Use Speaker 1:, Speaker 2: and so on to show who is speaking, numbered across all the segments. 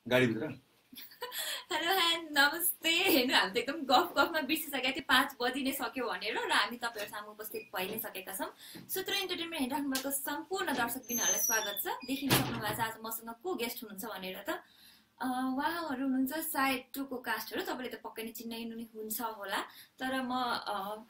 Speaker 1: गाडीभित्र
Speaker 2: hello hand नमस्ते हेर्नु हामी त एकदम गफमा बिर्सिसकेका थियौँ 5 बजी नै सक्यो भनेर र हामी तपाईँहरू सामु उपस्थित भइ नै सकेका छौँ। सूत्र इन्टरटेनमेन्ट हेरिराख्नु भएको सम्पूर्ण दर्शकबिनहरूलाई स्वागत छ। देखिन सक्नुभएको छ आज मसँग को गेस्ट हुनुहुन्छ भनेर त उहाँहरू हुनुहुन्छ सायद 2 को कास्टहरू, तपाईँले त पक्कै नै चिन्नै हुन्छ होला। तर म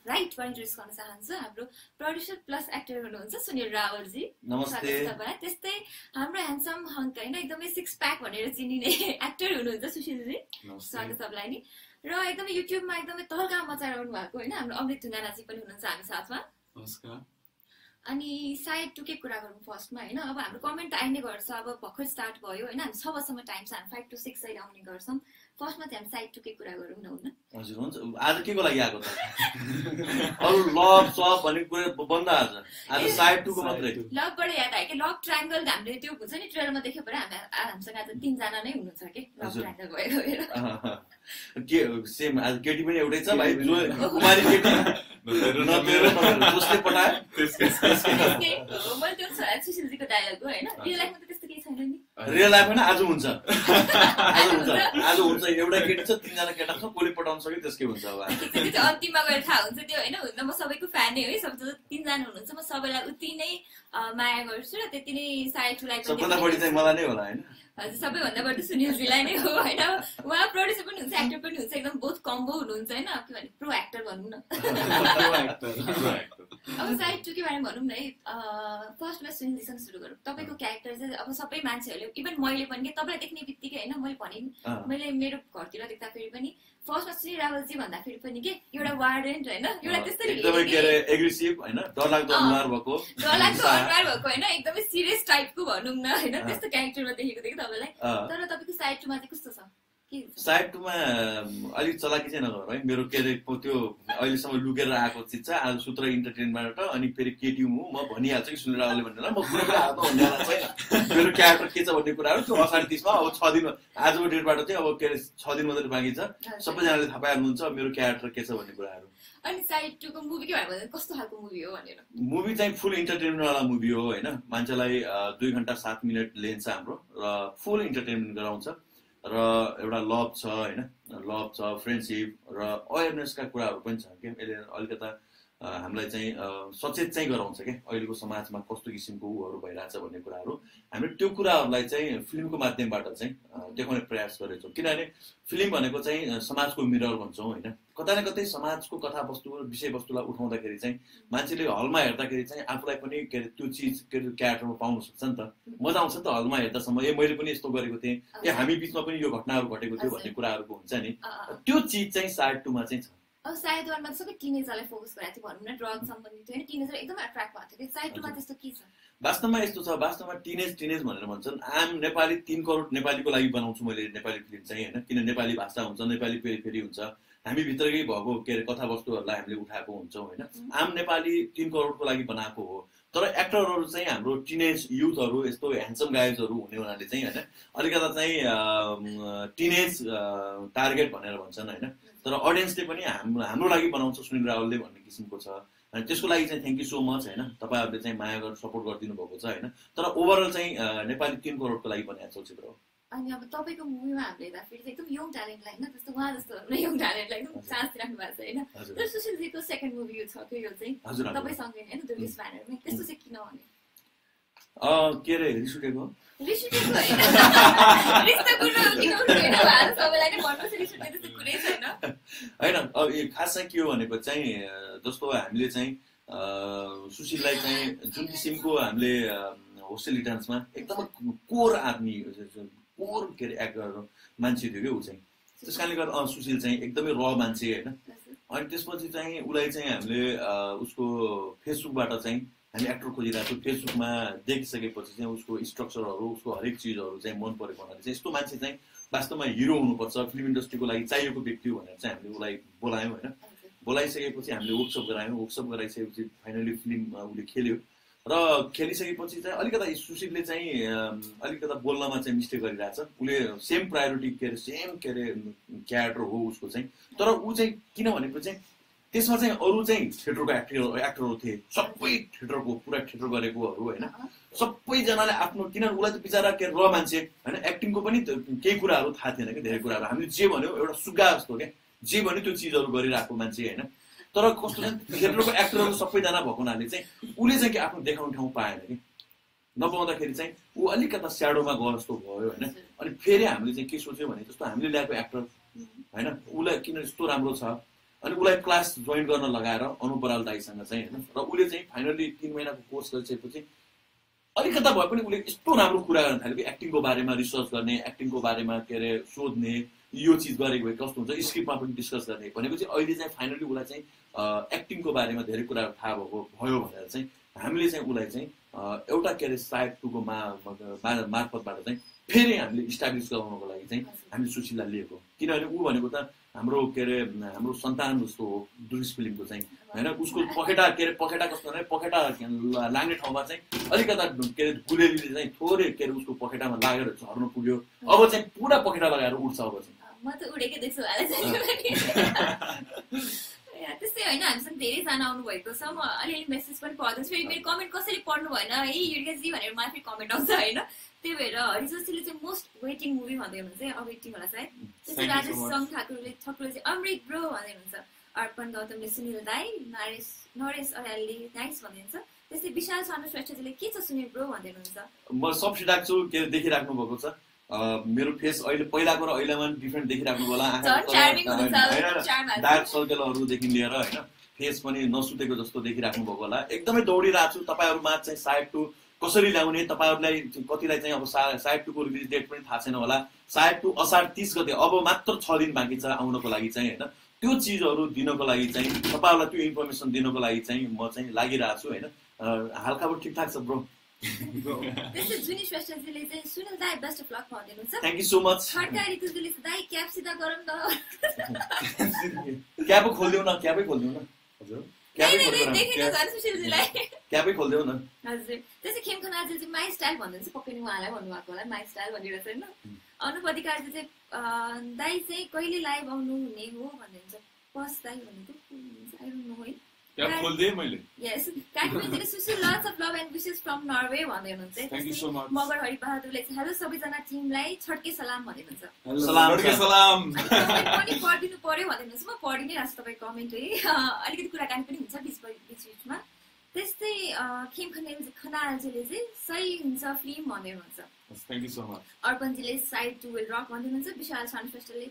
Speaker 2: राइटमा इन्ट्रोड्युस गर्न चाहन्छु हाम्रो प्रड्युसर प्लस एक्टर हुनुहुन्छ सुनिल रावलजी।
Speaker 1: नमस्ते
Speaker 2: तपाईँलाई त्यस्तै हाम्रो ह्यान्डसम हङ्क होइन एकदमै 6 प्याक भनेर चिनिने एक्टर हुनुहुन्छ सुशीलजी। स्वागत तपाईँलाई नि। र एकदमै युट्युबमा एकदमै तहल्का मचाइरहनु भएको होइन हाम्रो अमृत ढुङ्गानाजी पनि हुनुहुन्छ हामी साथमा।
Speaker 3: नमस्कार।
Speaker 2: अनि सायद 2 के कुरा गरौँ फर्स्टमा होइन। अब हाम्रो कमेन्ट त आइनै गर्छ, अब भर्खर स्टार्ट भयो होइन। हामी 6 बजीसम्म टाइम छ, हामी 5 to 6 अहिले आउने गर्छौँ। फर्स्टमा चाहिँ हामी सायद 2 के कुरा गरौँ न हुन।
Speaker 1: हजुर हुन्छ। आज के को लागि आएको त अरु लभ सब भन्ने कुरा बन्द आज साइड 2 को मात्रै।
Speaker 2: लभबाट याद आयो कि लभ ट्रायङ्गल हामीले त्यो हुन्छ नि ट्रेलरमा देख्यो भने हामीसँग आज 3 जना नै हुनुहुन्छ कि लभ ट्रायङ्गल भयो हेर।
Speaker 1: के सेम आज केटी पनि एउटै छ भाइ, जो कुमारी केटी जसले पठायो
Speaker 2: मैले त्यो सुशीलजीको डायलग हो होइन। रियल लाइफमा त त्यस्तो केही छैन नि।
Speaker 1: रियल लाइफमा आज हुन्छ आज हुन्छ एउटा केटी छ 3 जना केटा छ, कसले पठाउन सक्यो त्यसकै हुन्छ। अब
Speaker 2: त्यो चाहिँ अन्तिममा गएर थाहा हुन्छ त्यो होइन। हुन म सबैको फ्यान नै हो, सबैजना 3 जना हुनुहुन्छ। म सबैलाई उति नै माया गर्छु र त्यति नै सायदलाई पनि
Speaker 1: सबभन्दा बढी चाहिँ मलाई नै होला होइन।
Speaker 2: हजुर सबैभन्दा बढी सुनिलजीलाई नै हो होइन। उहाँ प्रोड्युसर पनि हुन्छ, एक्टर पनि हुन्छ, एकदम बहुत कम्बो हुनुहुन्छ होइन। के भने प्रो एक्टर भनौँ न। अब सायद 2 के बारेमा भनौँ न है। फर्स्टमा सुनिलजीसँग सुरु गरौँ। तपाईँको क्यारेक्टर चाहिँ अब सबै मान्छेहरूले इभन मैले पनि के तपाईँलाई देख्ने बित्तिकै होइन मैले भने मैले मेरो घरतिर देख्दाखेरि पनि फर्स्टमा सुनिल रावलजी भन्दाखेरि पनि के एउटा वार्डेन्ट होइन, एउटा त्यस्तै
Speaker 1: एकदमै के अरे एग्रेसिभ होइन, डरलाग्दो अनुहार भएको
Speaker 2: होइन, एकदमै सिरियस टाइपको भनौँ न होइन। त्यस्तो क्यारेक्टरमा देखेको थिएँ कि तपाईँलाई। तर तपाईँको साइड 2 मा चाहिँ कस्तो छ?
Speaker 1: साइड 2 मा अलिक चलाकी चाहिँ नगर है। मेरो के अरे त्यो अहिलेसम्म लुकेर आएको चिज छ आज सूत्र इन्टरटेनमेन्टबाट। अनि फेरि केटी हुँ म भनिहाल्छु कि सुनिल रावलले भनेर म कुनै कुरा हातमा भन्ने छैन। मेरो क्यारेक्टर के छ भन्ने कुराहरू त्यो 30मा अब 6 दिन आजको डेटबाट चाहिँ अब के अरे 6 दिन मात्रै बाँकी छ। सबैजनाले थाहा पाइहाल्नुहुन्छ मेरो क्यारेक्टर के छ भन्ने कुराहरू।
Speaker 2: अनि साइड 2 को मुभी के भन्छ कस्तो खालको मुभी हो भनेर?
Speaker 1: मुभी चाहिँ फुल इन्टरटेनमेन्ट वाला मुभी हो होइन। मान्छेलाई 2 घण्टा 7 मिनट लेन्थ छ हाम्रो र फुल इन्टरटेनमेन्ट गराउँछ र एउटा लभ छ होइन, लभ छ, फ्रेन्डसिप र अवेरनेसका कुराहरू पनि छ के। यसले अलिकता हामीलाई चाहिँ सचेत चाहिँ गराउँछ क्या अहिलेको समाजमा कस्तो किसिमको उहरू भइरहेछ भन्ने कुराहरू। हामीले त्यो कुराहरूलाई चाहिँ फिल्मको माध्यमबाट चाहिँ देखाउने प्रयास गरेछौँ। किनभने फिल्म भनेको चाहिँ समाजको मिरर भन्छौँ होइन। कता न कतै समाजको कथावस्तु विषयवस्तुलाई उठाउँदाखेरि चाहिँ मान्छेले हलमा हेर्दाखेरि चाहिँ आफूलाई पनि के अरे त्यो चिज के अरे क्यारेक्टरमा पाउन सक्छ नि त, मजा आउँछ नि त हलमा हेर्दासम्म। मैले पनि यस्तो गरेको थिएँ, हामी बिचमा पनि यो घटनाहरू घटेको थियो भन्ने कुराहरूको हुन्छ नि। त्यो चिज चाहिँ साइड 2 मा चाहिँ छ।
Speaker 2: अब सायद 1 मा सबै टिनेजरलाई फोकस गरेको थियो भनौँ न, ड्रग सम्बन्धित होइन, टिनेजर एकदम एट्र्याक्ट भएको थियो। साइड 2 मा त्यस्तो के छ?
Speaker 1: वास्तवमा यस्तो छ, वास्तवमा टिनेज भनेर भन्छन्। आम नेपाली 3 करोड नेपालीको लागि बनाउँछु मैले नेपाली फिल्म चाहिँ होइन। किन नेपाली भाषा हुन्छ, नेपाली फेरि हुन्छ, हामी भित्रकै भएको के अरे कथावस्तुहरूलाई हामीले उठाएको हुन्छौँ होइन। आम नेपाली 3 करोडको लागि बनाएको हो। तर एक्टरहरू चाहिँ हाम्रो टिनेज युथहरू यस्तो ह्यान्डसम गाइजहरू हुने हुनाले चाहिँ होइन अलिकता चाहिँ टिनेज टार्गेट भनेर भन्छन् होइन। तर अडियन्सले पनि हाम्रो लागि बनाउँछ सुनिल रावलले भन्ने किसिमको छ। अनि त्यसको लागि चाहिँ थ्याङ्क यू सो मच होइन। तपाईँहरूले चाहिँ माया गरेर सपोर्ट गरिदिनु भएको छ होइन। तर ओभरअल चाहिँ नेपाली 3 करोडको लागि बनाएको चलचित्र हो।
Speaker 2: अनि अब तपाईँको मुभीमा हामीले हेर्दाखेरि चाहिँ एकदम यङ ट्यालेन्टलाई होइन, त्यस्तो उहाँ जस्तो यङ ट्यालेन्टलाई एकदम चान्स दिइराख्नु भएको छ होइन। तर सुशीलजीको सेकेन्ड मुभी छ कि यो चाहिँ तपाईँसँगै होइन द रिस ब्यानरमै, त्यस्तो चाहिँ किन भने?
Speaker 1: के अरे रिस उठेको होइन। अब खास चाहिँ के हो भनेको चाहिँ जस्तो हामीले चाहिँ सुशीललाई चाहिँ जुन किसिमको हामीले होस्टेल रिटर्न्समा एकदमै कोर आदमी कोर के अरे एक्टर मान्छे थियो कि ऊ चाहिँ। त्यस कारणले गर्दा सुशील चाहिँ एकदमै र मान्छे होइन। अनि त्यसपछि चाहिँ उसलाई चाहिँ हामीले उसको फेसबुकबाट चाहिँ हामी एक्टर खोजिरहेको छौँ। फेसबुकमा देखिसकेपछि चाहिँ उसको स्ट्रक्चरहरू उसको हरेक चिजहरू चाहिँ मन परेको हुनाले चाहिँ यस्तो मान्छे चाहिँ वास्तवमा हिरो हुनुपर्छ, फिल्म इन्डस्ट्रीको लागि चाहिएको व्यक्ति भनेर चाहिँ हामीले उसलाई बोलायौँ होइन। बोलाइसकेपछि हामीले वर्कसप गरायौँ। वर्कसप गराइसकेपछि फाइनली फिल्म उसले खेल्यो र खेलिसकेपछि चाहिँ अलिकता सुशीलले चाहिँ अलिकता बोल्नमा चाहिँ मिस्टेक गरिरहेछ। उसले सेम प्रायोरिटी के अरे सेम के अरे क्यारेक्टर हो उसको चाहिँ। तर ऊ चाहिँ किन भनेको चाहिँ त्यसमा चाहिँ अरू चाहिँ थिएटरको एक्टरहरू थिए, सबै थिएटरको पुरा थिएटर गरेकोहरू होइन, सबैजनाले आफ्नो, किनभने उसलाई त बिचरा के र मान्छे होइन, एक्टिङको पनि केही कुराहरू थाहा थिएन कि, धेरै कुराहरू हामीले जे भन्यो एउटा सुग्गा जस्तो क्या, जे भन्यो त्यो चिजहरू गरिरहेको मान्छे होइन। तर कस्तो चाहिँ थिएटरको एक्टरहरू सबैजना भएको हुनाले चाहिँ उसले चाहिँ के आफ्नो देखाउने ठाउँ पाएन कि, नपाउँदाखेरि चाहिँ ऊ अलिकता स्याडोमा गयो जस्तो भयो होइन। अनि फेरि हामीले चाहिँ के सोच्यो भने जस्तो हामीले ल्याएको एक्टर होइन, उसलाई किन यस्तो राम्रो छ, अनि उसलाई क्लास जोइन गर्न लगाएर अनुपराल दाईसँग चाहिँ होइन, र उसले चाहिँ फाइनली 3 महिनाको कोर्स गरिसकेपछि अलिकता भए पनि उसले यस्तो राम्रो कुरा गर्न थाल्यो कि एक्टिङको बारेमा रिसर्च गर्ने, एक्टिङको बारेमा के अरे सोध्ने, यो चिज गरेको भए कस्तो हुन्छ, स्क्रिप्टमा पनि डिस्कस गर्ने भनेपछि अहिले चाहिँ फाइनली उसलाई चाहिँ एक्टिङको बारेमा धेरै कुराहरू थाहा भयो भनेर चाहिँ हामीले चाहिँ उसलाई चाहिँ एउटा के अरे साइड 2 को मार्फतबाट चाहिँ फेरि हामीले इस्टाब्लिस गराउनको लागि चाहिँ हामीले सुशीललाई लिएको। किनभने ऊ भनेको त हाम्रो के अरे हाम्रो सन्तान जस्तो हो दुरिस फिल्मको चाहिँ होइन। उसको पखेटा के अरे पखेटा कस्तो भने पखेटा लाग्ने ठाउँमा चाहिँ अलिकता के अरे गुलेलीले चाहिँ थोरै के अरे उसको पखेटामा लागेर झर्नु पुग्यो, अब चाहिँ पुरा पखेटा लगाएर उड्छ। अब चाहिँ
Speaker 2: म त उडेकै देख्छु त्यस्तै होइन। हामीसँग धेरैजना आउनुभएको छ, म अलिअलि मेसेज पनि पढ्दैछु, फेरि मेरो कमेन्ट कसरी पढ्नु भएन है युरिकाजी भनेर मलाई फेरि कमेन्ट आउँछ होइन। त्यही भएर हरिजोशीले चाहिँ मोस्ट वेटिङ मुभी भन्दै हुनुहुन्छ, अवेटिङ होला सायद। त्यसै राजेश सङ ठाकुरले चाहिँ अमृत ब्रो भन्दै हुनुहुन्छ, अर्पण गौतमले सुनिल दाई, नरेश अर्यालले नाइस भन्दै हुन्छ। त्यस्तै विशाल सानु श्रेष्ठजीले के छ सुनिल ब्रो भन्दै हुनुहुन्छ।
Speaker 1: म सब्सिडाएको छु के अरे देखिराख्नु भएको छ, मेरो फेस अहिले पहिलाको र अहिलेमा डिफ्रेन्ट देखिराख्नु होला, डार्क सर्कलहरूदेखि लिएर होइन फेस पनि नसुतेको जस्तो देखिराख्नु भएको होला। एकदमै दौडिरहेको छु तपाईँहरूमा चाहिँ साइड 2 कसरी ल्याउने, तपाईँहरूलाई कतिलाई चाहिँ अब साइड 2 को रिलिज डेट पनि थाहा छैन होला। साइड 2 असार 30 गते, अब मात्र 6 दिन बाँकी छ आउनको लागि चाहिँ होइन। त्यो चिजहरू दिनको लागि चाहिँ तपाईँहरूलाई त्यो इन्फर्मेसन दिनको लागि चाहिँ म चाहिँ लागिरहेको छु होइन। हालखबर ठिकठाक छ ब्रो।
Speaker 2: त्यसै जुनी श्रेष्ठजीले चाहिँ सुनिल दाई बेस्ट अफ लक भन्नुहुन्छ।
Speaker 1: Thank you so much.
Speaker 2: Khadka ऋतुजीले दाई क्याप सिधा गरौँ न,
Speaker 1: क्यापै खोल्दिउ न, क्यापै खोल्दिउ न, हजुर क्यापै खोल्दिउ न
Speaker 2: हजुर। त्यसै खेमखनाजी चाहिँ माई स्टाइल भन्नुहुन्छ, पक्कै नि उहाँलाई भन्नुभएको होला माई स्टाइल भनिरहेको छैन। अनुपधिकारजी चाहिँ दाई चाहिँ कहिले लाइभ आउनु हुने हो भन्नुहुन्छ, पस दाई भनेको आइरहनु है Yes. Sushil, lots of love and wishes from Norway भन्दै हुनुहुन्छ।
Speaker 3: Thank you so much.
Speaker 2: Magar हरिबहादुरले चाहिँ हेलो सबैजना टिमलाई छड्के सलाम भन्दै हुनुहुन्छ।
Speaker 1: सलाम छड्के सलाम।
Speaker 2: पनि पढिदिनु पर्यो भन्दै हुनुहुन्छ। म पढि नै राख्छु तपाईको कमेन्ट है, अलिकति कुराकानी पनि हुन्छ बिचमा। त्यस्तै खेम खनालजीले चाहिँ सही हुन्छ फिल्म भन्दै हुनुहुन्छ।
Speaker 3: Thank you so much.
Speaker 2: अर्पणजीले साइड 2 विल रक भन्दै हुनुहुन्छ। विशाल सानश्रेष्ठले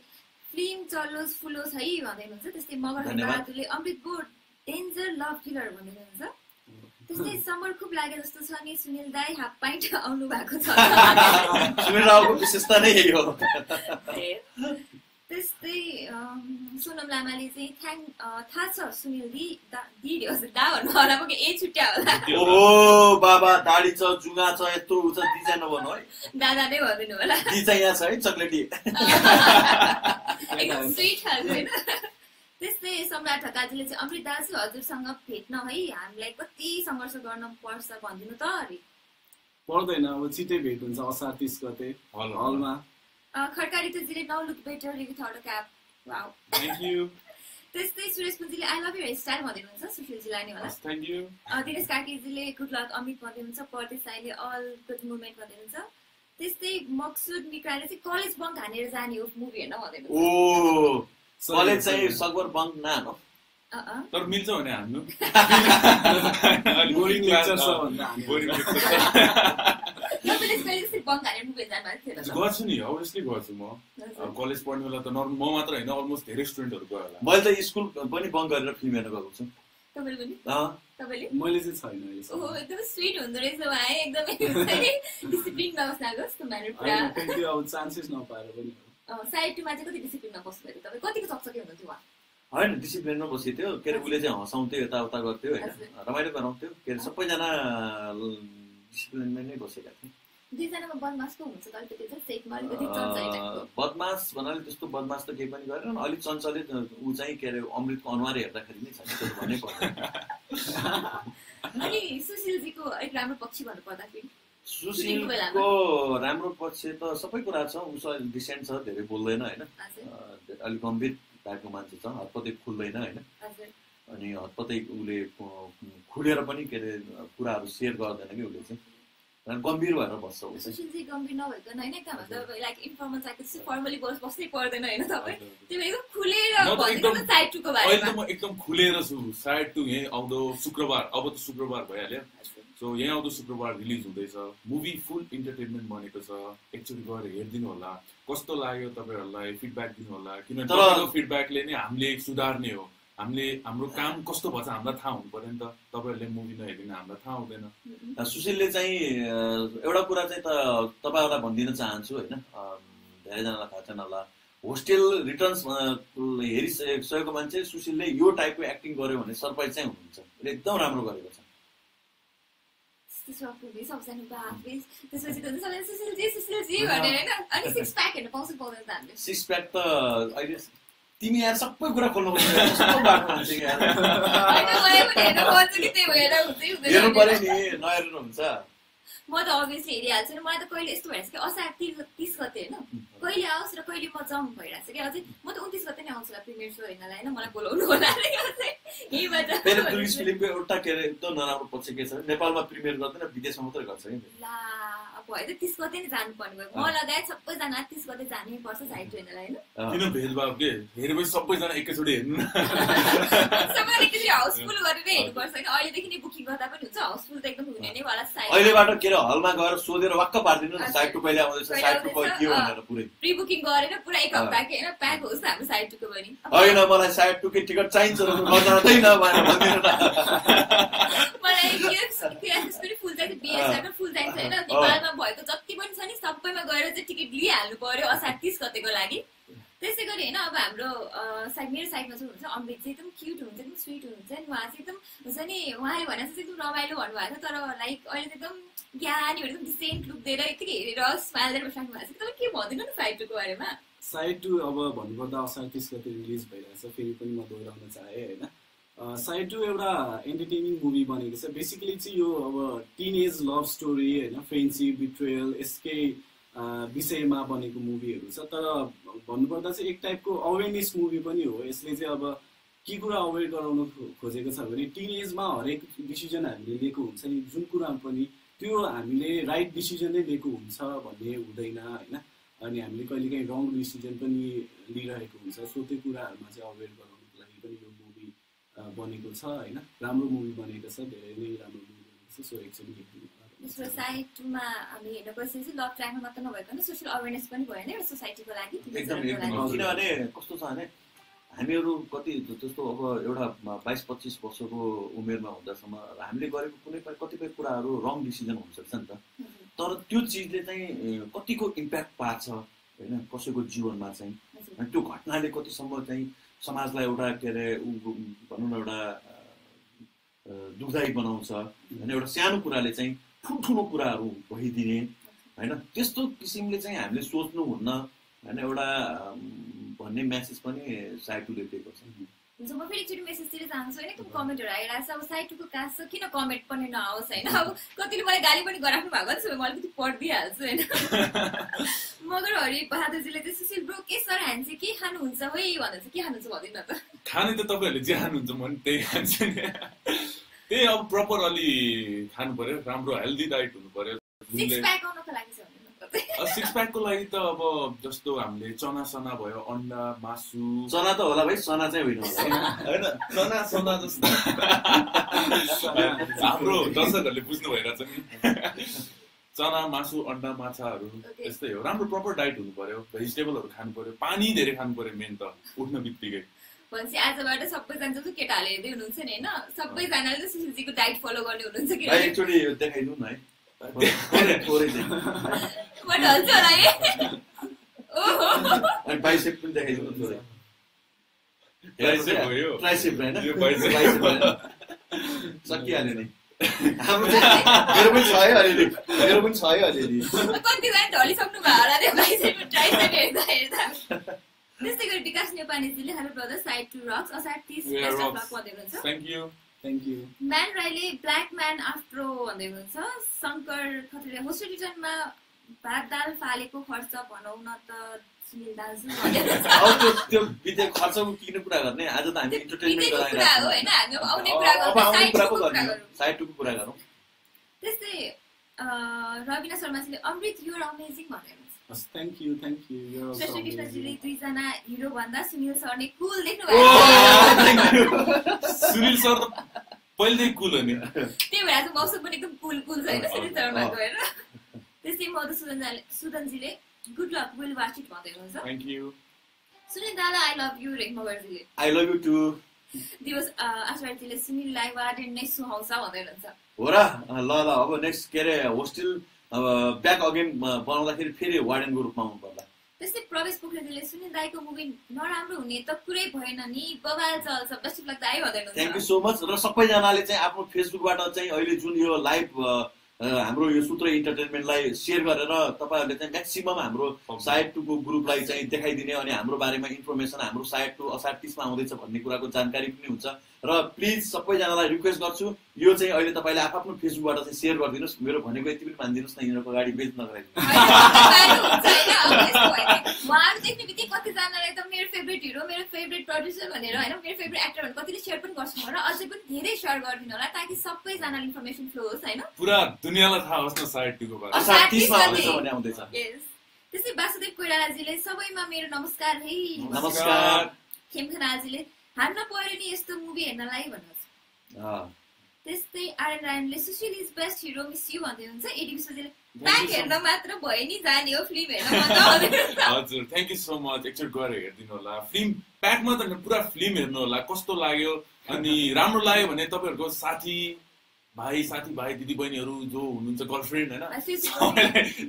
Speaker 2: फिल्म चलोस् फुलोस् है भन्दै हुनुहुन्छ। त्यस्तै मगर हरिबहादुरले अमृत बोर्ड डेन्जर लभ किलर भन्दै हुनुहुन्छ। त्यस्तै समर खुब लागे जस्तो छ नि सुनिल दाई हाफ पाइन्ट आउनु भएको छ।
Speaker 1: सुनिल रावको विशेषता नै यही हो।
Speaker 2: त्यस्तै सोनम लामाले चाहिँ थाहा छ सुनिल दिदी हजुर दा भन्नु होला, म ए छुट्या होला।
Speaker 1: ओहो बाबा दाढी छ जुङ्गा छ यत्रो हुन्छ दिजा नभन्नु है,
Speaker 2: दादा नै भन्दिनु होला।
Speaker 1: दिजा यहाँ छ है चक्लेटी
Speaker 2: एकदम स्वीट खालको हैन। त्यस्तै सम्राट ढकालजीले चाहिँ अमृत दाजु हजुरसँग भेट्न है हामीलाई कति सङ्घर्ष गर्न पर्छ भनिदिनु त। अरे
Speaker 4: पर्दैन, अब छिटै भेट हुन्छ असार 30 गते हलमा।
Speaker 2: खड्का ऋतुजीले now look better without a cap, wow
Speaker 3: thank you.
Speaker 2: त्यस्तै सुरेश पुन्जीले I love you hair style भन्दिनुहुन्छ, सुशीलजीलाई नै होला।
Speaker 3: Thank you.
Speaker 2: दिनेश कार्कीजीले गुड लक अमित भन्दिनुहुन्छ। परदेश साईले अल गुड मुभमेन्ट भन्दिनुहुन्छ। त्यस्तै मक्सुद मिक्राले चाहिँ कलेज बङ्क हानेर जाने हो मुभी हेर्न भन्दिनुहुन्छ।
Speaker 1: ओ कलेज चाहिँ सकभर बङ्क नाम
Speaker 3: तर मिल्छ भने हान्नु।
Speaker 4: बोरिङ लेक्चर छ भन्दा
Speaker 3: गर्छु नि, अभियसली गर्छु म। कलेज पढ्ने बेला त म मात्र होइन अलमोस्ट धेरै स्टुडेन्टहरू गयो होला।
Speaker 1: मैले त स्कुल पनि बङ्क गरेर फिल्म हेर्न गएको छु।
Speaker 4: मैले चाहिँ छैन।
Speaker 2: ओहो एकदम स्वीट हुँदो रहेछ भाइ, एकदमै डिसिप्लिनमा बस्नागोस् तुम्हारे पुरा।
Speaker 4: अब चान्सेस नपाएर पनि
Speaker 2: साइड 2 मा चाहिँ कति डिसिप्लिनमा बस्नुभएको तपाईँ, कतिको चकचके हुनुहुन्थ्यो उहाँ?
Speaker 1: होइन डिसिप्लिनमा बसेको थियो के अरे, उसले चाहिँ हँसाउँथ्यो यताउता गर्थ्यो होइन, रमाइलो गराउँथ्यो के अरे, सबैजना डिसिप्लिनमा नै बसेका थिए।
Speaker 2: दुईजनामा बदमास पो हुन्छ त अलिकति चाहिँ सेटमा अलिकति चञ्चल टाइपको।
Speaker 1: बदमास भन्नाले त्यस्तो बदमास त केही पनि गरेन, अलिक चञ्चले ऊ चाहिँ के अरे अमृतको अनुहार हेर्दाखेरि नै छ त्यो भन्नै पर्छ।
Speaker 2: अनि सुशीलजीको अलिक राम्रो पक्ष भन्नु पर्दाखेरि
Speaker 1: सुशीलको राम्रो पक्ष त सबै कुरा छ, उसो डिसेन्ट छ, धेरै बोल्दैन होइन, अलिक गम्भीर टाइपको मान्छे छ, हतपतै खुल्दैन होइन। अनि हतपतै उसले खुलेर पनि के अरे कुराहरू सेयर गर्दैन कि उसले चाहिँ गम्भीर भएर बस्छ ऊ चाहिँ
Speaker 2: सुशीलजी गम्भीर नभइकन होइन एकदम लाइक इन्फर्मल चाहिँ फर्मली बस्नै पर्दैन होइन तपाईँ त्यो एकदम खुलेर भनिदिनु साइड टुको बारेमा
Speaker 3: अहिले त म एकदम खुलेर छु साइड टु यही आउँदो शुक्रबार अब त शुक्रबार भइहाल्यो सो यही आउँदो शुक्रबार रिलिज हुँदैछ मुभी फुल इन्टरटेनमेन्ट बनेको छ एकचोटि गएर हेरिदिनु होला कस्तो लाग्यो तपाईँहरूलाई फिडब्याक दिनु होला किनभने तपाईँको फिडब्याकले नै हामीले सुधार्ने हो हामीले हाम्रो काम कस्तो भन्छ हामीलाई थाहा हुनु पर्यो नि त तपाईँहरूले मुभी नहेरिकन हामीलाई थाहा हुँदैन
Speaker 1: सुशीलले चाहिँ एउटा कुरा चाहिँ त तपाईँहरूलाई भनिदिन चाहन्छु होइन धेरैजनालाई थाहा छैन होला होस्टेल रिटर्न्स हेरिसकेको मान्छे सुशीलले यो टाइपको एक्टिङ गर्यो भने सरप्राइज चाहिँ हुनुहुन्छ एकदम राम्रो गरेको छ सिक्स प्याक त अहिले तिमी यहाँ सबै कुरा खोल्नु हेर्नु पर्यो नि नहेर्नु हुन्छ
Speaker 2: म त अभियसली हेरिहाल्छु नि मलाई त कहिले यस्तो भइरहेको छ कि असार 30 गते होइन कहिले आओस् र कहिले म जम्प भइरहेको छ कि अझै म त 29 गते नै आउँछु प्रिमियर शो हेर्नलाई होइन मलाई बोलाउनु होला
Speaker 1: टुरिस्ट फिल्मको एउटा के अरे एकदम नराम्रो पक्ष के छ नेपालमा प्रिमियर गर्दैन विदेशमा मात्रै गर्छ कि
Speaker 2: ला अब है त 30 गते नै जानुपर्ने भयो म लगायत सबैजना 30 गते जानै पर्छ साइड हेर्नलाई होइन
Speaker 3: किन भेदभाव के हेरेपछि सबैजना एकैचोटि हेर्नु
Speaker 2: सबैजना एकचोटि हाउसफुल गरेर हेर्नुपर्छ होइन अहिलेदेखि नै बुकिङ गर्दा पनि हुन्छ हाउसफुल त एकदम हुने नै वाला साइड
Speaker 1: अहिलेबाट के अरे हलमा गएर सोधेर वाक्क पारिदिनु न साइड टु कहिले आउँदैछ साइड टु के हो भनेर पुरै
Speaker 2: प्री बुकिङ गरेर पुरा एक हप्ता के हैन प्याक होस् हाम्रो साइड टुको पनि
Speaker 1: हैन मलाई साइड टु के टिकट चाहिन्छ र नजाँदैन भनेर भन्दिनु न
Speaker 2: मलाई क्यास पनि फुल चाहिन्छ बीएसआर पनि फुल चाहिन्छ हैन नेपालमा भएको जति पनि छ नि सबैमा गएर चाहिँ टिकट लिइहाल्नु पर्यो असार 30 गतेको लागि त्यसै गरी होइन अब हाम्रो साइड मेरो साइडमा चाहिँ हुन्छ अमृत चाहिँ एकदम क्युट हुन्छ एकदम स्विट हुन्छ नि उहाँ चाहिँ एकदम हुन्छ नि उहाँले भने चाहिँ एकदम रमाइलो भन्नुभएको छ तर लाइक अहिले चाहिँ एकदम ज्ञानीहरू एकदम डिसेन्ट लुक दिएर यतिकै हेरेर स्माइल दिएर बस्नु भएको छ तपाईँ के भन्दिनु न साइड टुको बारेमा
Speaker 4: साइड टु अब भन्नुपर्दा असार 30 गते रिलिज भइरहेछ फेरि पनि म दोहोऱ्याउन चाहेँ होइन साइड टु एउटा एन्टरटेनिङ मुभी बनेको छ बेसिकली चाहिँ यो अब टिनेज लभ स्टोरी होइन फ्रेन्डसिप बिट्रेयल यसकै विषयमा बनेको मुभीहरू छ तर भन्नुपर्दा चाहिँ एक टाइपको अवेरनेस मुभी पनि हो यसले चाहिँ अब के कुरा अवेर गराउन खोजेको छ भने टिनेजमा हरेक डिसिजन हामीले लिएको हुन्छ नि जुन कुरा पनि त्यो हामीले राइट डिसिजन नै लिएको हुन्छ भन्ने हुँदैन होइन अनि हामीले कहिलेकाहीँ रङ डिसिजन पनि लिइरहेको हुन्छ सो त्यो कुराहरूमा चाहिँ अवेर गराउनको लागि पनि यो मुभी बनेको छ होइन राम्रो मुभी बनेको छ धेरै नै राम्रो मुभी बनेको छ सो एक्चुअली
Speaker 2: सोसाइटीमा हामी हेर्न गइसकेपछि लभ ट्र्याकमा मात्र नभइकन सोसियल अवेरनेस पनि भयो नि एउटा सोसाइटीको लागि
Speaker 1: एकदम किनभने कस्तो छ भने हामीहरू कति जस्तो अब एउटा 22-25 वर्षको उमेरमा हुँदासम्म हामीले गरेको कुनै कतिपय कुराहरू रङ डिसिजन हुनसक्छ नि त तर त्यो चिजले चाहिँ कतिको इम्प्याक्ट पार्छ होइन कसैको जीवनमा चाहिँ त्यो घटनाले कतिसम्म चाहिँ समाजलाई एउटा के अरे भनौँ न एउटा दुःखदायी बनाउँछ होइन एउटा सानो कुराले चाहिँ ठुल्ठुलो कुराहरू भइदिने होइन त्यस्तो किसिमले चाहिँ हामीले सोच्नुहुन्न होइन एउटा भन्ने मेसेज पनि साइड टुले दिएको छ
Speaker 2: हुन्छ म फेरि एकचोटि मेसेजतिर जान्छु होइन एकदम कमेन्टहरू आइरहेको छ अब साइड टुको कास्ट छ किन कमेन्ट पनि नआओस् होइन अब कतिले मलाई गाली पनि गराख्नु भएको छ मैले कति पढिदिइहाल्छु होइन मगर हरि बहादुरजीले चाहिँ सुशील ब्रो के सर हान्छ के खानुहुन्छ है भन्नुहुन्छ के खानुहुन्छ भन्दिनँ त
Speaker 3: खाने त तपाईँहरूले जे खानुहुन्छ म पनि त्यही खान्छु नि त्यही अब प्रपर अलि खानु पर्यो राम्रो हेल्दी डाइट हुनु पर्यो सिक्स प्याकको लागि त अब जस्तो हामीले चना सना भयो अन्डा मासु
Speaker 1: चना त होला भाइ सना चाहिँ होइन होइन चना सना जस्तो
Speaker 3: हाम्रो दर्शकहरूले बुझ्नु भइरहेछ नि चना मासु अन्डा माछाहरू यस्तै हो राम्रो प्रपर डाइट हुनु पर्यो भेजिटेबलहरू खानु पर्यो पानी धेरै खानु पर्यो मेन त उठ्न बित्तिकै
Speaker 2: भनेपछि आजबाट सबैजना जस्तो केटाहरूले हेर्दै हुनुहुन्छ नि होइन सबैजनाले चाहिँ सुशीलजीको डाइट फलो गर्ने हुनुहुन्छ कि
Speaker 1: एकचोटि देखाइदिनु न है बाइसेप पनि देखाइदिनु थोरै सकिहाल्यो नि हाम्रो मेरो पनि छ है अलिअलि
Speaker 2: कतिजना ढलिसक्नु भयो होला त्यो बाइसेप ट्राइसेप हेर्दा त्यस्तै गरी विकास नेपालीजीले हेलो ब्रदर साइड टु रक्स असार 30 बेस्ट अफ लक भन्दै हुनुहुन्छ
Speaker 4: थ्याङ्क यू
Speaker 2: म्यान राईले ब्ल्याक म्यान आफ्टर भन्दै हुनुहुन्छ शङ्कर खत्रीले होस्टेल रिटर्नमा भात दाल फालेको खर्च भनौँ न त सुनिल दाजु
Speaker 1: अब त्यो बिते खर्चको किन कुरा गर्ने आज त हामी इन्टरटेनमेन्ट
Speaker 2: कुरा हो हैन हामी आउने कुरा गरौँ
Speaker 1: साइड टुको कुरा गरौँ
Speaker 2: त्यस्तै रविना शर्माजीले अमृत युर अमेजिङ भनेर
Speaker 4: थ्याङ्क यू
Speaker 2: श्रेष्ठ कृष्णजीले दुईजना हिरो भन्दा सुनिल सरले कुल देख्नु
Speaker 3: सुनिल सर त पहिलेदेखि कुल हो नि
Speaker 2: त्यही भएर आज मौसम पनि एकदम कुल छ होइन सुनिल शर्माको हेर त्यस्तै मधुसूदनजीले good luck will watch it भन्दै हुनुहुन्छ
Speaker 3: थ्याङ्क यू
Speaker 2: सुनिल दादा आई लभ यु रेखमगरजीले
Speaker 1: I love you too
Speaker 2: Diwas आचार्यजीले सुनिललाई वार्डेन नै सुहाउँछ भन्दै हुनुहुन्छ
Speaker 1: हो र ल अब नेक्स्ट के अरे होस्टेल ब्याक अगेन बनाउँदाखेरि फेरि वार्डेनको रूपमा आउनु पर्ला
Speaker 2: त्यस्तै प्रवेश पोखरेलजीले सुनिल दाईको मुभी नराम्रो हुने त कुरै भएन नि बबाल चल्छ बेस्ट अफ लक दाई भन्दै हुनुहुन्छ
Speaker 1: थ्याङ्क यू सो मच र सबैजनाले चाहिँ आफ्नो फेसबुकबाट चाहिँ अहिले जुन यो लाइभ हाम्रो यो सूत्र इन्टरटेनमेन्टलाई सेयर गरेर तपाईँहरूले चाहिँ म्याक्सिमम हाम्रो साइड टूको ग्रुपलाई चाहिँ देखाइदिने अनि हाम्रो बारेमा इन्फर्मेसन हाम्रो साइड टू असार 30 मा आउँदैछ भन्ने कुराको जानकारी पनि हुन्छ र प्लिज सबैजनालाई रिक्वेस्ट गर्छु यो चाहिँ अहिले तपाईँले आफ्नो फेसबुकबाट चाहिँ सेयर गरिदिनुहोस् मेरो भनेको यति पनि मानिदिनुहोस् न यिनीहरूको गाडी बेच नगराइदिनु
Speaker 2: उहाँहरू देख्ने बित्तिकै कतिजनालाई त मेरो फेभरेट हिरो मेरो फेभरेट प्रड्युसर भनेर होइन मेरो फेभरेट एक्टर भनेर कतिले सेयर पनि गर्छु र अझै पनि धेरै सेयर गरिदिनु होला ताकि सबैजनालाई इन्फर्मेसन फ्लो होस् होइन
Speaker 3: पुरा दुनियाँलाई थाहा होस् न साइड टुको बारेमा
Speaker 1: असार 30 मा आउँदैछ भने आउँदैछ
Speaker 2: त्यसै वासुदेव कोइरालाजीले सबैमा मेरो नमस्कार है
Speaker 1: नमस्कार
Speaker 2: खेमखनाजीले हान्न पर्यो नि यस्तो मुभी हेर्नलाई भन्नुहोस् त्यस्तै आर्यन रायनले Sushil is best hero miss you भन्दै हुन्छ एडी विश्वजीले प्याक हेर्न मात्र भयो नि जाने हो फिल्म हेर्न
Speaker 3: हजुर थ्याङ्क यू सो मच एकचोटि गएर हेरिदिनु होला फिल्म प्याकमा त पुरा फिल्म हेर्नु होला कस्तो लाग्यो अनि राम्रो लाग्यो भने तपाईँहरूको साथी भाइ दिदी बहिनीहरू जो हुनुहुन्छ गर्लफ्रेन्ड होइन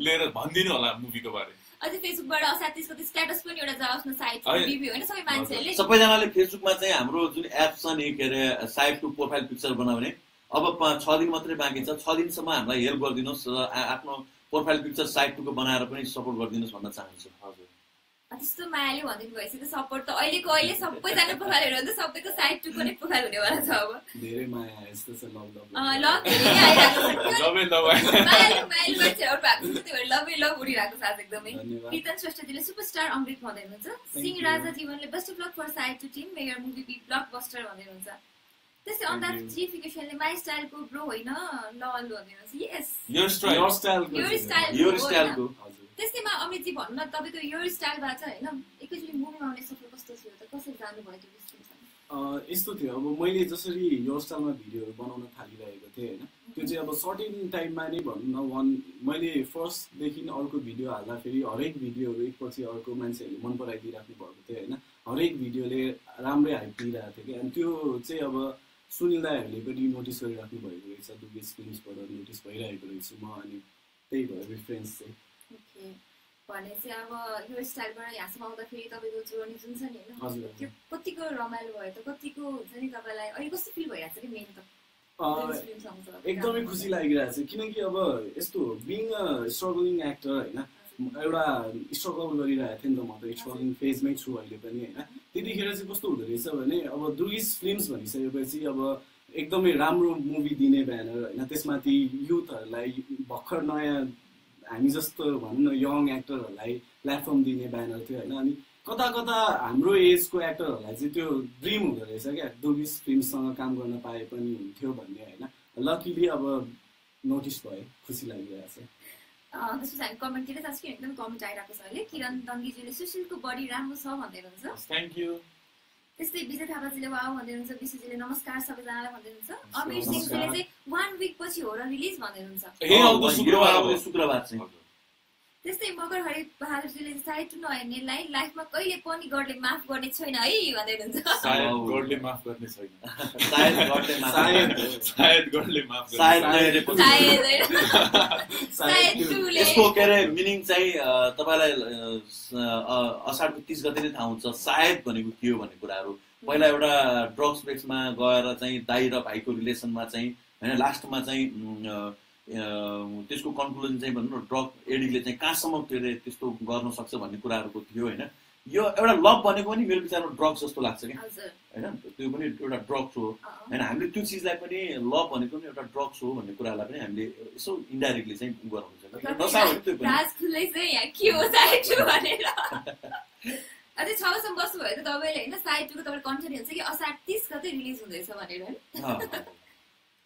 Speaker 3: लिएर भनिदिनु होला मुभीको बारे
Speaker 2: अझै फेसबुकबाट असातिसको स्ट्याटस पनि एउटा जाओस् न साइट रिभ्यु होइन सबै मान्छेहरूले
Speaker 1: सबैजनाले फेसबुकमा चाहिँ हाम्रो जुन एप छ नि के अरे साइड टु प्रोफाइल पिक्चर बनाउने अब 6 दिन मात्रै बाँकी छ 6 दिनसम्म हामीलाई हेल्प गरिदिनुहोस् र आफ्नो प्रोफाइल पिक्चर साइड टुको बनाएर पनि सपोर्ट गरिदिनुहोस् भन्न चाहन्छु हजुर
Speaker 2: त्यस्तो मायाले भनिदिनु भएपछि त सपोर्ट त अहिले सबैजना प्रोफाइल हेर्यो भने त सबैको साइड टुको नै प्रोफाइल हुनेवाला छ अब
Speaker 4: धेरै माया यस्तो छ
Speaker 2: लभ उडिरहेको छ आज एकदमै कीर्तन श्रेष्ठजीले सुपरस्टार अमृत भन्दै हुनुहुन्छ सिंह राजा जीवनले best of luck for side two team may your movie be blockbuster भन्दै हुनुहुन्छ त्यस्तै अन्दाज जीफिकेसनले माई स्टाइलको ब्रो होइन लल भन्दै हुनुहुन्छ यस
Speaker 3: योर
Speaker 1: स्टाइलको
Speaker 2: त्यस्तैमा अमृतजी भन्नु न तपाईँको यो स्टाइलबाट होइन एकैचोटि मुभीमा आउने सफर कस्तो थियो त कसरी जानुभयो त्यो
Speaker 4: यस्तो थियो अब मैले जसरी यो स्टाइलमा भिडियोहरू बनाउन थालिरहेको थिएँ होइन त्यो चाहिँ अब सर्टेन टाइममा नै भनौँ न मैले फर्स्टदेखि अर्को भिडियो हाल्दाखेरि हरेक भिडियोहरू एकपछि अर्को मान्छेहरूले मन पराइदिइराख्नु भएको थियो होइन हरेक भिडियोले राम्रै हाइप दिइरहेको थियो कि अनि त्यो चाहिँ अब सुनिल दाईहरूले पनि नोटिस गरिराख्नु भएको रहेछ दुगेस फिल्मसबाट नोटिस भइरहेको रहेछु म अनि त्यही भयो रिफरेन्स चाहिँ
Speaker 2: भने चाहिँ अब यो स्टाइलबाट यहाँसम्म आउँदाखेरि तपाईँको जर्नी जुन छ नि होइन त्यो कतिको रमाइलो भयो त कतिको हुन्छ नि तपाईँलाई अहिले कस्तो फिल भइरहेको छ कि मेन त
Speaker 4: एकदमै खुसी लागिरहेको छ किनकि अब यस्तो बिङ अ स्ट्रगलिङ एक्टर होइन एउटा स्ट्रगल गरिरहेको थिएँ नि त म त स्ट्रगलिङ फेजमै छु अहिले पनि होइन त्यतिखेर चाहिँ कस्तो हुँदो रहेछ भने अब दुर्गिस फिल्म्स भनिसकेपछि अब एकदमै राम्रो मुभी दिने ब्यानर होइन त्यसमाथि युथहरूलाई भर्खर नयाँ हामी जस्तो भनौँ न यङ एक्टरहरूलाई प्लेटफर्म दिने ब्यानर थियो होइन अनि कता हाम्रो एजको एक्टरहरूलाई चाहिँ त्यो ड्रिम हुँदो रहेछ क्या दुर्गिस फिल्मसँग काम गर्न पाए पनि हुन्थ्यो भन्ने होइन लकिली अब नोटिस भयो खुसी लागिरहेको छ
Speaker 2: त्यसपछि हामी कमेन्टतिर छ कि एकदम कमेन्ट आइरहेको छ अहिले किरण दङ्गीजीले सुशीलको बडी राम्रो छ भन्दै हुनुहुन्छ
Speaker 3: थ्याङ्क यू
Speaker 2: त्यस्तै विजय थापाजीले वाउ भन्दै हुनुहुन्छ विशुजीले नमस्कार सबैजनालाई भन्दै हुनुहुन्छ अमिर सिंहजीले चाहिँ 1 विक पछि हो र रिलिज भन्दै हुनुहुन्छ
Speaker 1: शुक्रबार चाहिँ
Speaker 2: त्यस्तै मगर हरि बहादुरजीले साइड टु नहेर्नेलाई लाइफमा कहिले पनि गडले माफ गर्ने छैन है भन्दै हुनुहुन्छ
Speaker 3: सायद गडले माफ गर्ने छैन
Speaker 1: यसको के अरे मिनिङ चाहिँ तपाईँलाई असार 30 गते नै थाहा हुन्छ सायद भनेको के हो भन्ने कुराहरू पहिला एउटा ड्रग्स बेक्समा गएर चाहिँ दाइ र भाइको रिलेसनमा चाहिँ होइन लास्टमा चाहिँ त्यसको कन्क्लुजन चाहिँ भनौँ न ड्रग एडिकले चाहिँ कहाँसम्म त्यस्तो गर्न सक्छ भन्ने कुराहरूको थियो होइन यो एउटा लभ भनेको पनि मेरो विचारमा ड्रग्स जस्तो लाग्छ कि होइन त्यो पनि एउटा ड्रग्स हो होइन हामीले त्यो चिजलाई पनि लभ भनेको पनि एउटा ड्रग्स हो भन्ने कुरालाई पनि हामीले यसो इन्डाइरेक्टली चाहिँ गराउँछ नसा हो त्यो पनि
Speaker 2: अझै 6 वर्षसम्म बस्नुभयो त तपाईँले होइन साइड 2 को तपाईँले कन्टेन्ट हुन्छ कि असार 30 गते रिलिज हुँदैछ भनेर होइन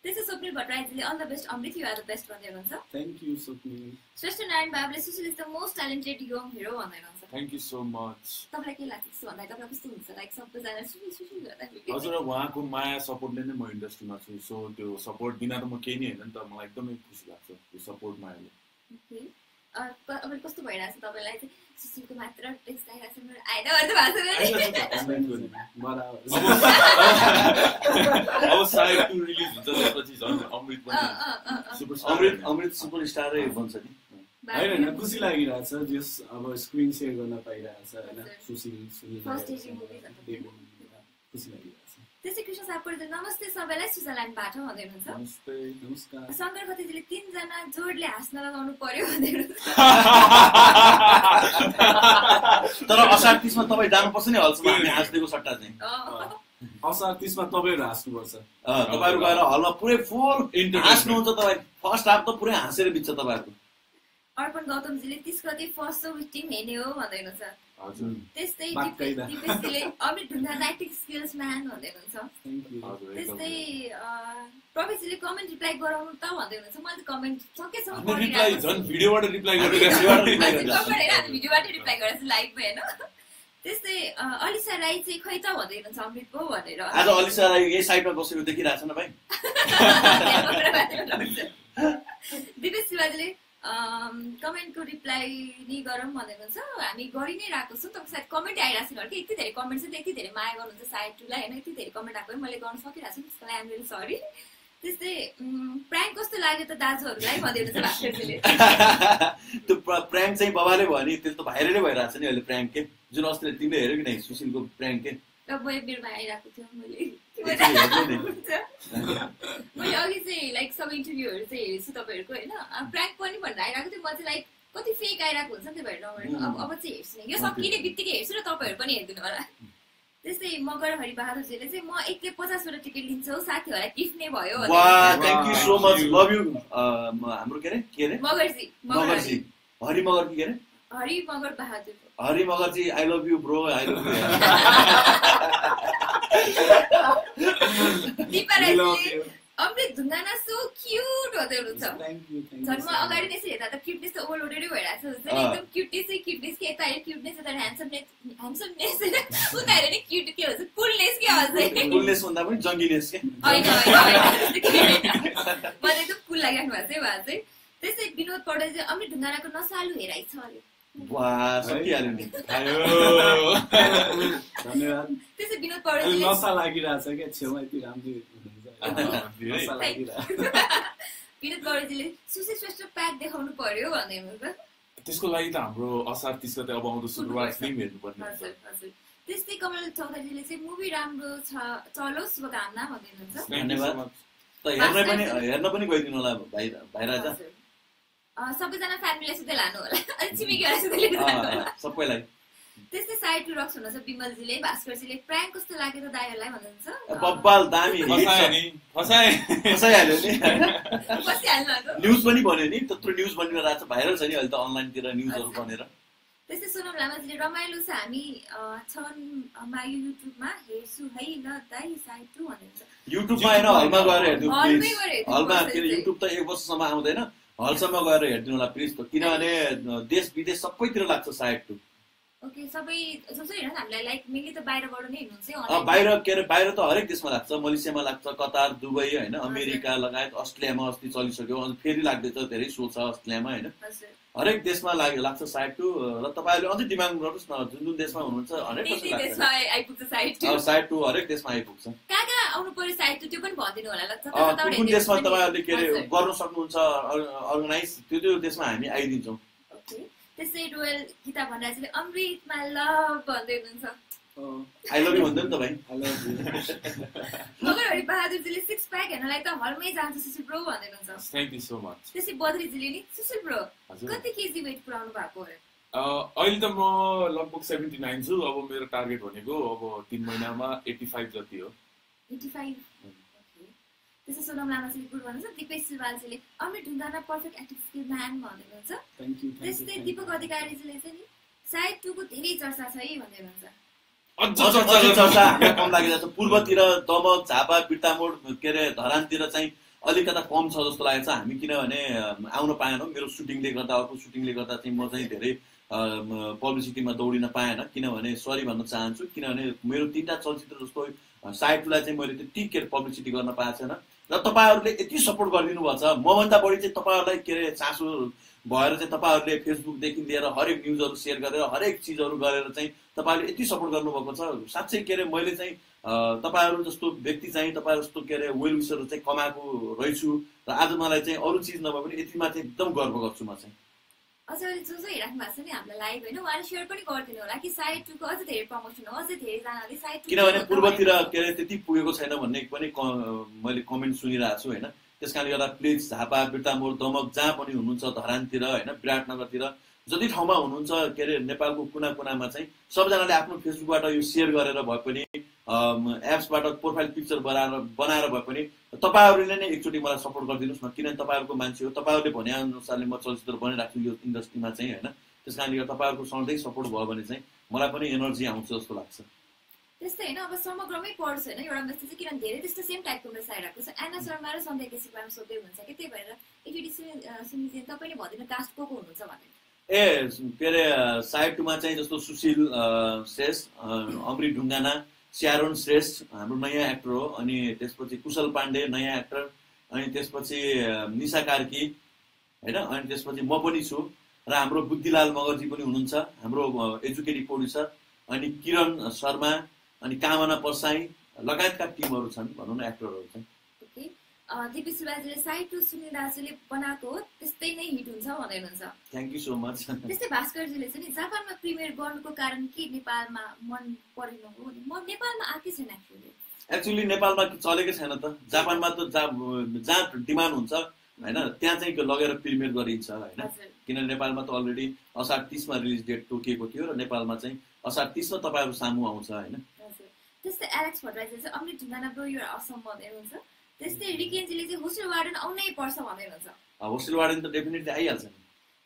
Speaker 2: त्यसै स्वप्निल भट्टराईजीले all the best Amrit you are the best भन्दै हुनुहुन्छ
Speaker 4: थ्याङ्क यू स्वप्निल
Speaker 2: श्रेष्ठ नारायण बाबुले Sushil is the most talented young hero भन्दै हुनुहुन्छ
Speaker 3: थ्याङ्क यू सो मच
Speaker 2: तपाईँलाई के लाग्छ त्यसो भन्दा तपाईँलाई कस्तो हुन्छ लाइक सबैजना सुशील गर्दाखेरि
Speaker 3: हजुर उहाँको माया सपोर्टले नै म इन्डस्ट्रीमा छु सो त्यो सपोर्ट बिना त म केही नै होइन नि त मलाई एकदमै खुसी लाग्छ यो सपोर्ट मायाले
Speaker 2: अब कस्तो भइरहेछ तपाईँलाई चाहिँ सुशीलको मात्र टेक्स्ट आइरहेको छ मेरो आएन
Speaker 3: अब सायद 2 रिलिज हुन्छ त्यसपछि झन् अमृत पनि
Speaker 1: अमृत सुपरस्टारै बन्छ नि
Speaker 4: होइन खुसी लागिरहेछ जस अब स्क्रिन सेयर गर्न पाइरहेछ होइन सुशील खुसी लागिरहेछ
Speaker 2: त्यसै कृष्ण सापकोटीले नमस्ते सबैलाई स्विजरल्यान्डबाट भन्दै हुनुहुन्छ
Speaker 3: नमस्ते
Speaker 4: नमस्कार
Speaker 2: शङ्कर खत्रीजीले 3 जना जोडले हाँस्न लगाउनु पर्यो भन्दै हुनुहुन्छ
Speaker 1: तर असार 30 मा तपाईँ जानुपर्छ नि हलसम्म हामी हाँस्देको सट्टा चाहिँ
Speaker 4: असार 30 मा तपाईँहरू हाँस्नुपर्छ
Speaker 1: तपाईँहरू गएर हलमा पुरै फुल हाँस्नुहुन्छ तपाईँ फर्स्ट हाफ त पुरै हाँसेर बित्छ तपाईँहरूको
Speaker 2: अर्पण गौतमजीले 30 गते फर्स्ट सो विथ टिम हेर्ने हो भन्दै हुनुहुन्छ
Speaker 3: हजुर
Speaker 2: त्यस्तै दिपेशजीले अमृत ढुङ्गा एक्टिङ स्किल्स म्यान भन्दै हुनुहुन्छ त्यस्तै प्रवेशजीले कमेन्ट रिप्लाई गराउनु त भन्दै हुनुहुन्छ मैले त कमेन्ट सकेसम्म
Speaker 3: रिप्लाई झन् भिडियोबाट रिप्लाई गरिरहेको
Speaker 2: भिडियोबाट रिप्लाई गरेको लाइभमा हेर्नु त्यस्तै अलिसा राई चाहिँ खै त भन्दै हुनुहुन्छ अमृतको भनेर
Speaker 1: आज अलिसा राई यही साइडमा बसेको देखिरहेछ न भाइ
Speaker 2: दिपेश शिवाजीले कमेन्टको रिप्लाई नि गरौँ भन्दै हुनुहुन्छ हामी गरि नै रहेको छौँ तर सायद कमेन्ट आइरहेको छैन कि यति धेरै कमेन्ट छ यति धेरै माया गर्नुहुन्छ साइड 2 लाई होइन यति धेरै कमेन्ट आएको मैले गर्न सकिरहेको छु त्यसको लागि आइम सरी त्यस्तै प्र्याङ्क कस्तो लाग्यो त दाजुहरूलाई भन्दै हुनुहुन्छ भास्करजीले
Speaker 1: त्यो प्र्याङ्क चाहिँ बाबाले भयो नि त्यो त भाइरलै भइरहेको छ नि अहिले प्र्याङ्क के जुन अस्ति तिमीले हेऱ्यौ कि नै सुशीलको प्र्याङ्क के
Speaker 2: बेरमा आइरहेको थियो मैले अघि चाहिँ लाइक सबै इन्टरभ्यूहरू चाहिँ हेर्छु तपाईँहरूको होइन प्र्याङ्क पनि भनेर आइरहेको थियो म चाहिँ लाइक कति फेक आइरहेको हुन्छ नि त्यो भएर नभएर अब चाहिँ हेर्छु नि यो सकिने बित्तिकै हेर्छु र तपाईँहरू पनि हेरिदिनु होला त्यस्तै मगर हरिबहादुरजीले चाहिँ म एकले 50 वटा टिकट लिन्छु साथीहरूलाई गिफ्ट नै भयो
Speaker 1: thank you so much love you हाम्रो के अरे
Speaker 2: मगरजी
Speaker 1: हरि मगर के अरे
Speaker 2: हरि मगर बहादुर
Speaker 1: हरि मगरजी I love you bro I love you Amrit Dhungana so cute भन्दै हुनुहुन्छ झन् म अगाडि नै हेर्दा त क्युटनेस त ओभरलोडेडै भइरहेको छ एकदम क्युटनेस कि यता हेऱ्यो क्युटनेस यता ह्यान्डसमनेस उता हेऱ्यो नि क्युट के भन्छ कुलनेस के भन्छ कुलनेस भन्दा पनि जङ्गिनेस के
Speaker 2: होइन मलाई एकदम कुल लागिराख्नु भएको चाहिँ त्यस्तै विनोद पौडेलजी अमृत ढुङ्गानाको नसालु हेराइ छ अरे
Speaker 1: सकिहाल्यो नि
Speaker 4: धन्यवाद
Speaker 2: त्यसै विनोद पौडेलजी
Speaker 4: नसा लागिरहेछ क्या छेउमा यति राम्रो
Speaker 2: विनोद पौडेलजीले सुशील श्रेष्ठ प्याक देखाउनु पर्यो भन्दै हुनुहुन्छ
Speaker 3: त्यसको लागि त हाम्रो असार 30 गते अब आउँदो शुक्रबार फिल्म हेर्नुपर्ने
Speaker 2: हजुर त्यस्तै कमल चौधरीले चाहिँ मुभी राम्रो छ चलोस् शुभकामना भन्दै हुनुहुन्छ
Speaker 1: धन्यवाद त हेर्न पनि गइदिनु होला भाइ राजा
Speaker 2: सबैजना फ्यामिलीलाई सुधै लानु होला अनि छिमेकीहरूलाई सुधै लिनु होला
Speaker 1: सबैलाई
Speaker 2: त्यस्तै साइड 2 रक्स हुनुहुन्छ विमलजीले भास्करजीले प्र्याङ्क कस्तो लाग्यो त दाइहरूलाई भन्नुहुन्छ
Speaker 1: बब्बाल दामी फसाइहाल्यो नि न्युज पनि भन्यो नि त्यत्रो न्युज बनिरहेको छ भाइरल छ नि अहिले त अनलाइनतिर न्युजहरू बनेर
Speaker 2: त्यस्तै सोनम लामाजीले रमाइलो छ हामी छन् मायु युट्युबमा हेर्छु है ल दाइ साइड 2 भन्नुहुन्छ
Speaker 1: युट्युबमा हैन हलमा गएर हेर्नु हलमा युट्युब त 1 वर्षसम्म आउँदैन हलसम्म गएर हेर्दिनु होला प्लिज किनभने देश विदेश सबैतिर लाग्छ साइड 2
Speaker 2: ओके सबै जसो हेर्न हामीलाई लाइक मेनली त बाहिरबाट नै हेर्नुहुन्छ
Speaker 1: बाहिर के अरे बाहिर त हरेक देशमा लाग्छ मलेसियामा लाग्छ कतार दुबई हैन अमेरिका लगायत अस्ट्रेलियामा अस्ति चलिसक्यो अनि फेरि लाग्दैछ धेरै सो छ अस्ट्रेलियामा हैन हरेक देशमा लाग्छ साइड 2 र तपाईहरुले अझै डिमान्ड गर्नुस् न जुन देशमा हुनुहुन्छ हरेक
Speaker 2: देशमा आइपुग्छ साइड 2
Speaker 1: साइड 2 हरेक देशमा आइपुग्छ
Speaker 2: काका आउनु पर्यो साइड 2 त्यो पनि भन्दिनु होला ल
Speaker 1: कुन देशमा तपाईहरुले के अरे गर्न सक्नुहुन्छ अर्गनाइज त्यो देशमा हामी आइदिन्छौँ
Speaker 2: त्यसै रोयल गीता भण्डारीले अमृतमा लभ भन्दै हुनुहुन्छ
Speaker 1: आई लभ यु भन्दै नि त भाइ
Speaker 4: I love you
Speaker 2: Magar Hari बहादुरजीले 6 प्याक हेर्नलाई त हलमै जान्छ सुशील ब्रो भन्दै हुनुहुन्छ
Speaker 3: थ्यांक यू सो मच
Speaker 2: त्यसै बद्रीजीले नि सुशील ब्रो कति केजी वेट पुराउनु भएको हो
Speaker 3: अहिले त म लगभग 79 छु। अब मेरो टार्गेट भनेको अब 3 महिनामा 85 जति हो।
Speaker 2: 85 त्यसो सोनम लामा चाहिँ गुड भन्नुहुन्छ। दिपेश सुवालजीले Amrit Dhungana perfect active skill man भन्नुहुन्छ।
Speaker 4: Thank you.
Speaker 2: त्यस्तै दीपक अधिकारीजीले चाहिँ नि साइड 2 को धेरै चर्चा छ है भन्दै भन्छ।
Speaker 1: चर्चा हामीलाई कम लागिरहेको छ। पूर्वतिर दमक झापा बिर्तामोड के अरे धरानतिर चाहिँ अलिकता कम छ जस्तो लागेको छ। हामी किनभने आउन पाएनौँ, मेरो सुटिङले गर्दा अर्को सुटिङले गर्दा चाहिँ म चाहिँ धेरै पब्लिसिटीमा दौडिन पाएन। किनभने सरी भन्न चाहन्छु, किनभने मेरो 3टा चलचित्र जस्तो साइड 2लाई चाहिँ मैले त्यति के अरे पब्लिसिटी गर्न पाएको छैन र तपाईँहरूले यति सपोर्ट गरिदिनु भएको छ। मभन्दा बढी चाहिँ तपाईँहरूलाई के अरे चासो भएर चाहिँ तपाईँहरूले फेसबुकदेखि लिएर हरेक न्युजहरू सेयर गरेर हरेक चिजहरू गरेर चाहिँ तपाईँहरूले यति सपोर्ट गर्नुभएको छ। साँच्चै के अरे मैले चाहिँ तपाईँहरू जस्तो व्यक्ति चाहिँ तपाईँहरू जस्तो के अरे वेल विसहरू चाहिँ कमाएको रहेछु र आज मलाई चाहिँ अरू चिज नभए पनि यतिमा चाहिँ एकदम गर्व गर्छु म चाहिँ।
Speaker 2: अझै जो जो हेरिराख्नु भएको छ नि हामीलाई लाइभ होइन, उहाँले सेयर पनि गरिदिनु होला कि साइड 2 को अझै धेरै प्रमोसन हो, अझै धेरैजनाले साइड 2
Speaker 1: किनभने पूर्वतिर के अरे त्यति पुगेको छैन भन्ने पनि मैले कमेन्ट सुनिरहेको छु होइन। त्यस कारणले गर्दा प्लिज झापा बिर्तामोड दमक जहाँ पनि हुनुहुन्छ, धरानतिर होइन, विराटनगरतिर जति ठाउँमा हुनुहुन्छ के अरे नेपालको कुना कुनामा चाहिँ सबजनाले आफ्नो फेसबुकबाट यो सेयर गरेर भए पनि एप्सबाट प्रोफाइल पिक्चर बनाएर भए पनि तपाईँहरूले नै एकचोटि मलाई सपोर्ट गरिदिनुहोस् न। किनभने तपाईँहरूको मान्छे हो, तपाईँहरूले भने अनुसारले म चलचित्र बनाइराख्छु यो इन्डस्ट्रीमा चाहिँ होइन। त्यस कारणले गर्दा तपाईँहरूको सधैँ सपोर्ट भयो भने चाहिँ मलाई पनि एनर्जी आउँछ जस्तो लाग्छ।
Speaker 2: त्यस्तै होइन, अब समग्रमै पढ्छ होइन एउटा मेसेज चाहिँ, किनभने धेरै त्यस्तो सेम टाइपको मेसेज आइरहेको छ। एना शर्मा र सन्ध्या केसीको बारेमा सोध्दै हुन्छ कि, त्यही भएर एकचोटि सुनिदिनु तपाईँले भनिदिनु कास्ट को हुनुहुन्छ भने।
Speaker 1: के अरे साइड 2मा चाहिँ जस्तो सुशील श्रेष्ठ, अमृत ढुङ्गाना, स्यारोन श्रेष्ठ हाम्रो नयाँ एक्टर हो, अनि त्यसपछि कुशल पाण्डे नयाँ एक्टर, अनि त्यसपछि निशा कार्की होइन, अनि त्यसपछि म पनि छु र हाम्रो बुद्धिलाल मगरजी पनि हुनुहुन्छ हाम्रो एजुकेटिभ प्रोड्युसर, अनि किरण शर्मा, अनि कामना परसाई लगायतका टिमहरू छन् भनौँ न एक्टरहरू चाहिँ।
Speaker 2: दिपेश सुब्बाजीले साइड 2 सुनिल दाजुले बनाएको हो त्यस्तै नै हिट हुन्छ भन्दै हुनुहुन्छ।
Speaker 1: Thank you so much.
Speaker 2: त्यस्तै भास्करजीले चाहिँ नि जापानमा प्रिमियर गर्नुको कारण के नेपालमा मन परेन हो? म नेपालमा आएकै छैन
Speaker 1: एक्चुअली नेपालमा चलेकै छैन त। जापानमा त जहाँ डिमान्ड हुन्छ होइन त्यहाँ चाहिँ लगेर प्रिमियर गरिन्छ होइन। किनभने नेपालमा त अलरेडी असार 30मा रिलिज डेट तोकिएको थियो र नेपालमा चाहिँ असार 30मा तपाईँहरू सामु आउँछ होइन।
Speaker 2: त्यस्तै एलेक्स भट्टराईले चाहिँ अमृत ढुङ्गाना ब्रो युर असम भन्दै हुनुहुन्छ। त्यस्तै रिकेनजीले चाहिँ होस्टेल वार्डन आउनै पर्छ भन्दै हुनुहुन्छ।
Speaker 1: होस्टेल वार्डन त डेफिनेटली आइहाल्छ नि।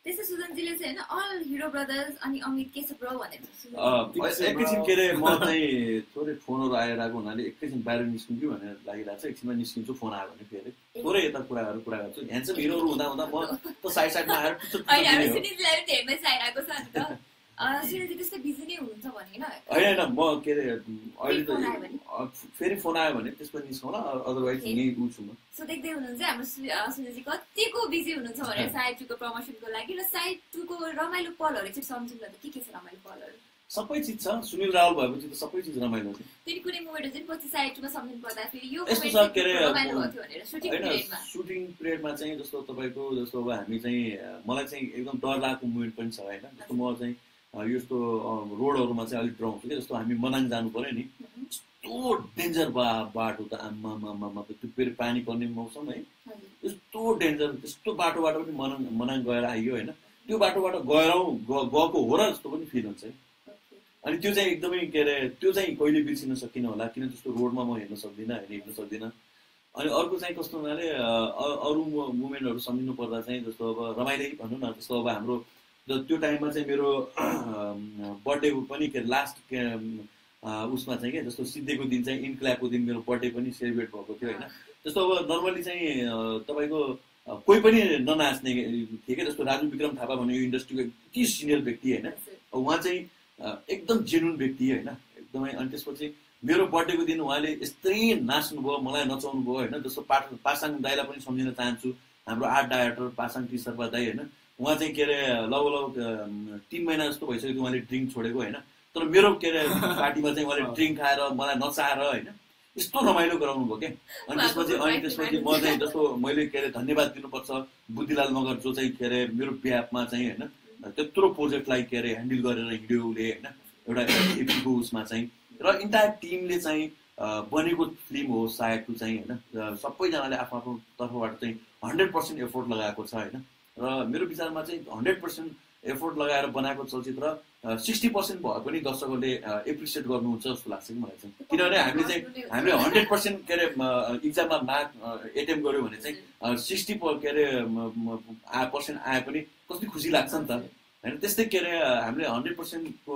Speaker 2: त्यस्तै सुजनजीले चाहिँ होइन अल हिरो ब्रदर्स अनि अमित के छ ब्रो भन्दै
Speaker 1: हुनुहुन्छ। एकैछिन के अरे म चाहिँ थोरै फोनहरू आइरहेको हुनाले एकैछिन बाहिर निस्किन्छु भनेर लागिरहेको छ। एकछिनमा निस्किन्छु, फोन आयो भने फेरि थोरै यता कुरा गर्छु। ह्यान्डसम हिरोहरू हुँदा हुँदा म त साइडमा आएर सुनिलजी त्यस्तै बिजी नै हुनुहुन्छ भने होइन म के अरे अहिले त फेरि फोन आयो भने त्यसपछि निस्कौँला, अदरवाइज यहीँ छु म।
Speaker 2: सो देख्दै हुनुहुन्छ हाम्रो सुनिलजी कतिको बिजी हुनुहुन्छ भनेर साइड 2 को प्रमोसनको लागि। र साइड 2 को रमाइलो पलहरू चाहिँ सम्झौँ न त, के छ रमाइलो पलहरू?
Speaker 1: सबै चिज छ। सुनिल रावल भएपछि त सबै चिज रमाइलो छ।
Speaker 2: फेरि कुनै मोमेन्ट चाहिँ पछि साइड 2 मा सम्झिनु पर्दा फेरि यो
Speaker 1: यस्तो छ के अरे सुटिङ पिरियडमा चाहिँ जस्तो तपाईँको जस्तो अब हामी चाहिँ मलाई चाहिँ एकदम डर लागेको मोमेन्ट पनि छ होइन। जस्तो म चाहिँ यस्तो रोडहरूमा चाहिँ अलिक डराउँछु कि। जस्तो हामी मनाङ जानु पर्यो नि, यस्तो डेन्जर बाटो त आम्मा त्यो फेरि पानी पर्ने मौसम है, यस्तो डेन्जर। त्यस्तो बाटोबाट पनि मनाङ गएर आइयो होइन। त्यो बाटोबाट गएको हो र जस्तो पनि फिल हुन्छ है। अनि त्यो चाहिँ एकदमै के अरे त्यो चाहिँ कहिले बिर्सिन सकिनँ होला, किन त्यस्तो रोडमा म हेर्न सक्दिनँ होइन, हिँड्न सक्दिनँ। अनि अर्को चाहिँ कस्तो हुनाले अरू मुमेन्टहरू सम्झिनु पर्दा चाहिँ जस्तो अब रमाइलो भनौँ न। जस्तो अब हाम्रो त्यो टाइममा चाहिँ मेरो बर्थडे पनि के लास्ट उसमा चाहिँ के जस्तो सिद्धेको दिन चाहिँ इन्क्लाबको दिन मेरो बर्थडे पनि सेलिब्रेट भएको थियो होइन। जस्तो अब नर्मली चाहिँ तपाईँको कोही पनि ननाच्ने थिए क्या। जस्तो राजु विक्रम थापा भन्ने यो इन्डस्ट्रीको यति सिनियर व्यक्ति होइन, उहाँ चाहिँ एकदम जेन्युन व्यक्ति होइन एकदमै। अनि त्यसपछि मेरो बर्थडेको दिन उहाँले यस्तै नाच्नुभयो, मलाई नचाउनु भयो होइन। जस्तो पासाङ दाईलाई पनि सम्झिन चाहन्छु, हाम्रो art director Pasang T Sharma दाई होइन। उहाँ चाहिँ के अरे लगभग 3 महिना जस्तो भइसक्यो उहाँले ड्रिङ्क छोडेको होइन। तर मेरो के अरे पार्टीमा चाहिँ उहाँले ड्रिङ्क खाएर मलाई नचाएर होइन यस्तो रमाइलो गराउनु भयो क्या। अनि त्यसपछि म चाहिँ जस्तो मैले के अरे धन्यवाद दिनुपर्छ बुद्धिलाल मगर, जो चाहिँ के अरे मेरो बिहाफमा चाहिँ होइन त्यत्रो प्रोजेक्टलाई के अरे ह्यान्डल गरेर हिँड्यो उसले होइन, एउटा एपीको उसमा चाहिँ। र इन्टायर टिमले चाहिँ बनेको फिल्म हो सायद चाहिँ होइन। सबैजनाले आफ्नो तर्फबाट चाहिँ 100% एफोर्ट लगाएको छ होइन। र मेरो विचारमा चाहिँ 100% एफोर्ट लगाएर बनाएको चलचित्र 60% भए पनि दर्शकहरूले एप्रिसिएट गर्नुहुन्छ जस्तो लाग्छ कि मलाई चाहिँ किनभने हामीले 100% के अरे इक्जाममा मार्क एटेम्प गर्यो भने चाहिँ 60 के अरे % आए पनि कति खुसी लाग्छ नि त हैन त्यस्तै के अरे हामीले 100% को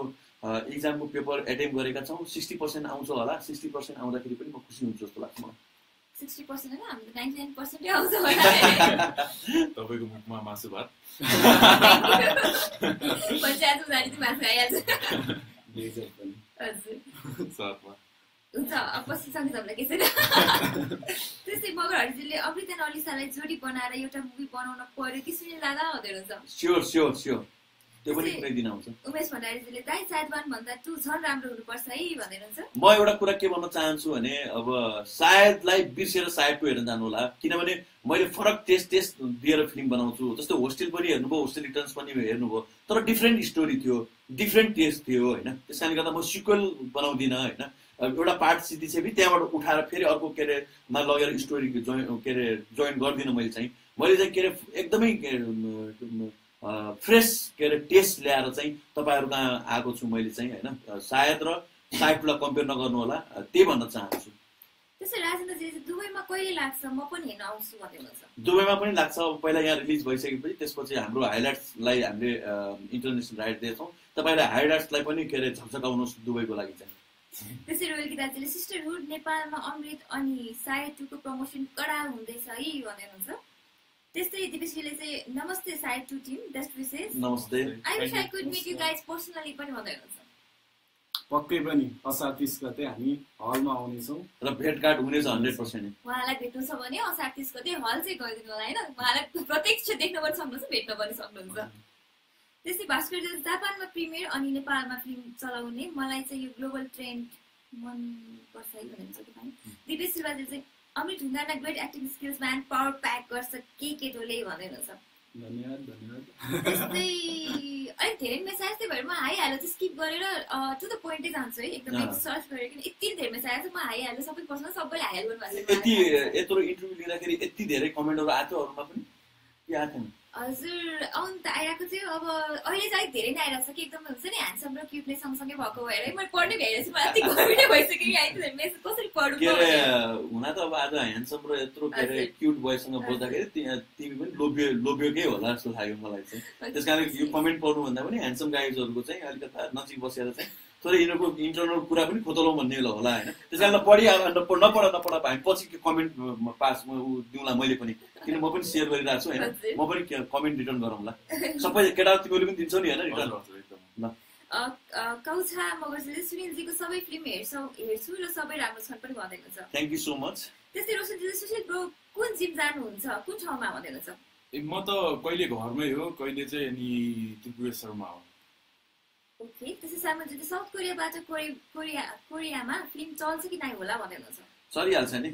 Speaker 1: इक्जामको पेपर एटेम्प गरेका छौँ 60% आउँछ होला 60% आउँदाखेरि पनि म खुसी हुन्छु जस्तो लाग्छ मलाई
Speaker 2: 60% हैन हाम्रो 99% आउँछ होला
Speaker 3: तपाईको मुखमा मासु भात
Speaker 2: पञ्चायत उधारी चाहिँ मासु आइहाल्छ
Speaker 4: लेजर पनि
Speaker 2: हजुर
Speaker 3: साथमा
Speaker 2: हुन्छ अब पछिसँग सबलाई के छैन त्यस्तै मगरहरुले अमृता अलिसालाई जोडी बनाएर एउटा मुभी बनाउन पर्यो कि सुनिल दादा हुनुहुन्छ
Speaker 1: स्योर त्यो पनि कुनै दिन आउँछ
Speaker 2: उमेश भण्डारीजीले दाइ सायदवान भन्दा तु झन् राम्रो हुनुपर्छ है भन्नुहुन्छ
Speaker 1: म एउटा कुरा के भन्न चाहन्छु भने अब सायदलाई बिर्सेर सायद टु हेर्न जानु होला किनभने मैले फरक टेस्ट दिएर फिल्म बनाउँछु जस्तै होस्टेल पनि हेर्नुभयो होस्टेल रिटर्न्स पनि हेर्नुभयो तर डिफ्रेन्ट स्टोरी थियो डिफ्रेन्ट टेस्ट थियो हैन त्यसकारणले गर्दा म सिक्वल बनाउँदिन हैन एउटा पार्ट सिद्धिसकेपछि त्यहाँबाट उठाएर फेरि अर्को के अरे मा लगेर स्टोरी जोइन गर्दिनँ मैले चाहिँ के अरे एकदमै फ्रेस के अरे टेस्ट ल्याएर चाहिँ तपाईहरुमा आएको छु मैले चाहिँ हैन सायद र साइडलाई कम्पेयर नगर्नु होला त्यही भन्न चाहन्छु
Speaker 2: त्यसै राजेन्द्रजी दुबईमा कहिले लाग्छ म पनि हेर्न आउँछु भन्नुहुन्छ
Speaker 1: दुबईमा पनि लाग्छ पहिला यहाँ रिलिज भइसकेपछि त्यसपछि हाम्रो हाइलाइट्सलाई हामीले इन्टरनेसनल राइट दिएछौँ तपाईले हाइलाइट्सलाई पनि के अरे झकझकाउनुहोस् दुबईको लागि चाहिँ
Speaker 2: त्यसै रोयल दाजुले सिस्टरहुड नेपालमा अमृत अनि सायद 2 को प्रमोसन कडा हुँदैछ है भन्नुहुन्छ त्यस्तै दिपेशजीले चाहिँ नमस्ते साइड 2 टिम बेस्ट विशेस
Speaker 1: नमस्ते
Speaker 2: I wish I could meet you guys personally पनि भन्दै हुनुहुन्छ
Speaker 4: पक्कै पनि असार 30 गते हामी हलमा आउने छौं
Speaker 1: र भेटघाट हुनेछ 100%
Speaker 2: उहाँलाई भेट्नु छ भने असार 30 गते हल चाहिँ गइदिनु होला हैन उहाँलाई प्रत्यक्ष देख्न पनि सक्नुहुन्छ भेट्न पनि सक्नुहुन्छ त्यसै भास्करजी जापानमा प्रिमियर अनि नेपालमा फिल्म चलाउने मलाई चाहिँ यो ग्लोबल ट्रेन्ड मन पर्छ है भन्नुहुन्छ तपाईँ दिपेश शिवाजी चाहिँ Amrit Dhungana great acting skills man power pack गर्छ के डोले भन्नुहुन्छ
Speaker 4: धन्यवाद
Speaker 2: त्यस्तै अलिक धेरै मेसेज त्यही भएर म हाइहाल्यो चाहिँ स्किप गरेर टु द पोइन्टै जान्छु है एकदमै सर्च गरेर किन यति धेरै मेसेज छ म हाइहाल्यो सबै पर्सन सबैले हाइहाल गर्नुभएको छ
Speaker 1: यति यत्रो इन्टरभ्यु लिँदाखेरि यति धेरै कमेन्टहरु आथ्यो अरुमा पनि के आथ्यो
Speaker 2: हजुर आउनु त आइरहेको थियो अब अहिले चाहिँ धेरै नै आइरहेको छ कि एकदम हुन्छ नि ह्यान्डसम र क्युटले सँगसँगै भएको भएर मैले पढ्ने भ्याइरहेको छु मलाई यति गर्मी भइसक्यो कि आइदिनु मेसेज कसरी पढ्नु
Speaker 1: के अरे हुन त अब आज ह्यान्डसम र यत्रो के अरे क्युट बोयसँग बोल्दाखेरि तिमी पनि लोभ्योकै होला जस्तो लाग्यो मलाई चाहिँ त्यसकारण यो कमेन्ट पढ्नु भन्दा पनि ह्यान्डसम गाइजहरुको चाहिँ अलिकता नजिक बसेर चाहिँ तर यिनीहरूको इन्टरनल कुरा पनि खोतलौँ भन्ने होला हैन त्यसकारण पढिहाल्नु नपढ हामी पछि कमेन्ट पास दिउँला मैले पनि किन म पनि सेयर गरिरहेको छु हैन म पनि कमेन्ट रिटर्न गरौँला सबै केटा तिमीले पनि दिन्छौ नि हैन रिटर्न ल
Speaker 2: कौछा मगरजीले सुनिलजीको सबै फिल्म हेर्छु र सबै राम्रो छन् पनि भन्दै हुनुहुन्छ
Speaker 1: थ्यांक यू सो मच
Speaker 2: त्यसै रोशनजीले सुशील ब्रो कुन जिम जानुहुन्छ कुन ठाउँमा भन्दै हुनुहुन्छ
Speaker 3: म त कहिले घरमै हो कहिले चाहिँ अनि त्रिपुरेश्वरमा हो
Speaker 2: ओके त्यसै सामन्जीले साउथ कोरियाबाट कोरियामा फिल्म चल्छ कि नै होला भन्दै हुनुहुन्छ
Speaker 1: चलिहाल्छ नि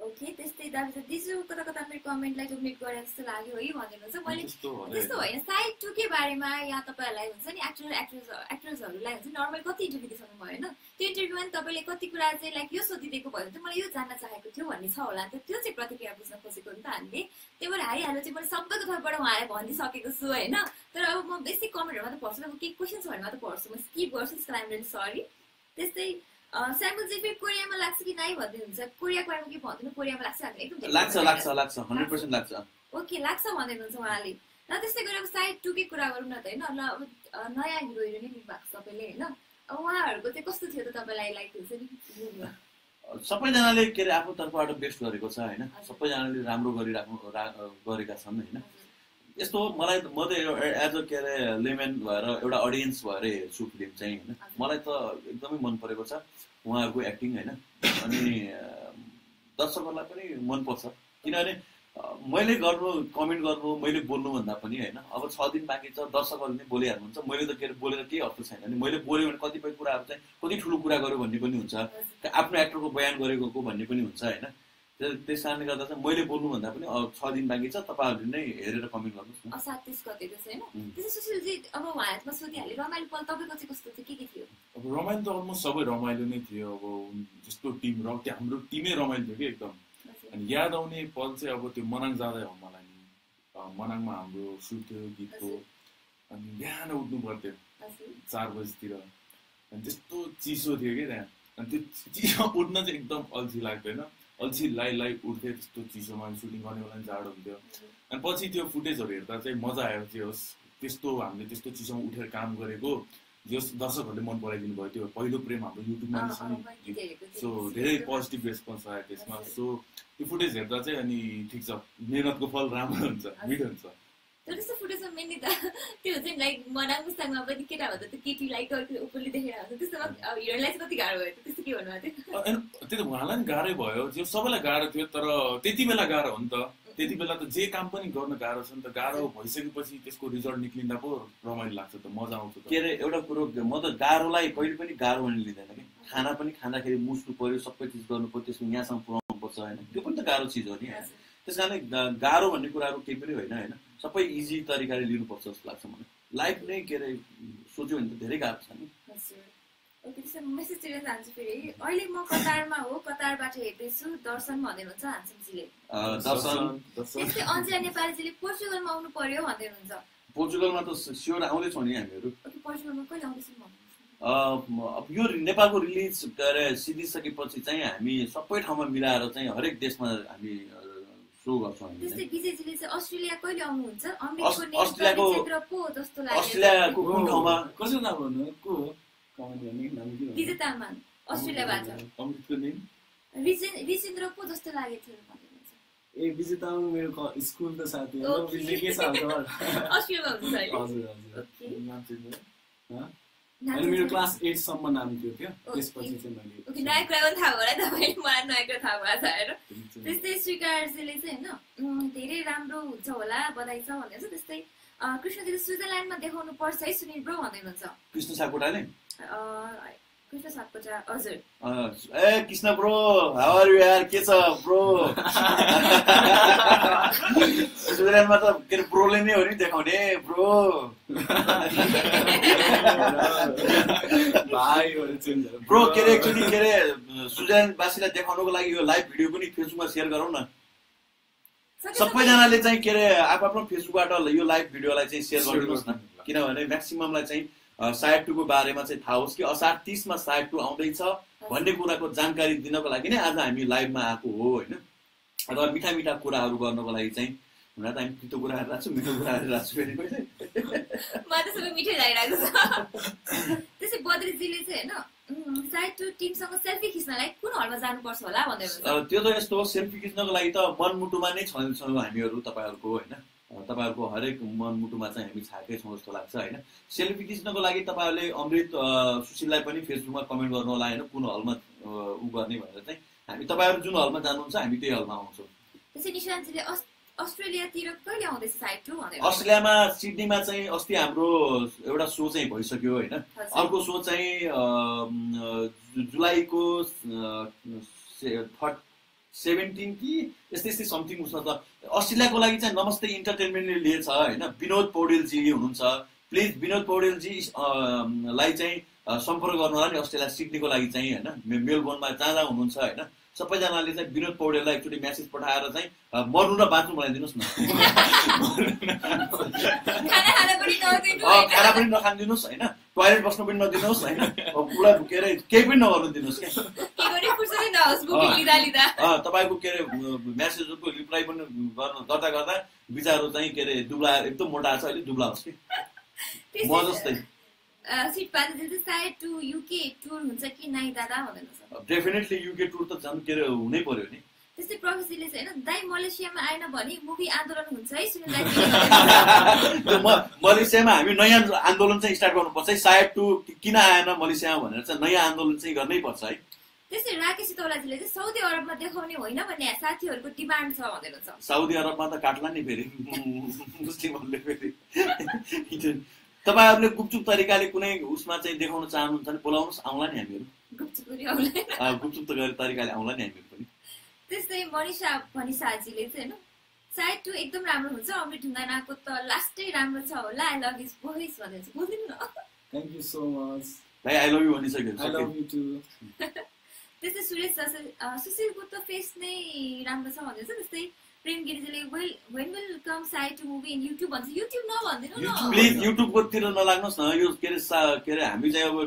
Speaker 2: ओके त्यस्तै दाजु दिजु कता मेरो कमेन्टलाई डोमिनेट गरे जस्तो लाग्यो है भन्नुहुन्छ मैले त्यस्तो होइन साइड 2 के बारेमा या तपाईहरुलाई हुन्छ नि एक्टर्सहरुलाई हुन्छ नर्मल कति इन्टरभ्यु दिइसक्नु भयो हैन त्यो इन्टरभ्युमा नि तपाईले कति कुरा चाहिँ लाइक यो सोधिदिएको भयो भने मलाई यो जान्न चाहेको थियो भन्ने छ होला त्यो चाहिँ प्रतिक्रिया बुझ्न खोजेको नि त हामीले त्यही भएर हाइहाल्यो चाहिँ मैले शब्दको तर्फबाट उहाँलाई भनिसकेको छु हैन तर अब म बेसिक कमेन्टहरुमा त पढ्छु अब के क्वेशन्सहरुमा त पढ्छु म स्किप गर्छु त्यसको लागि मैले सरी त्यस्तै स्यामुल चाहिँ फेरि कोरियामा लाग्छ कि नाइ भन्दै हुन्छ कोरियाको बारेमा के भन्दिनु कोरियामा लाग्छ हामी एकदम
Speaker 1: लाग्छ 100% लाग्छ
Speaker 2: ओके लाग्छ भन्दै हुनुहुन्छ उहाँले र त्यस्तै गरेर साइड 2 के कुरा गरौँ न त हैन ल अब नयाँ हिरो हिरोइन लिनु भएको सबैले हैन अब उहाँहरुको चाहिँ कस्तो थियो त तपाईलाई लाइक हुन्छ नि
Speaker 1: सबैजनाले के अरे आफ्नो तर्फबाट बेस्ट गरेको छ हैन सबैजनाले राम्रो गरेका छन् हैन यस्तो मलाई म त एज अ के अरे लेमन भएर एउटा अडियन्स भएर हेर्छु फिल्म चाहिँ हैन मलाई त एकदमै मन परेको छ उहाँहरुको एक्टिङ हैन अनि दर्शकहरुलाई पनि मन पर्छ किनभने मैले कमेन्ट गर्नु मैले बोल्नु भन्दा पनि हैन अब 6 दिन बाँकी छ दर्शकहरुले नै बोलिहाल्नुहुन्छ मैले त के बोलेर केही अर्थ छैन नि मैले बोल्यो भने कतिपय कुराहरु चाहिँ कति ठुलो कुरा गर्यो भन्ने पनि हुन्छ आफ्नो एक्टरको बयान गरेको भन्ने पनि हुन्छ हैन त्यस कारणले गर्दा चाहिँ मैले बोल्नु भन्दा पनि 6 दिन बाँकी छ तपाईहरुले नै हेरेर कमेन्ट गर्नुस् न
Speaker 2: 37 गते छ हैन त्यसै सुशीलजी अब उहाँहरुमा सोधिहाले रमाइलो पल तपाईको चाहिँ कस्तो थियो के थियो
Speaker 3: अब रमाइलो त अलमोस्ट सबै रमाइलो नै थियो अब जस्तो टिम हाम्रो टिमै रमाइलो थियो कि एकदम अनि याद आउने पल चाहिँ अब त्यो मनाङ जाँदै हो मलाई नि मनाङमा हाम्रो सुट थियो गीतको अनि बिहान उठ्नु पर्थ्यो
Speaker 2: हजुर
Speaker 3: 4 बजीतिर अनि त्यस्तो चिसो थियो कि त्यहाँ अनि त्यो चिसो उठ्न चाहिँ एकदम अल्छी लाग्दैन अल्छी लाई उठ्थ्यो त्यस्तो चिसोमा सुटिङ गर्ने बेला पनि जाडो हुन्थ्यो अनि पछि त्यो फुटेजहरू हेर्दा चाहिँ मजा आयो जे होस् त्यस्तो हामीले त्यस्तो चिसोमा उठेर काम गरेको जस दर्शकहरूले मन पराइदिनु भयो त्यो पहिलो प्रेम हाम्रो युट्युबमा सो धेरै पोजिटिभ रेस्पोन्स आयो त्यसमा सो त्यो फुटेज हेर्दा चाहिँ अनि ठिक छ मेहनतको फल राम्रो हुन्छ मिठो हुन्छ
Speaker 2: तर त्यस्तो फुटेजमा मेनली त त्यो चाहिँ लाइक मनाङ मुस्ताङमा पनि केटा भन्दा त केटीलाई उपरले देखेर हुन्छ त्यस्तोमा हिरोइनलाई चाहिँ कति गाह्रो भयो त्यस्तो के भन्नुभएको थियो
Speaker 3: त्यो त उहाँलाई पनि गाह्रै भयो त्यो सबैलाई गाह्रो थियो तर त्यति बेला गाह्रो हो नि त त्यति बेला त जे काम पनि गर्न गाह्रो छ नि त गाह्रो भइसकेपछि त्यसको रिजल्ट निक्लिँदा पो रमाइलो लाग्छ त मजा आउँछ
Speaker 1: के अरे एउटा कुरो म त गाह्रोलाई कहिले पनि गाह्रो भने लिँदैन कि खाना पनि खाँदाखेरि मुस्नु पर्यो सबै चिज गर्नु पर्यो त्यसमा यहाँसम्म पुऱ्याउनु पर्छ होइन त्यो पनि त गाह्रो चिज हो नि त्यस कारणले गाह्रो भन्ने कुराहरू केही पनि होइन होइन सबै इजी तरिकाले लिनुपर्छ जस्तो लाग्छ मलाई लाइफ नै के अरे सोच्यो भने त धेरै गाह्रो छ नि
Speaker 2: ओके त्यसो मेसेज दिएर जान्छु फेरि अहिले म कतारमा हो कतारबाट हेर्दैछु दर्शन भन्दै हुनुहुन्छ हान्समजीले त्यस्तै अन्जिया नेपालीजीले पोर्चुगलमा आउनु पर्यो भन्दै हुनुहुन्छ
Speaker 1: पोर्चुगलमा त स्योर आउँदैछौँ नि हामीहरू
Speaker 2: ओके पोर्चुगलमा कहिले आउँदैछौँ भन्नुहुन्छ
Speaker 1: अब यो नेपालको रिलिज गरेर सिधिसकेपछि चाहिँ हामी सबै ठाउँमा मिलाएर चाहिँ हरेक देशमा हामी सो गर्छौँ
Speaker 2: त्यस्तै विजयजीले चाहिँ अस्ट्रेलिया कहिले आउनुहुन्छ
Speaker 1: अस्ट्रेलियाको
Speaker 2: जस्तो लाग्यो
Speaker 1: अस्ट्रेलियाको कुन ठाउँमा
Speaker 4: कसो नाम भन्नु को हो
Speaker 2: विजय तामाङ अस्ट्रेलियाबाट
Speaker 3: अमृतको नेम
Speaker 2: रिजेन्द्र पो जस्तो लागेको थियो
Speaker 4: ए विजय तामाङ मेरो स्कुल त साथी हो विजय के सालको
Speaker 2: अस्ट्रेलियामा हुनुहुन्छ अहिले
Speaker 4: हजुर हजुर
Speaker 2: ओके
Speaker 4: अनि मेरो क्लास 8 सम्म नाम थियो त्यसपछि चाहिँ मैले
Speaker 2: ओके नयाँ कुरा पनि थाहा होला तपाईँले मलाई नयाँ कुरा थाहा भएको छ होइन त्यस्तै स्वीकारजीले चाहिँ होइन धेरै राम्रो हुन्छ होला बधाई छ भन्दै छ त्यस्तै कृष्णजीले स्विजरल्यान्डमा देखाउनु पर्छ है सुनिल ब्रो भन्दै हुनुहुन्छ
Speaker 1: कृष्ण सापकोटाले
Speaker 2: कृष्ण सापकोटा हजुर
Speaker 1: ए Krishna bro how are you यार के छ ब्रो स्विजरल्यान्डमा त के अरे ब्रोले नै हो नि देखाउने ब्रो ब्रो के अरे एक्चुअली के अरे स्विजरल्यान्डवासीलाई देखाउनुको लागि यो लाइभ भिडियो पनि फेसबुकमा सेयर गरौँ न सबैजनाले चाहिँ के अरे आफ्नो फेसबुकबाट यो लाइभ भिडियोलाई चाहिँ सेयर गरिदिनुहोस् न किनभने म्याक्सिममलाई चाहिँ सायद 2 को बारेमा चाहिँ थाहा होस् कि असार 30 मा सायद 2 आउँदैछ भन्ने कुराको जानकारी दिनको लागि नै आज हामी लाइभमा आएको हो होइन अथवा मिठा मिठा कुराहरू गर्नको लागि चाहिँ हुन त हामी पितो कुराहरू राख्छौँ मिठो कुराहरू राख्छौँ फेरि
Speaker 2: मलाई त सबै मिठै लागिरहेको छ त्यसै बद्रीजीले चाहिँ होइन सायद 2 टिमसँग सेल्फी खिच्नलाई कुन हलमा जानुपर्छ होला भन्दै हुनुहुन्छ
Speaker 1: त्यो त यस्तो हो सेल्फी खिच्नको लागि त मनमुटुमा नै छौँ हामीहरू तपाईँहरूको होइन तपाईँहरूको हरेक मनमुटुमा चाहिँ हामी छाएकै छौँ जस्तो लाग्छ होइन सेल्फी खिच्नको लागि तपाईँहरूले अमृत सुशीललाई पनि फेसबुकमा कमेन्ट गर्नु होला होइन कुन हलमा उ गर्ने भनेर चाहिँ हामी तपाईँहरू जुन हलमा जानुहुन्छ हामी त्यही हलमा आउँछौँ
Speaker 2: त्यसै निशान्तजीले अस्ट्रेलियातिर कहिले आउँदैछ सायद 2 भन्दै
Speaker 1: अस्ट्रेलियामा सिडनीमा चाहिँ अस्ति हाम्रो एउटा सो चाहिँ भइसक्यो होइन अर्को सो चाहिँ जुलाईको 17 कि यस्तै समथिङ उसमा त अस्ट्रेलियाको लागि चाहिँ नमस्ते इन्टरटेनमेन्टले लिएछ होइन विनोद पौडेलजी हुनुहुन्छ प्लिज विनोद पौडेलजी लाई चाहिँ सम्पर्क गर्नु होला नि अस्ट्रेलिया सिडनीको लागि चाहिँ होइन मेलबोर्नमा जहाँ हुनुहुन्छ होइन सबैजनाले चाहिँ विनोद पौडेललाई एकचोटि मेसेज पठाएर चाहिँ मर्नु र बाँच्नु बनाइदिनुहोस् न खाना पनि नखानिदिनुहोस् होइन टोयलेट बस्नु पनि नदिनुहोस् होइन पुरा के अरे केही पनि नगर्नु दिनुहोस् क्या तपाईँको के अरे म्यासेजहरूको रिप्लाई पनि गर्दा गर्दा विचारहरू चाहिँ के अरे दुब्ला एकदम मोटा छ अहिले दुब्ला होस् कि म जस्तै डेफिनेटली युके टुर त झन् के अरे हुनै पर्यो नि
Speaker 2: त्यस्तै प्रोफेसरले चाहिँ होइन दाइ मलेसियामा आएन भने मुभी आन्दोलन हुन्छ है सुनिल दाइ
Speaker 1: मलेसियामा हामी नयाँ आन्दोलन चाहिँ स्टार्ट गर्नुपर्छ है सायद 2 किन आएन मलेसियामा भनेर चाहिँ नयाँ आन्दोलन चाहिँ गर्नै पर्छ है
Speaker 2: त्यस्तै राकेश तौलाजीले चाहिँ साउदी अरबमा देखाउने होइन भन्ने साथीहरूको डिमान्ड छ भन्दै हुन्छ
Speaker 1: साउदी अरबमा त काट्ला नि फेरि मुस्लिमहरूले फेरि तपाईँहरूले गुपचुप तरिकाले कुनै उसमा चाहिँ देखाउन चाहनुहुन्छ भने बोलाउनुहोस् आउँला नि हामीहरू गुपचुप तरिकाले आउँला नि हामीहरू पनि
Speaker 2: त्यस्तै मनिषा भनिसाजीले चाहिँ होइन सायद 2 एकदम राम्रो हुन्छ अमृत ढुङ्गानाको त लास्टै राम्रो छ होला आई लभ हिज भोइस भनेर चाहिँ बोल्दिनु न
Speaker 4: थ्यांक यू सो मच
Speaker 1: भाइ आई लभ यु भनिसक्यो
Speaker 4: आई लभ यु टु
Speaker 2: त्यस्तै सुरेश सुशीलको त फेस नै राम्रो छ भन्दैछ त्यस्तै प्रेम गिरिजीले when will come side to movie in YouTube भन्छ YouTube नभन्दिनु न
Speaker 1: प्लिज युट्युबतिर नलाग्नुहोस् न यो के अरे हामी चाहिँ अब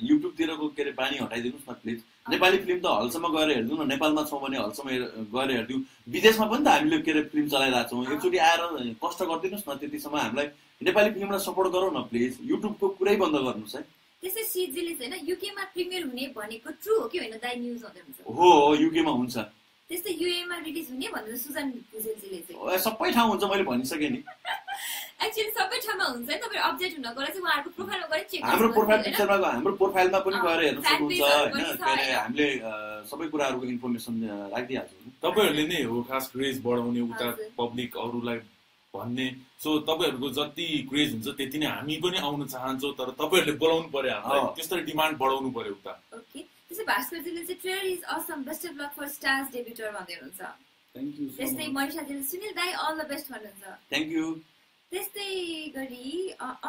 Speaker 1: युट्युबतिरको के अरे बानी हटाइदिनुहोस् न प्लिज नेपाली फिल्म त हलसम्म गएर हेर्दिउँ न नेपालमा छौँ भने हलसम्म गएर हेर्दिउँ विदेशमा पनि त हामीले के अरे फिल्म चलाइरहेको छौँ एकचोटि आएर कष्ट गरिदिनुहोस् न त्यतिसम्म हामीलाई नेपाली फिल्मलाई सपोर्ट गरौँ न प्लिज युट्युबको कुरै बन्द गर्नुहोस् है
Speaker 2: त्यसै सिजिले चाहिँ हैन युकेमा प्रिमियर हुने भनेको ट्रु हो कि होइन दाइ न्यूज भन्दै हुन्छ
Speaker 1: हो युकेमा हुन्छ
Speaker 2: त्यस्तै युएमा रिलिज हुने भनेर सुजन भुजेलजीले चाहिँ
Speaker 1: सबै ठाउँ हुन्छ मैले भनिसकेँ नि
Speaker 2: एक्चुअली सबै ठाउँमा हुन्छ नि तपाईहरु अपडेट हुनको लागि चाहिँ उहाँहरुको प्रोफाइलमा गएर चेक
Speaker 1: हाम्रो प्रोफाइल पिक्चरमा हाम्रो प्रोफाइलमा पनि गएर हेर्न सक्नुहुन्छ हैन के अरे हामीले सबै कुराहरुको इन्फर्मेसन राखिदिहाल्छौँ
Speaker 3: तपाईहरुले नै हो खास क्रेज बढाउने उता पब्लिक अरूलाई भन्ने सो तपाईहरुको जति क्रेज हुन्छ त्यति नै हामी पनि आउन चाहन्छौँ तर तपाईहरुले बोलाउनु पर्यो हामीलाई त्यसरी डिमान्ड बढाउनु पर्यो उता
Speaker 2: ओके त्यसै भास्करजीले चाहिँ trailer is awesome best of luck for stars debutant भन्दै हुनुहुन्छ
Speaker 4: थ्यांक यू
Speaker 2: त्यस्तै मनिषाजीले सुनिल दाइ अल द बेस्ट भन्नुहुन्छ
Speaker 1: थ्यांक यू
Speaker 2: त्यस्तै गरी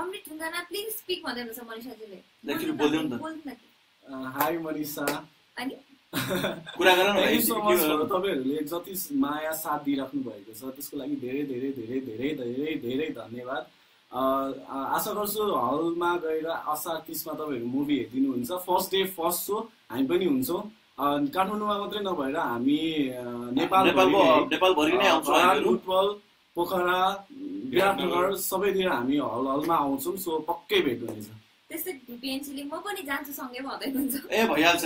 Speaker 2: अमृत ढुङ्गाना प्लिज स्पिक भन्दै हुनुहुन्छ मनिषाजीले
Speaker 1: एक्चुअली बोल्दिउँ न
Speaker 4: हाई मनिषा
Speaker 2: अनि
Speaker 1: कुरा गर न भाइ
Speaker 4: तपाईहरुले जति माया साथ दिइराख्नु भएको छ त्यसको लागि धेरै धेरै धेरै धेरै धेरै धेरै धन्यवाद आशा गर्छु हलमा गएर असार 30 मा तपाईहरु मुभी हेर्दिनुहुन्छ फर्स्ट डे फर्स्ट शो हामी पनि हुन्छौं काठमाडौँमा मात्रै नभएर हामी नेपाल
Speaker 1: भरि नै आउँछौँ हामीहरु
Speaker 4: पोखरा विराटनगर सबैतिर हामी हलमा आउँछौं सो पक्कै भेट हुनेछ
Speaker 2: त्यसै बीपीएनसीले म पनि जान्छु सँगै भन्दै हुनुहुन्छ
Speaker 1: ए भइहाल्छ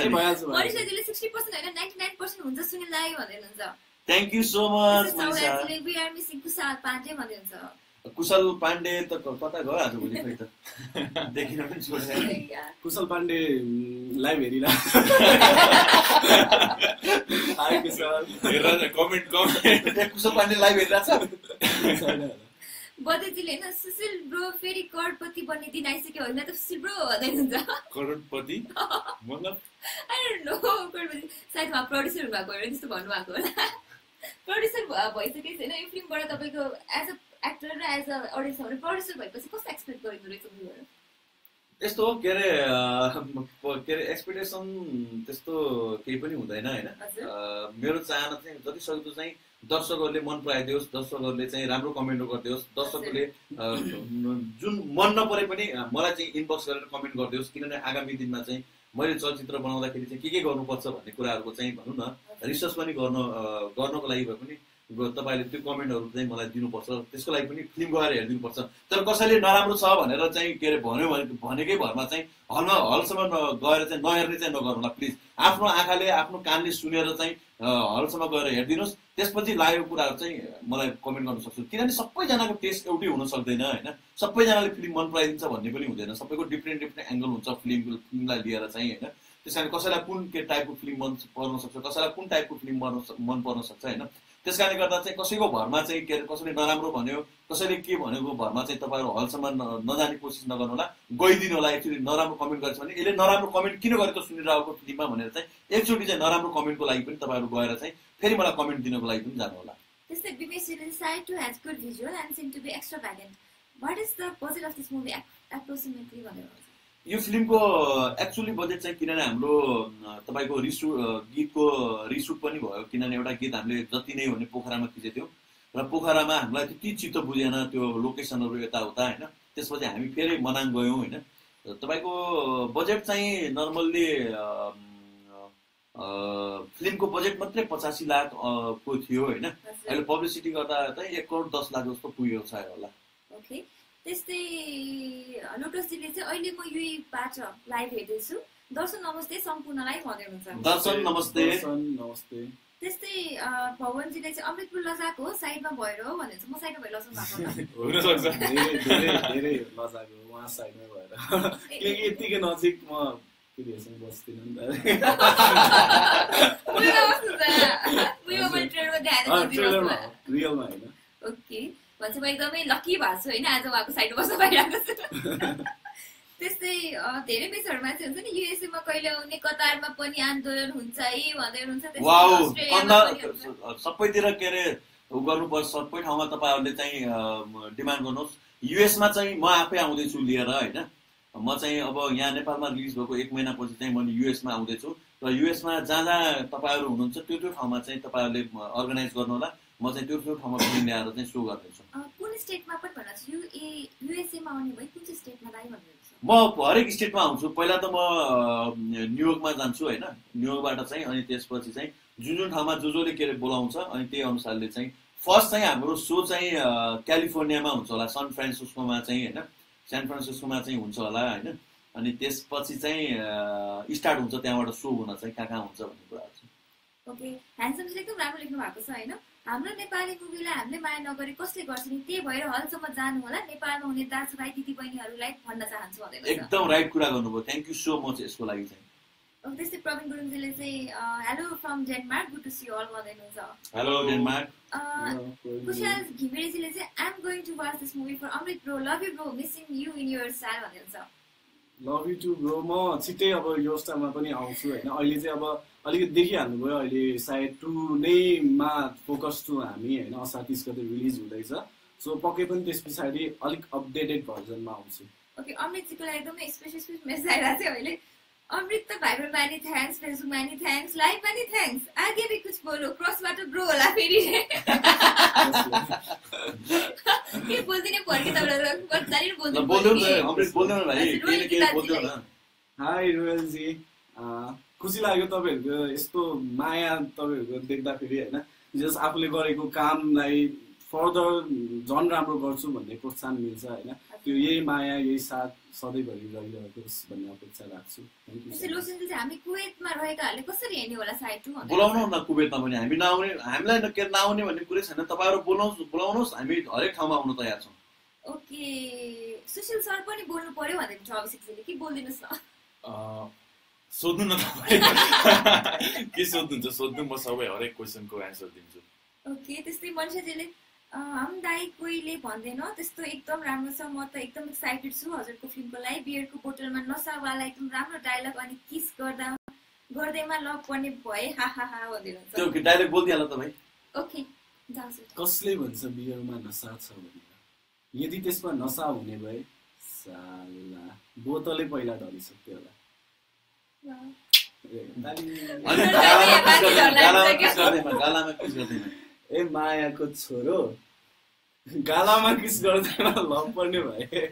Speaker 2: मनिषाजीले 60% हैन 99% हुन्छ सुनिल दाइ भन्दै हुनुहुन्छ
Speaker 1: thank you so much Manisha
Speaker 2: we are missing Kushal Pandey भन्दै हुन्छ
Speaker 1: कुशल पाण्डे त कता गयो आज भोलि खै त देखिन पनि छोड्छ
Speaker 4: कुशल पाण्डे लाइभ हेरिरा हाय कुशल
Speaker 3: हेरेर कमेन्ट
Speaker 1: कुशल पाण्डे लाइभ हेरिरा छ
Speaker 2: बदेजीले हैन सुशील ब्रो फेरि करोडपति बन्ने दिन आइसक्यो होइन त सुशील ब्रो भन्दै हुन्छ
Speaker 3: करोडपति मतलब
Speaker 2: आई डोन्ट नो करोडपति सायद उहाँ प्रोड्युसर भएको हो त्यस्तो भन्नुभएको होला प्रोड्युसर भइसकेको छैन यो फिल्मबाट तपाईको एज अ एक्टर र एज अ अडियन्स भने प्रोड्युसर भएपछि कस्तो एक्सपेक्ट गरिनु रहेछ मुभीबाट
Speaker 1: यस्तो के अरे एक्सपेक्टेसन त्यस्तो केही पनि हुँदैन हैन मेरो चाहना चाहिँ जति सक्दो चाहिँ दर्शकहरूले मन पराइदियोस् दर्शकहरूले चाहिँ राम्रो कमेन्ट गरिदियोस् दर्शकहरूले जुन मन नपरे पनि मलाई चाहिँ इनबक्स गरेर कमेन्ट गरिदियोस् किनभने आगामी दिनमा चाहिँ मैले चलचित्र बनाउँदाखेरि चाहिँ के गर्नुपर्छ भन्ने कुराहरुको चाहिँ भनौँ न रिसर्च पनि गर्नको लागि भए पनि तपाईले त्यो कमेन्टहरु चाहिँ मलाई दिनुपर्छ त्यसको लागि पनि फिल्म गएर हेर्दिनुपर्छ तर कसैले नराम्रो छ भनेर चाहिँ के अरे भन्यो भनेकै भरमा चाहिँ हलसम्म गएर चाहिँ नहेर्ने चाहिँ नगर्नुला प्लिज आफ्नो आँखाले आफ्नो कानले सुनेर चाहिँ हलसम्म गएर हेर्दिनुहोस् त्यसपछि लागेको कुराहरु चाहिँ मलाई कमेन्ट गर्न सक्छु किनभने सबैजनाको टेस्ट एउटै हुन सक्दैन हैन सबैजनाले फिल्म मन पराइदिन्छ भन्ने पनि हुँदैन सबैको डिफ्रेन्ट एंगल हुन्छ फिल्मलाई लिएर चाहिँ हैन त्यसकारण कसैलाई कुन के टाइपको फिल्म मन पर्न सक्छ कसैलाई कुन टाइपको फिल्म मन पर्न सक्छ हैन त्यसकारणले गर्दा चाहिँ कसैको भरमा चाहिँ के कसैले नराम्रो भन्यो कसैले के भनेको भरमा चाहिँ तपाईहरु हलसम्म नजाने कोसिस नगर्नु होला गइदिनु होला एक्चुअली नराम्रो कमेन्ट गर्छ भने यसले नराम्रो कमेन्ट किन गरेको सुनिरहेको फिल्ममा भनेर चाहिँ एकचोटी चाहिँ नराम्रो कमेन्टको लागि पनि तपाईहरु गएर चाहिँ फेरि मलाई कमेन्ट दिनको लागि पनि जानु होला
Speaker 2: त्यस्तै BPSC decide to have good visual and seem to be extravagant what is the budget of this movie approximately भनेर
Speaker 1: यो फिल्मको एक्चुअली बजेट चाहिँ किनभने हाम्रो तपाईको गीतको रिसुट पनि भयो किनभने एउटा गीत हामीले जति नै भने पोखरामा खिचेथ्यौं र पोखरामा हामीलाई त्यति चित्त बुझेन त्यो लोकेसनहरु यताउता हैन त्यसपछि हामी फेरि मनाङ गयौं हैन तपाईको बजेट चाहिँ नर्मल्ली फिल्मको बजेट मात्रै 85 लाख को थियो हैन अहिले पब्लिसिटी गर्दा चाहिँ 1 करोड 10 लाख जस्तो पुग्यो छ होला
Speaker 2: ओके त्यस्तै लोटसजीले चाहिँ अहिले म युबाट लाइभ हेर्दैछु दर्शन नमस्ते सम्पूर्णलाई भन्दै हुनुहुन्छ
Speaker 1: दर्शन नमस्ते
Speaker 2: त्यस्तै भवनजीले चाहिँ अमृतपुर लजाको साइडमा भएर हो भन्छ म साइडमा भएर लजाउनु भएको
Speaker 3: हुन सक्छ
Speaker 4: धेरै लजाको उहाँ साइडमा भएर के यतिकै नजिक म केसँग बस्दिन नि ट्रेलरमा रियलमा हैन
Speaker 2: ओके भन्छ म एकदमै लकी भएको छु हैन आज उहाँको साइडमा बस्न पाइरहेको छु त्यस्तै धेरै मेसहरुमा चाहिँ हुन्छ नि युएसए मा कहिले आउने कतारमा पनि आन्दोलन हुन्छ है भन्दै हुनुहुन्छ
Speaker 1: त्यसै सबैतिर के रे गर्नुपर्छ सबै ठाउँमा तपाईहरुले चाहिँ डिमान्ड गर्नुहोस् युएस मा चाहिँ म आफै आउँदै छु लिएर हैन म चाहिँ अब यहाँ नेपालमा रिलिज भएको 1 महिनापछि चाहिँ म युएस मा आउँदै छु र युएस मा जहाँ तपाईहरु हुनुहुन्छ त्यो ठाउँमा चाहिँ तपाईहरुले अर्गनाइज गर्नु होला म चाहिँ त्यो ठाउँमा फिल्म ल्याएर चाहिँ सो गर्नेछु।
Speaker 2: कुन स्टेटमा पनि भन्नुहोस्, युएसए मा आउने भए कुन चाहिँ स्टेटमा दाइ भन्नुहुन्छ?
Speaker 1: म हरेक स्टेटमा आउँछु। पहिला त म न्युयोर्कमा जान्छु होइन, न्युयोर्कबाट चाहिँ अनि त्यसपछि चाहिँ जुन ठाउँमा जसले के अरे बोलाउँछ अनि त्यही अनुसारले चाहिँ फर्स्ट चाहिँ हाम्रो सो चाहिँ क्यालिफोर्नियामा हुन्छ होला, सान फ्रान्सिस्कोमा चाहिँ होइन, सान फ्रान्सिस्कोमा चाहिँ हुन्छ होला होइन। अनि त्यसपछि चाहिँ स्टार्ट हुन्छ त्यहाँबाट सो हुन चाहिँ कहाँ हुन्छ भन्ने कुराहरू छ।
Speaker 2: ओके, ह्यान्डसमले एकदम राम्रो लेख्नु भएको छ होइन। हाम्रो नेपाली मुभीलाई हामीले माया नगरे कसले गर्छ नि, त्यही भएर हलसम्म जानु होला, नेपालमा हुने दाजुभाइ दिदीबहिनीहरूलाई भन्न चाहन्छु भनेर।
Speaker 1: एकदम राइट कुरा गर्नुभयो, थ्याङ्क यू सो मच यसको लागि चाहिँ।
Speaker 2: त्यस्तै प्रवीण गुरुङजीले चाहिँ hello from Denmark, good to see all भन्नुहुन्छ।
Speaker 1: Hello Denmark.
Speaker 2: कुशल घिमिरेजीले चाहिँ I am going to watch this movie for Amrit bro, love you bro, missing you in your style भन्नुहुन्छ।
Speaker 4: Love you too bro. म छिट्टै अब यो स्टाइलमा पनि आउँछु होइन। अहिले चाहिँ अब अलिकति देखिहाल्नुभयो, अहिले सायद 2 नैमा फोकस छु हामी होइन। असार 30 गते रिलिज हुँदैछ, सो पक्कै पनि त्यस पछाडि अलिक अपडेटेड भर्जनमा आउँछु।
Speaker 2: ओके, अमृतजीको लागि एकदमै स्पेसिफिक मेसेज आइरहेको छ अहिले। अमृत त भाइबर मानी थ्याङ्क्स, फेसबुक मानी थ्याङ्क्स, लाइभ मानी थ्याङ्क्स, आगे भी कुछ बोलो, क्रसबाट ब्रो होला फेरि। के बोल्दिने पर्के तपाईहरु बच्चाले बोल्दिनु
Speaker 1: बोल्दिनु न अमृत, बोल्दिनु भाइ, के बोल्दिनु न।
Speaker 4: हाई रोयलजी, खुसी लाग्यो तपाईहरुको यस्तो माया तपाईहरुको देख्दाखेरि हैन। जस आफूले गरेको कामलाई फर्दर झन् राम्रो गर्छु भन्ने प्रोत्साहन मिल्छ हैन। त्यो यही माया यही साथ सधैँभरि रहिरहोस् भन्ने अपेक्षा राख्छु।
Speaker 2: त्यसै लोसेन्जल चाहिँ हामी कुवेतमा रहेकाहरूले कसरी हेर्ने होला साइड 2 भन्दै
Speaker 1: बोलाउनु न कुवेतमा पनि, हामी नआउने, हामीलाई के नआउने भन्ने कुरै छैन। तपाईहरु बोलाउनुस्, हामी हरेक ठाउँमा आउन तयार छौं।
Speaker 2: ओके, सुशील सर पनि बोल्नु पर्यो भन्दै छ अभिषेकजीले, के बोल्दिनुस् न।
Speaker 3: सोध्नु न तपाईँ के सोध्नुहुन्छ सोध्नु, म सबै हरेक क्वेसनको एन्सर दिन्छु।
Speaker 2: ओके, त्यस्तै मनुष्यजीले हम दाइ कोहीले भन्दैन त्यस्तो एकदम राम्रो छ, म त एकदम एक्साइटेड छु हजुरको फिल्मको लागि। बियरको बोतलमा नसावाला एकदम राम्रो डायलग अनि किस गर्दैमा लभ पर्ने भए हा हा हा भन्दै
Speaker 1: त्यो डायलग बोल्दिहाल्नु त भाइ।
Speaker 2: ओके, जान्छ।
Speaker 4: कसले भन्छ बियरमा नसा छ भनेर? यदि त्यसमा नसा हुने भए साला बोतलै पहिला ढलिसक्थ्यो होला। ए मायाको छोरो, गालामा किस गर्दैन लभ पर्ने भए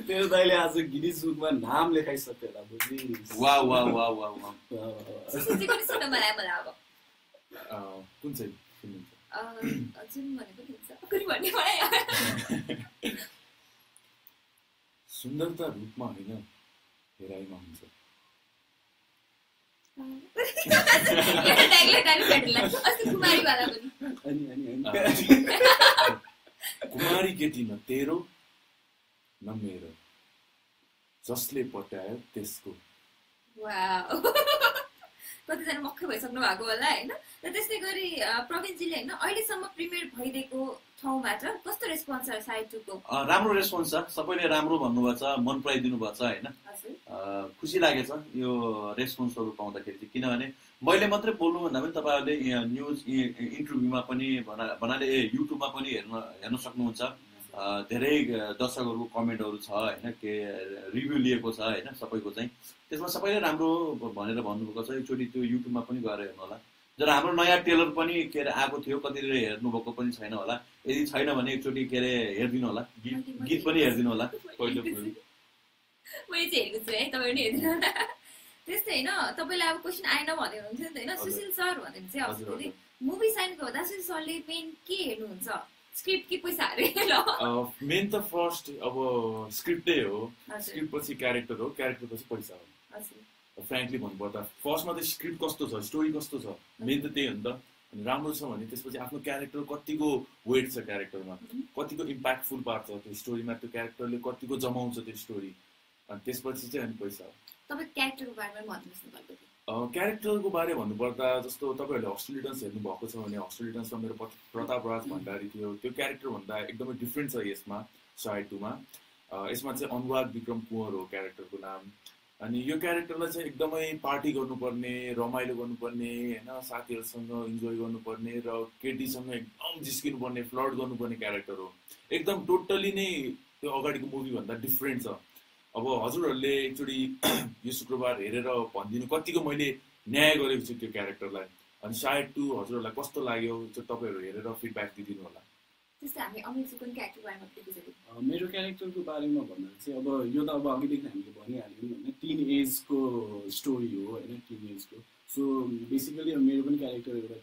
Speaker 4: तेरो दाइले आज गिनिज बुकमा नाम लेखाइसक्यो होला बुझिस्।
Speaker 1: वाह वाह वाह वाह वाह।
Speaker 2: सुशीलजी पनि सुन्न मलाई अब
Speaker 3: कुन चाहिँ फिल्म
Speaker 2: जुन भनेको हुन्छ कुन भन्ने मलाई
Speaker 3: सुन्दरता रूपमा होइन हेराइमा हुन्छ। कुमारी केटी न तेरो न मेरो, जसले पटायो त्यसको।
Speaker 2: कतिजना मक्खै भइसक्नु भएको होला होइन। र त्यस्तै गरी प्रवीणजीले होइन अहिलेसम्म प्रिमियर भइदिएको ठाउँबाट कस्तो रेस्पोन्स छ साइड 2 को?
Speaker 1: राम्रो रेस्पोन्स छ, सबैले राम्रो भन्नुभएको छ, मन पराइदिनु भएको छ होइन। खुसी लागेछ यो रेस्पोन्सहरू पाउँदाखेरि चाहिँ, किनभने मैले मात्रै बोल्नु भन्दा पनि तपाईँहरूले न्युज इन्टरभ्यूमा पनि भन्नाले युट्युबमा पनि हेर्न सक्नुहुन्छ। धेरै दर्शकहरूको कमेन्टहरू छ होइन, के रिभ्यू लिएको छ होइन सबैको चाहिँ, त्यसमा सबैले राम्रो भनेर भन्नुभएको छ। एकचोटि त्यो युट्युबमा पनि गएर हेर्नु होला। जर हाम्रो नयाँ ट्रेलर पनि के अरे आएको थियो, कतिले हेर्नुभएको पनि छैन होला। यदि छैन भने एकचोटि के अरे हेरिदिनु होला, गीत पनि हेरिदिनु होला।
Speaker 2: मैले चाहिँ हेरेको छु है, तपाईँले हेरिदिनु होला। त्यस्तै होइन, तपाईँलाई अब क्वेसन आएन भन्दै हुनुहुन्थ्यो नि त होइन। सुशील सर भन्दै चाहिँ अस्ति मुभी साइनको हुँदा सुशील सरले मेन के हेर्नुहुन्छ? स्क्रिप्ट कि पैसा अरे?
Speaker 3: मेन त फर्स्ट अब स्क्रिप्टै हो, स्क्रिप्ट पछि क्यारेक्टर हो, क्यारेक्टर पछि पैसा हो। फ्रेङ्कली भन्नुपर्दा फर्स्टमा त स्क्रिप्ट कस्तो छ, स्टोरी कस्तो छ, मेन त त्यही हो नि त। अनि राम्रो छ भने त्यसपछि आफ्नो क्यारेक्टर कतिको वेट छ, क्यारेक्टरमा कतिको इम्प्याक्टफुल पार्छ त्यो स्टोरीमा, त्यो क्यारेक्टरले कतिको जमाउँछ त्यो स्टोरी, अनि त्यसपछि चाहिँ अनि पैसा हो।
Speaker 2: तपाईँ क्यारेक्टरको बारेमा भन्नुहोस् न।
Speaker 3: क्यारेक्टरको बारे भन्नुपर्दा जस्तो तपाईँहरूले हस्टेल रिटर्न्स हेर्नुभएको छ भने हस्टेल रिटर्न्समा मेरो प्रताप राज भण्डारी थियो, त्यो क्यारेक्टरभन्दा एकदमै डिफ्रेन्ट छ यसमा साइड 2 मा। यसमा चाहिँ अनुराग विक्रम कुँवर हो क्यारेक्टरको नाम। अनि यो क्यारेक्टरलाई चाहिँ एकदमै पार्टी गर्नुपर्ने, रमाइलो गर्नुपर्ने होइन, साथीहरूसँग इन्जोय गर्नुपर्ने र केटीसँग एकदम जिस्किनुपर्ने, फ्लर्ट गर्नुपर्ने क्यारेक्टर हो। एकदम टोटल्ली नै त्यो अगाडिको मुभीभन्दा डिफ्रेन्ट छ। अब हजुरहरूले एकचोटि यो शुक्रबार हेरेर भनिदिनु कतिको मैले न्याय गरेको छु त्यो क्यारेक्टरलाई। अनि सायद 2 हजुरहरूलाई कस्तो लाग्यो चाहिँ तपाईँहरू हेरेर फिडब्याक दिदिनु होला।
Speaker 2: त्यस्तै हामी अमित सुकुनको क्यारेक्टर बारेमा देखिसक्यौँ।
Speaker 4: मेरो क्यारेक्टरको बारेमा भन्दा चाहिँ अब यो त अब अघिदेखि हामीले भनिहाल्यौँ होइन, टिन एजको स्टोरी हो होइन, टिन एजको। सो बेसिकली अब मेरो पनि क्यारेक्टर एउटा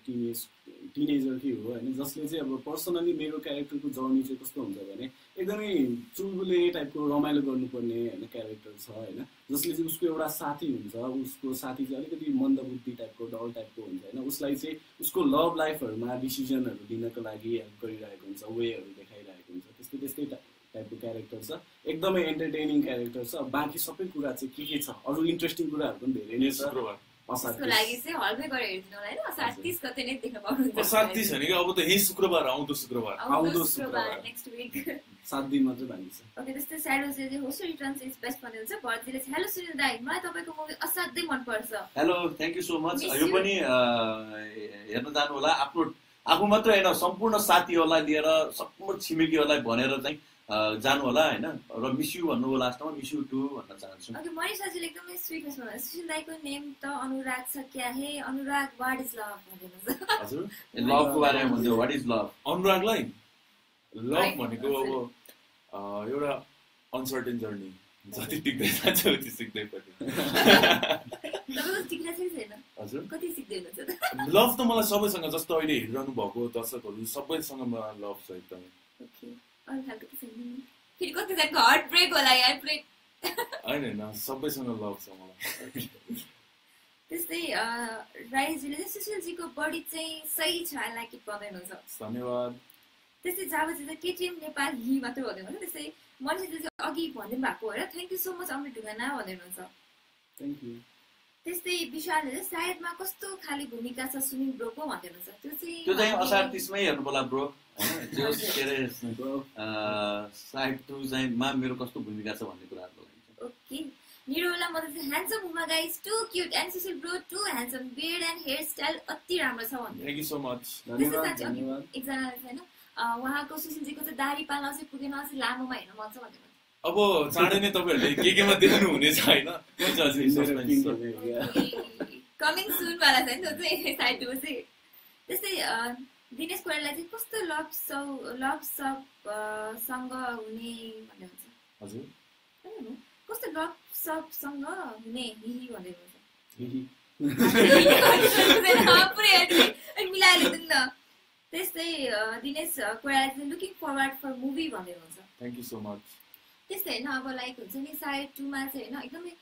Speaker 4: टिनेजरकै हो होइन, जसले चाहिँ अब पर्सनली मेरो क्यारेक्टरको जर्नी चाहिँ कस्तो हुन्छ भने एकदमै चुलबुले टाइपको रमाइलो गर्नुपर्ने होइन क्यारेक्टर छ होइन, जसले चाहिँ उसको एउटा साथी हुन्छ, उसको साथी चाहिँ अलिकति मन्दबुद्धि टाइपको डल टाइपको हुन्छ होइन, उसलाई चाहिँ उसको लभ लाइफहरूमा डिसिजनहरू लिनको लागि हेल्प गरिरहेको हुन्छ, वेहरू देखाइरहेको हुन्छ, त्यस्तै टाइपको क्यारेक्टर छ। एकदमै एन्टरटेनिङ क्यारेक्टर छ। बाँकी सबै कुरा चाहिँ के छ, अरू इन्ट्रेस्टिङ कुराहरू पनि धेरै नै छ।
Speaker 2: त्यसको लागि चाहिँ हलमै गएर हेरिदिनु होला हैन, 30 गते नै देख्न पाउनुहुन्छ।
Speaker 3: 30 हैन कि अब त यही शुक्रबार आउँदो शुक्रबार
Speaker 2: नेक्स्ट वीक
Speaker 4: 7 दिन मात्र बाँकी छ।
Speaker 2: ओके, त्यस्तै स्यालोले चाहिँ होस्ट रिटर्न्स इज बेस्ट भन्नुहुन्छ। भर्जीले चाहिँ हेलो सुनिल दाइ, मलाई तपाईको मुभी असाध्यै मन पर्छ।
Speaker 1: Hello, thank you so much. यो पनि हेर्न जानु होला। आफू मात्र हैन, सम्पूर्ण साथीहरूलाई लिएर सम्पूर्ण छिमेकीहरूलाई भनेर चाहिँ जानु होला हैन, र मिस यु भन्नु होला, लास्टमा मिस यु टु भन्न चाहन्छु।
Speaker 2: ओके, मनिषाजीले एकदमै स्वीट छ। सुशील दाइको नेम त अनुराग छ क्या हे, अनुराग व्हाट इज लभ भन्नुहुन्छ।
Speaker 1: हजुर, लभको बारेमा भन्छु, व्हाट इज लभ।
Speaker 3: अनुरागलाई लभ भनेको अब एउटा अनसर्टेन जर्नी, जति टिक्दै जान्छ उति सिक्दै पनि।
Speaker 2: तपाईको टिक्न छैन? हजुर, कति सिक्दै हुनुहुन्छ?
Speaker 3: लभ त मलाई सबैसँग, जस्तो अहिले हेरिरहनु भएको दर्शकहरू सबैसँग मलाई लभ छ एकदमै।
Speaker 2: ओके, अरु खालको त छैन फेरि? कति जनाको हार्ट ब्रेक होला, यार ब्रेक
Speaker 3: हैन, सबैसँग लभ छ मलाई।
Speaker 2: त्यस्तै राइजीले चाहिँ सुशीलजीको बडी चाहिँ सही छ, आई लाइक इट भन्नुहुन्छ।
Speaker 3: धन्यवाद।
Speaker 2: त्यस्तै जाबजी चाहिँ केटिएम नेपाल हि मात्र भन्दै हुन्छ। त्यस्तै मनिषाले चाहिँ अघि भन्दिनु भएको हो र, थ्याङ्क यू सो मच अमृत ढुङ्गाना भन्दै हुनुहुन्छ।
Speaker 4: Thank you.
Speaker 2: त्यस्तै विशालले चाहिँ सायदमा कस्तो खाली भूमिका छ सुनिल ब्रोको भन्दै हुनुहुन्छ।
Speaker 1: त्यो चाहिँ असार 30 मै हेर्नु पर्ला ब्रो हैन, त्यो के रे साइड 2 चाहिँ मा मेरो कस्तो भूमिका छ भन्ने कुराहरु लागि।
Speaker 2: ओके, निरोला मत चाहिँ ह्यान्डसम हुमा guys, too cute and Sushil bro too handsome, beard and hair style अति राम्रो छ भन्दै।
Speaker 3: Thank you so much.
Speaker 2: धन्यवाद। एकजनाले चाहिँ हैन उहाँको सुशीलजीको चाहिँ दाढी पाल्न चाहिँ पुगेन, चाहिँ लामोमा हेर्न मन छ भन्दै।
Speaker 3: अब चाँडै नै तपाईहरुले केमा देख्नु हुनेछ हैन,
Speaker 2: कमिङ सुन वाला छ नि त्यो चाहिँ साइड 2 चाहिँ। त्यस्तै दिनेश कोइरालालाई चाहिँ कस्तो लभ सँग हुने भन्ने हुन्छ।
Speaker 3: हजुर,
Speaker 2: कस्तो लभ सँग हुने हिहि भन्दै हुन्छ।
Speaker 3: हिहि
Speaker 2: पुरै मिलाएर लेख्दिनु न। त्यस्तै दिनेश कोइराला चाहिँ लुकिङ फरवर्ड फर मुभी भन्दै हुन्छ।
Speaker 3: Thank you so much.
Speaker 2: त्यस्तै हैन, अब लाइक हुन्छ नि साइड 2 मा चाहिँ हैन एकदमै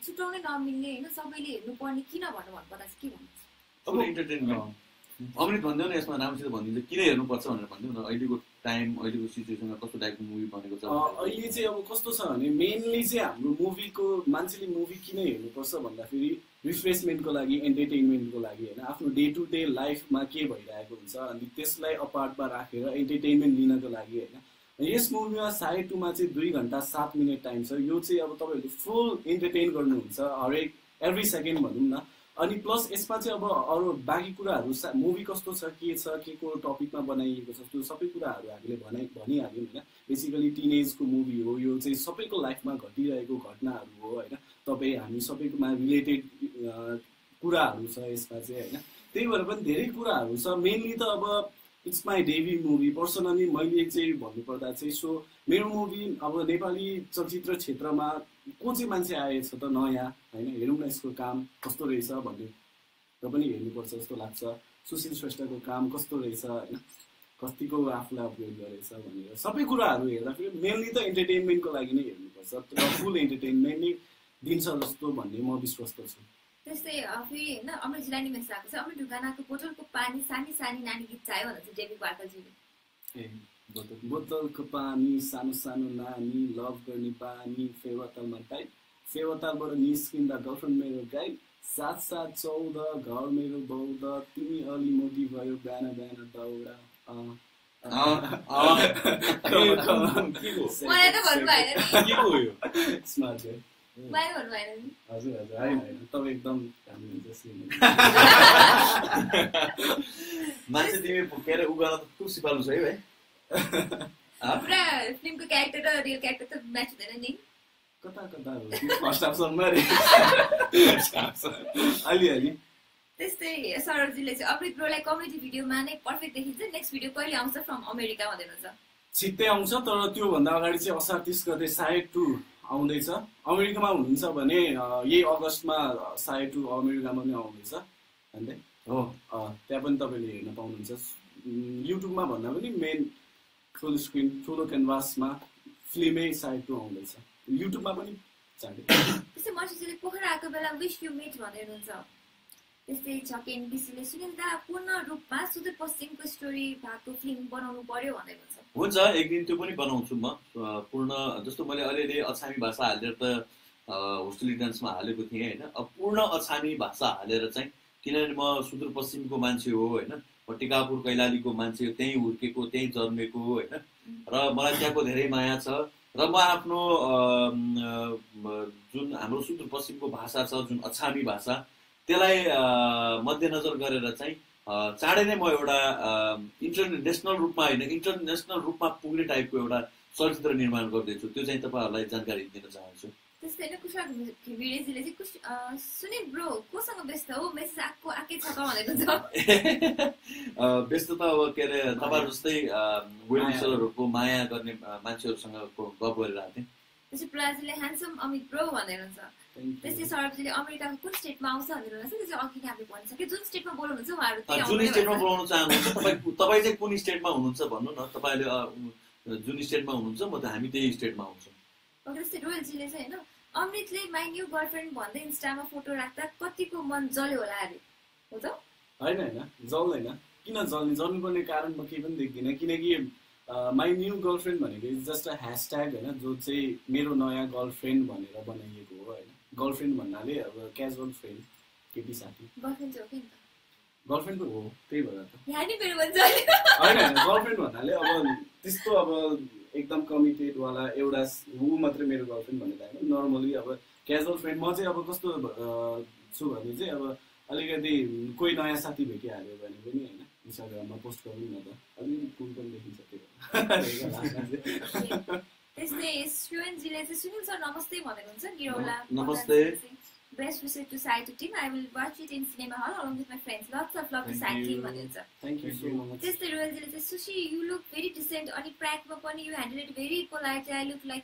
Speaker 2: छुटाउनै नमिल्ने हैन, सबैले हेर्नुपर्ने किन भन्नुपर्दा चाहिँ के भन्नुहुन्छ?
Speaker 1: अब इन्टरटेनमेन्ट अमृत भन्दियो न, यसमा राम्रोसित भनिदिन्छ किन हेर्नुपर्छ भनेर भनिदिउँ न। अहिलेको टाइम, अहिलेको सिचुएसनमा कस्तो टाइपको मुभी बनेको छ
Speaker 4: अहिले चाहिँ अब कस्तो छ भने मेनली चाहिँ हाम्रो मुभीको मान्छेले मुभी किन हेर्नुपर्छ भन्दाखेरि रिफ्रेसमेन्टको लागि, एन्टरटेनमेन्टको लागि होइन, आफ्नो डे टु डे लाइफमा के भइरहेको हुन्छ अनि त्यसलाई अपार्टमा राखेर एन्टरटेनमेन्ट लिनको लागि होइन। यस मुभीमा साइड 2 मा चाहिँ 2 घण्टा 7 मिनट टाइम छ। यो चाहिँ अब तपाईँहरूले फुल इन्टरटेन गर्नुहुन्छ हरेक एभ्री सेकेन्ड भनौँ न। अनि प्लस यसमा चाहिँ अब अरू बाँकी कुराहरू मुभी कस्तो छ, के को टपिकमा बनाइएको छ, त्यो सबै कुराहरू हामीले भनिहाल्यौँ होइन। बेसिकली टिनेजको मुभी हो यो चाहिँ, सबैको लाइफमा घटिरहेको घटनाहरू हो होइन, तपाईँ हामी सबैकोमा रिलेटेड कुराहरू छ यसमा चाहिँ होइन। त्यही भएर पनि धेरै कुराहरू छ। मेनली त अब it's my debut movie. Personally मैले चाहिँ भन्नुपर्दा चाहिँ सो मेरो मुभी अब नेपाली चलचित्र क्षेत्रमा को चाहिँ मान्छे आएछ त नयाँ होइन, हेरौँ न यसको काम कस्तो रहेछ भन्ने र पनि हेर्नुपर्छ जस्तो लाग्छ। सुशील श्रेष्ठको काम कस्तो रहेछ होइन, कतिको आफूलाई अपलोड गरेछ भनेर सबै कुराहरू हेर्दाखेरि मेनली त इन्टरटेनमेन्टको लागि नै हेर्नुपर्छ र फुल इन्टरटेनमेन्ट नै दिन्छ जस्तो भन्ने म विश्वस्त छु।
Speaker 2: त्यस्तै फेरि होइन अमृत जिलानी मेसेज आएको छ, अमृत ढुङ्गानाको बोतलको पानी सानी सानी नानी गीत चाहियो भनेर चाहिँ डेबी वार्ताजीले।
Speaker 4: बोतलको पानी सानो सानो नानी, लभ गर्ने पानी, फेवातालमा टाइप, फेवातालबाट निस्किँदा गर्लफ्रेन्ड मेरो गाई, 7-7 14 घर मेरो बौद्ध, तिमी अलि मोटी भयो बिहान बिहान दौडा।
Speaker 2: मलाई त भन्नु भएन नि,
Speaker 4: स्मार्ट है।
Speaker 2: मलाई भन्नु भएन नि।
Speaker 4: हजुर हजुर, होइन तपाईँ एकदम राम्रो हुन्छ।
Speaker 1: मान्छे तिमी के अरे उ गर्न त सिपालु छ है भाइ।
Speaker 2: पुरा फिल्मको क्यारेक्टर र रियल क्यारेक्टर त म्याच हुँदैन नि।
Speaker 4: कता कता हो फर्स्ट हाफसम्म रे, अलिअलि
Speaker 2: त्यस्तै सरोजीले चाहिँ अमृत ब्रोलाई कमेडी भिडियोमा नै पर्फेक्ट देखिन्छ, नेक्स्ट भिडियो कहिले आउँछ फ्रम अमेरिका भन्नुहुन्छ।
Speaker 4: छिट्टै आउँछ, तर त्योभन्दा अगाडि चाहिँ असार 30 गते सायद 2 आउँदैछ। अमेरिकामा हुनुहुन्छ भने यही अगस्तमा सायद 2 अमेरिकामा पनि आउँदैछ भन्दै हो। त्यहाँ पनि तपाईँले हेर्न पाउनुहुन्छ। युट्युबमा भन्दा पनि मेन फुल स्क्रिन ठुलो क्यानभासमा फिल्मै सायद 2 आउँदैछ, युट्युबमा पनि चाँडै।
Speaker 2: त्यस्तै मर्सीजीले पोखरा आएको बेला विश यु मिट भन्दै हुनुहुन्छ। त्यस्तै छकेन बिसीले सुनिन्दा पूर्ण रूपमा सुदूरपश्चिमको स्टोरी भएको फिल्म बनाउनु पर्यो भन्दै हुन्छ।
Speaker 1: हुन्छ, एक दिन त्यो पनि बनाउँछु म। पूर्ण जस्तो मैले अलिअलि अछामी भाषा हालेर त होस्टेल डान्समा हालेको थिएँ होइन। अब पूर्ण अछामी भाषा हालेर चाहिँ, किनभने म सुदूरपश्चिमको मान्छे हो होइन, म टिकापुर कैलालीको मान्छे, त्यहीँ हुर्केको त्यहीँ जन्मेको होइन, र मलाई त्यहाँको धेरै माया छ। र म आफ्नो जुन हाम्रो सुदूरपश्चिमको भाषा छ, जुन अछामी भाषा, त्यसलाई मध्यनजर गरेर चाहिँ चाँडै नै म एउटा इन्टरनेसनल रूपमा होइन, इन्टरनेसनल रूपमा पुग्ने टाइपको एउटा चलचित्र निर्माण गर्दैछु। त्यो चाहिँ तपाईँहरूलाई जानकारी दिन चाहन्छु।
Speaker 2: त्यस्तै नै कुशल भिडेजीले चाहिँ सुनिल ब्रो कोसँग व्यस्त हो, मेसेज आएकै छ त भनेको छ।
Speaker 1: व्यस्त त अब के अरे तपाईँहरू जस्तै वेल विसरहरूको माया गर्ने मान्छेहरूसँग गफ गरिरहेको थिएँ।
Speaker 2: त्यसै प्लाजीले ह्यान्डसम अमित ब्रो भनेर हुन्छ। त्यस्तै सरबजीले अमेरिकाको कुन स्टेटमा आउँछ भनेर हुन्छ। त्यो चाहिँ अघि नै हामीले भनिसक्यो, जुन स्टेटमा बोल्नुहुन्छ उहाँहरू
Speaker 1: जुन स्टेटमा बोलाउन चाहनुहुन्छ, तपाईँ चाहिँ कुन स्टेटमा हुनुहुन्छ भन्नु न। तपाईँले जुन स्टेटमा हुनुहुन्छ, म त हामी त्यही स्टेटमा आउँछौँ।
Speaker 2: त्यस्तै रोयलजीले चाहिँ होइन, अमृतले माई न्यू गर्लफ्रेन्ड भन्दै इन्स्टामा फोटो राख्दा कतिको मन जल्यो होला अरे, हो त?
Speaker 4: होइन होइन, जल्दैन। किन जल्ने? जल्नुपर्ने कारण म केही पनि देख्दिनँ, किनकि माई न्यू गर्लफ्रेन्ड भनेको इज जस्ट अ ह्यासट्याग होइन, जो चाहिँ मेरो नयाँ गर्लफ्रेन्ड भनेर बनाइएको हो होइन। गर्लफ्रेन्ड भन्नाले अब क्याजुअल फ्रेन्ड, केटी साथी।
Speaker 2: गर्लफ्रेन्ड चाहिँ हो कि
Speaker 4: गर्लफ्रेन्ड त हो, त्यही भएर त
Speaker 2: यहाँ नि मेरो भन्छ।
Speaker 4: होइन होइन, गर्लफ्रेन्ड भन्नाले अब त्यस्तो अब एकदम कमिटेडवाला एउटा ऊ मात्रै मेरो गर्लफ्रेन्ड भनेर होइन, नर्मली अब क्याजुअल फ्रेन्ड। म चाहिँ अब कस्तो छु भने चाहिँ अब अलिकति कोही नयाँ साथी भेटिहाल्यो भने पनि होइन, इन्स्टाग्राममा पोस्ट गरौँ न त, अलिकति कुल पनि देखिन्छ त्यो।
Speaker 2: त्यस्तै सुरेनजीले चाहिँ सुनिल सर नमस्ते भनेर हुन्छ। गिरौला
Speaker 1: नमस्ते।
Speaker 2: Best wishes to side team, I will watch it in cinema hall along with my friends, lots of love to side team भनिन्छ।
Speaker 4: Thank you so much.
Speaker 2: त्यस्तै रोयलजीले चाहिँ Sushi you look very decent, अनि प्र्याकमा पनि you handle it very polite, I look like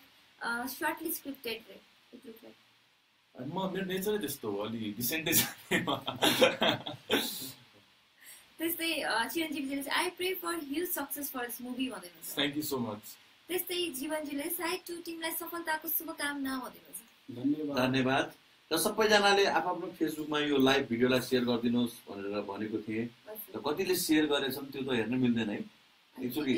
Speaker 2: certainly scripted रे, it look like.
Speaker 3: म मेरो नेचरै त्यस्तो हो, अलि डिसेन्टै छ।
Speaker 2: त्यस्तै चिरञ्जीवीजीले चाहिँ I pray for huge success for this movie भन्नुहुन्छ।
Speaker 3: Thank you so much.
Speaker 2: त्यस्तै जीवनजीले साइड 2 टिमलाई सफलताको शुभकामना भन्नुहुन्छ।
Speaker 1: धन्यवाद। र सबैजनाले आफ्नो फेसबुकमा यो लाइभ भिडियोलाई सेयर गरिदिनुहोस् भनेर भनेको थिएँ, र कतिले सेयर गरेछन् त्यो त हेर्न मिल्दैन है। एक्चुअली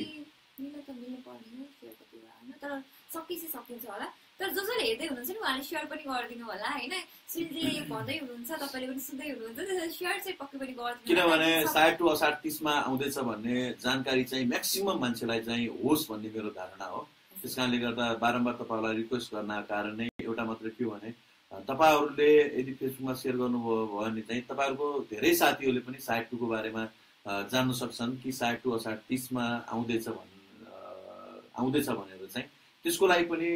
Speaker 2: तर सकिन्छ होला, तर जसले हेर्दै हुनुहुन्छ नि उहाँले सेयर पनि गरिदिनु होला होइन। सुनिलजीले यो भन्दै हुनुहुन्छ, तपाईँले पनि सुन्दै हुनुहुन्छ, त्यसैले सेयर चाहिँ पक्कै पनि गरिदिनु।
Speaker 1: किनभने सायद 2 असार 30मा आउँदैछ भन्ने जानकारी चाहिँ म्याक्सिमम मान्छेलाई चाहिँ होस् भन्ने मेरो धारणा हो। त्यस कारणले गर्दा बारम्बार तपाईँहरूलाई रिक्वेस्ट गर्नको कारण नै एउटा मात्र के भने, तपाईँहरूले यदि फेसबुकमा सेयर गर्नुभयो भने चाहिँ तपाईँहरूको धेरै साथीहरूले पनि सायद 2 को बारेमा जान्न सक्छन् कि सायद 2 असार 30मा आउँदैछ भनेर चाहिँ त्यसको लागि पनि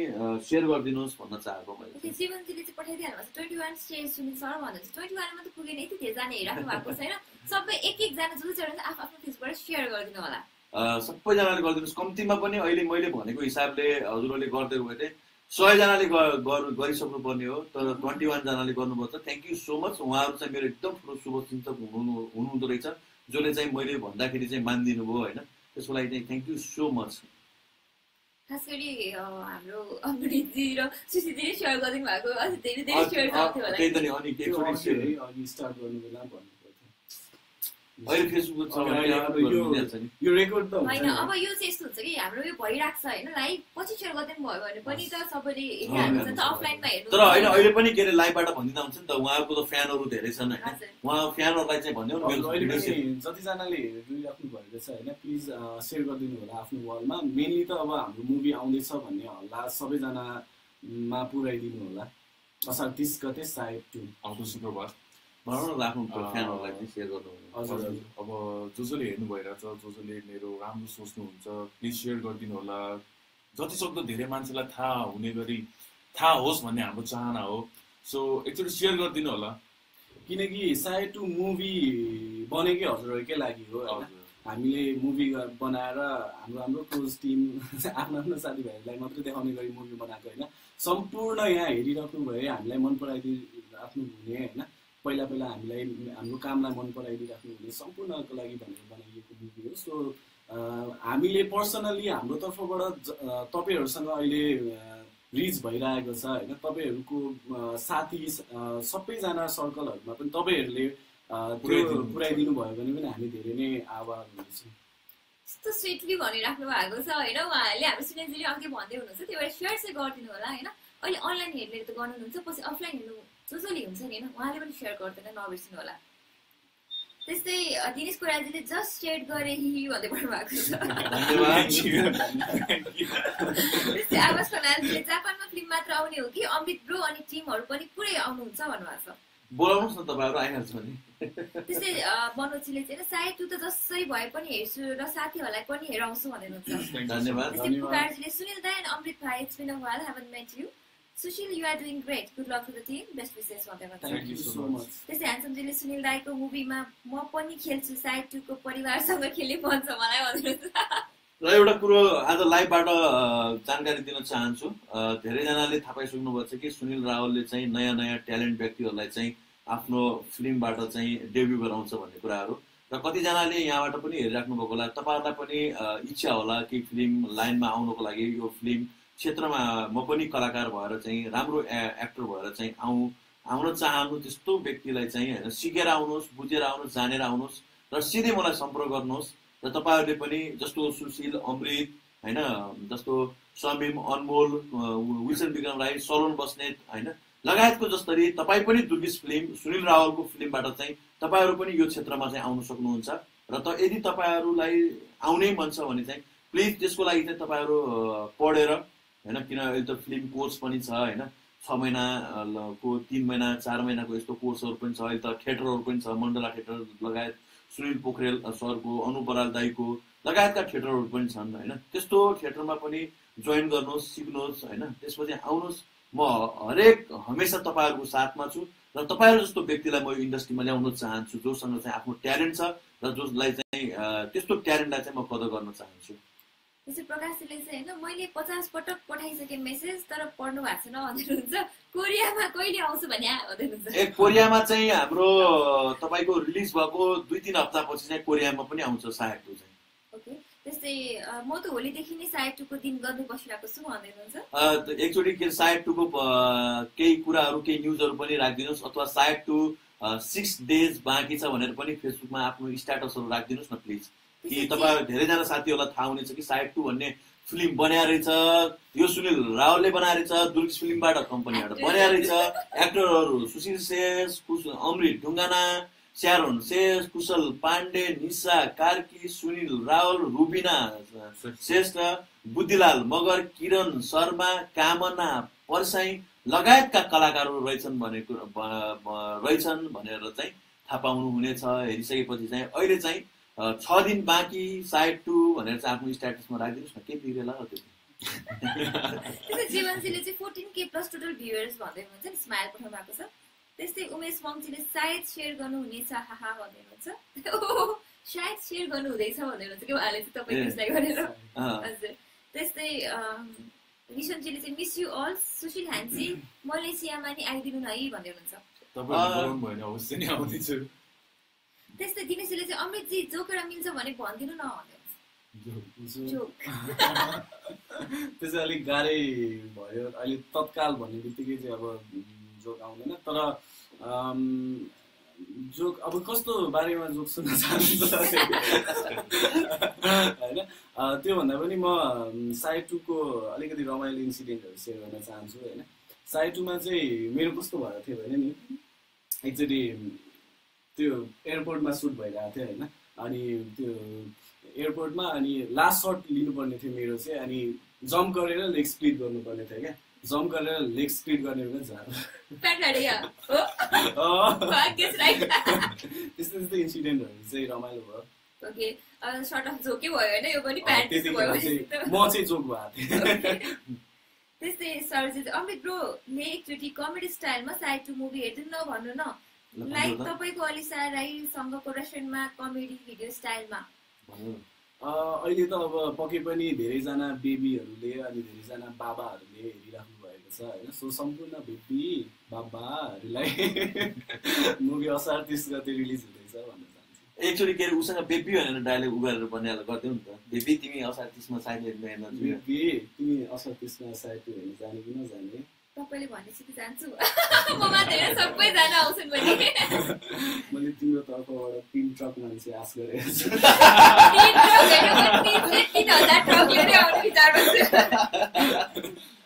Speaker 1: सेयर गरिदिनुहोस् भन्न चाहेको मैले।
Speaker 2: जीवनजीले चाहिँ पठाइदिइहाल्नु भएको छ 21 सेयर सुनिल सर भन्नुहुन्छ। 21 मा त पुगेन, यति धेरैजना हेरिराख्नु भएको छैन। सबै एक एकजना जो चाहिँ आफ्नो फेसबुकबाट सेयर गरिदिनु होला।
Speaker 1: सबैजनाले गरिदिनुहोस्। कम्तीमा पनि अहिले मैले भनेको हिसाबले हजुरहरूले गर्दै गयो भने 100 जनाले गरिसक्नु पर्ने हो, तर 21 जनाले गर्नुभयो त थ्याङ्क यू सो मच। उहाँहरू चाहिँ मेरो एकदम ठुलो शुभचिन्तक हुनुहुँदो रहेछ, जसले चाहिँ मैले भन्दाखेरि चाहिँ मानिदिनु भयो होइन। त्यसको लागि चाहिँ थ्याङ्क यू सो मच।
Speaker 2: खास गरी हाम्रो अमृतजी र सुशीजीले सेयर गरिदिनु भएको, अझ धेरै धेरै सेयर गर्थ्यो होला।
Speaker 1: त्यही त नि, अनि केही सेयर
Speaker 4: अघि स्टार्ट गर्नु बेला भन्नु
Speaker 1: अहिले फेसबुक छ
Speaker 4: यो रेकर्ड त
Speaker 2: होइन। अब यो चाहिँ यस्तो हुन्छ कि हाम्रो यो भइरहेको छ होइन, लाइभ पछि सेयर गरिदिनु भयो भने पनि त सबैले हेरिहाल्नुहुन्छ नि त, अफलाइनमा हेर्नु।
Speaker 1: तर होइन, अहिले पनि के अरे लाइभबाट भनिदिँदा हुन्छ नि त, उहाँहरूको त फ्यानहरू धेरै छन् होइन। उहाँ फ्यानहरूलाई चाहिँ भनिदिनु
Speaker 4: जतिजनाले हेरिराख्नु भएको छ होइन, प्लिज सेयर गरिदिनु होला आफ्नो वालमा। मेनली त अब हाम्रो मुभी आउँदैछ भन्ने हल्ला सबैजनामा पुऱ्याइदिनु होला। असार 30 गते सायद 2
Speaker 3: आउँदो शुक्रबार
Speaker 1: आफ्नो फ्यानहरूलाई चाहिँ सेयर गर्नु।
Speaker 3: हजुर, अब जसले हेर्नु भइरहेछ, जसले मेरो राम्रो सोच्नुहुन्छ, प्लिज सेयर गरिदिनु होला। जतिसक्दो धेरै मान्छेलाई थाहा हुने गरी थाहा होस् भन्ने हाम्रो चाहना हो। सो एकचोटि सेयर गरिदिनु होला।
Speaker 4: किनकि सायद टु मुभी बनेकै हजुरहरूकै लागि हो होइन हामीले मुभी बनाएर हाम्रो क्लोज टिम आफ्नो साथीभाइहरूलाई मात्रै देखाउने गरी मुभी बनाएको होइन सम्पूर्ण यहाँ हेरिराख्नु भयो हामीलाई मन पराइदिराख्नु हुने होइन पहिला हामीलाई हाम्रो कामलाई मन पराइदिराख्नु हुने सम्पूर्णको लागि भनेर बनाइएको मुभी हो सो हामीले पर्सनली हाम्रो तर्फबाट तपाईँहरूसँग अहिले रिच भइरहेको छ होइन तपाईँहरूको साथी सबैजना सर्कलहरूमा पनि तपाईँहरूले त्यो पुऱ्याइदिनु भयो भने पनि हामी धेरै नै आभार हुनेछौँ
Speaker 2: यस्तो स्विटली भनिराख्नु भएको छ होइन उहाँहरूले हाम्रो सुनेजीले अघि भन्दै हुनुहुन्छ त्यही भएर सेयर चाहिँ गरिदिनु होला होइन अहिले अनलाइन हेर्ने त गर्नुहुन्छ पछि अफलाइन हेर्नु जसले हुन्छ नि होइन उहाँले पनि सेयर गर्दैन नबिर्सिनु होला त्यस्तै दिनेश कोराजीले जस्ट सेयर गरे हि भन्दै भन्नु भएको छ त्यस्तै आवाज खनालले जापानमा फिल्म मात्र आउने हो कि अमृत ब्रो अनि टिमहरू पनि पुरै आउनुहुन्छ भन्नुभएको छ
Speaker 1: बोलाउनुहोस् न तपाईँहरू आइहाल्छ भने
Speaker 2: त्यस्तै मनोजीले चाहिँ सायद तु त जसै भए पनि हेर्छु र साथीहरूलाई पनि हेराउँछु भनेर हुन्छ
Speaker 1: धन्यवाद
Speaker 2: त्यस्तै पुकारजीले सुनिल दाइ एन्ड अमृत भाइ it's been a while haven't met you Sushil you are doing great good luck to the team best wishes भन्दै भन्छ
Speaker 4: थ्यांक यू सो मच
Speaker 2: त्यस्तै ह्यान्डसमजीले सुनिल दाइको मुभीमा म पनि खेल्छु सायद 2 को परिवारसँग खेले भन्छ मलाई भन्नुहुन्छ
Speaker 1: र एउटा कुरो आज लाइभबाट जानकारी दिन चाहन्छु धेरैजनाले थाहा पाइसक्नु भएको छ कि सुनिल रावलले चाहिँ नयाँ ट्यालेन्ट व्यक्तिहरूलाई चाहिँ आफ्नो फिल्मबाट चाहिँ डेब्यू गराउँछ भन्ने कुराहरू र कतिजनाले यहाँबाट पनि हेरिराख्नु भएको होला तपाईँहरूलाई पनि इच्छा होला कि फिल्म लाइनमा आउनको लागि यो फिल्म क्षेत्रमा म पनि कलाकार भएर चाहिँ राम्रो एक्टर भएर चाहिँ आउन चाहनु त्यस्तो व्यक्तिलाई चाहिँ होइन सिकेर आउनुहोस् बुझेर आउनुहोस् जानेर आउनुहोस् र सिधै मलाई सम्पर्क गर्नुहोस् र तपाईँहरूले पनि जस्तो सुशील अमृत होइन जस्तो समीम अनमोल विल्सन विक्रम राई सलोन बस्नेत होइन लगायतको जसरी तपाईँ पनि दुर्गिस फिल्म सुनिल रावलको फिल्मबाट चाहिँ तपाईँहरू पनि यो क्षेत्रमा चाहिँ आउन सक्नुहुन्छ र यदि तपाईँहरूलाई आउनै मन छ भने चाहिँ प्लिज त्यसको लागि चाहिँ तपाईँहरू पढेर होइन किन अहिले त फिल्म कोर्स पनि छ होइन 6 महिनाको 3 महिना 4 महिनाको यस्तो कोर्सहरू पनि छ अहिले त थिएटरहरू पनि छ मण्डला थिएटर लगायत सुनिल पोखरेल सरको अनु बराल दाईको लगायतका थिएटरहरू पनि छन् होइन त्यस्तो थिएटरमा पनि जोइन गर्नुहोस् सिक्नुहोस् होइन त्यसपछि आउनुहोस् म हरेक हमेसा तपाईँहरूको साथमा छु र तपाईँहरू जस्तो व्यक्तिलाई म यो इन्डस्ट्रीमा ल्याउन चाहन्छु जोसँग चाहिँ आफ्नो ट्यालेन्ट छ र जसलाई चाहिँ त्यस्तो ट्यालेन्टलाई चाहिँ म कदर गर्न चाहन्छु
Speaker 2: त्यसै प्रकाशले चाहिँ होइन मैले 50 पटक पठाइसकेँ मेसेज तर पढ्नु भएको छैन भन्नुहुन्छ कोरियामा कहिले आउँछु भने भन्नुहुन्छ
Speaker 1: कोरियामा चाहिँ हाम्रो तपाईँको रिलिज भएको 2-3 हप्तापछि चाहिँ कोरियामा पनि आउँछ सायद चाहिँ
Speaker 2: ओके त्यस्तै म त होलीदेखि नै सायद 2 को दिन गर्दै बसिरहेको छु भन्दै हुनुहुन्छ
Speaker 1: एकचोटि के सायद 2 को केही कुराहरू केही न्युजहरू पनि राखिदिनुहोस् अथवा सायद 2 6 डेज बाँकी छ भनेर पनि फेसबुकमा आफ्नो स्ट्याटसहरू राखिदिनुहोस् न प्लिज कि तपाईँ धेरैजना साथीहरूलाई थाहा हुनेछ कि सायद 2 भन्ने फिल्म बनाएर रहेछ यो सुनिल रावलले बनाएर रहेछ दुर्गिस फिल्मबाट कम्पनीबाट बनाएर रहेछ एक्टरहरू सुशील सेस अमृत ढुङ्गाना स्यारोन सेस कुशल पाण्डे निशा कार्की सुनिल रावल रुबिना श्रेष्ठ बुद्धिलाल मगर किरण शर्मा कामना परसाई लगायतका कलाकारहरू रहेछन् भनेर चाहिँ थाहा पाउनु हुनेछ हेरिसकेपछि चाहिँ अहिले चाहिँ 6 दिन बाँकी सायद 2 भनेर चाहिँ आफ्नो स्ट्याटसमा राखिदिनुहोस् न के बिग्रेला हो त्यो
Speaker 2: त्यसै जीवनजीले चाहिँ 14K प्लस टोटल भ्युअर्स भन्दै हुनुहुन्छ नि स्माइल पठाउनु भएको छ त्यस्तै उमेश मङजीले सायद सेयर गर्नुहुनेछ हाहा भन्दै हुनुहुन्छ सायद सेयर गर्नु हुँदैछ भन्दै हुनुहुन्छ कि उहाँले चाहिँ तपाईँ त्यसलाई गरेर हजुर त्यस्तै रिसनजीले चाहिँ मिस यु अल सुशील ह्यान्सी मलेसियामा नि आइदिनु न है भन्दै हुनुहुन्छ त्यस्तै दिनेशले चाहिँ अमृतजी जोकेर मिल्छ भने भनिदिनु न
Speaker 4: त्यसै अलिक गाह्रै भयो अहिले तत्काल भन्ने बित्तिकै चाहिँ अब जोक आउँदैन तर जोक अब कस्तो बारेमा जोक सुन्न चाहनुहुन्छ होइन त्योभन्दा पनि म साइड 2 को अलिकति रमाइलो इन्सिडेन्टहरू सेयर गर्न चाहन्छु होइन साइड 2 मा चाहिँ मेरो कस्तो भएको थियो भने नि एकचोटि त्यो एयरपोर्टमा सुट भइरहेको थियो होइन अनि त्यो एयरपोर्टमा अनि लास्ट सर्ट लिनुपर्ने थियो मेरो चाहिँ अनि जम्प गरेर लेग स्प्लिट गर्नुपर्ने थियो क्या जम्प गरेर लेग स्प्लिट गर्ने पनि त्यस्तो इन्सिडेन्टहरू चाहिँ रमाइलो भयो म चाहिँ जोक भएको थिएँ
Speaker 2: त्यस्तै सरजी अमृत ब्रोले एकचोटि कमेडी स्टाइलमा साइड 2 मुभी हेर्दिनु न भन्नु न लाइक तपाईको अलिसा राईसँगको रेस्टुरेन्टमा कमेडी भिडियो स्टाइलमा
Speaker 4: अहिले त अब पक्कै पनि धेरैजना बेबीहरूले अनि धेरैजना बाबाहरूले हेरिराख्नु भएको छ होइन सो सम्पूर्ण बेबी बाबाहरूलाई मुभी असार 30 गते रिलिज हुँदैछ भन्न चाहन्छु
Speaker 1: एक्चुअली के अरे उसँग बेबी भनेर डायलग उगारेर बनाएर गरिदेऊ नि त बेबी तिमी असार 30 मा साइड हेर्न
Speaker 4: बेबी तिमी असार 30 मा साइड हेर्न जाने कि नजाने
Speaker 2: तपाईले भनेपछि त जान्छु म मात्र सबैजना आउँछन् भने
Speaker 4: मैले तिम्रो तर्फबाट 3 ट्रक मान्छे आश गरेको छु
Speaker 2: 3,000 ट्रक लिएर आउने विचारमा छु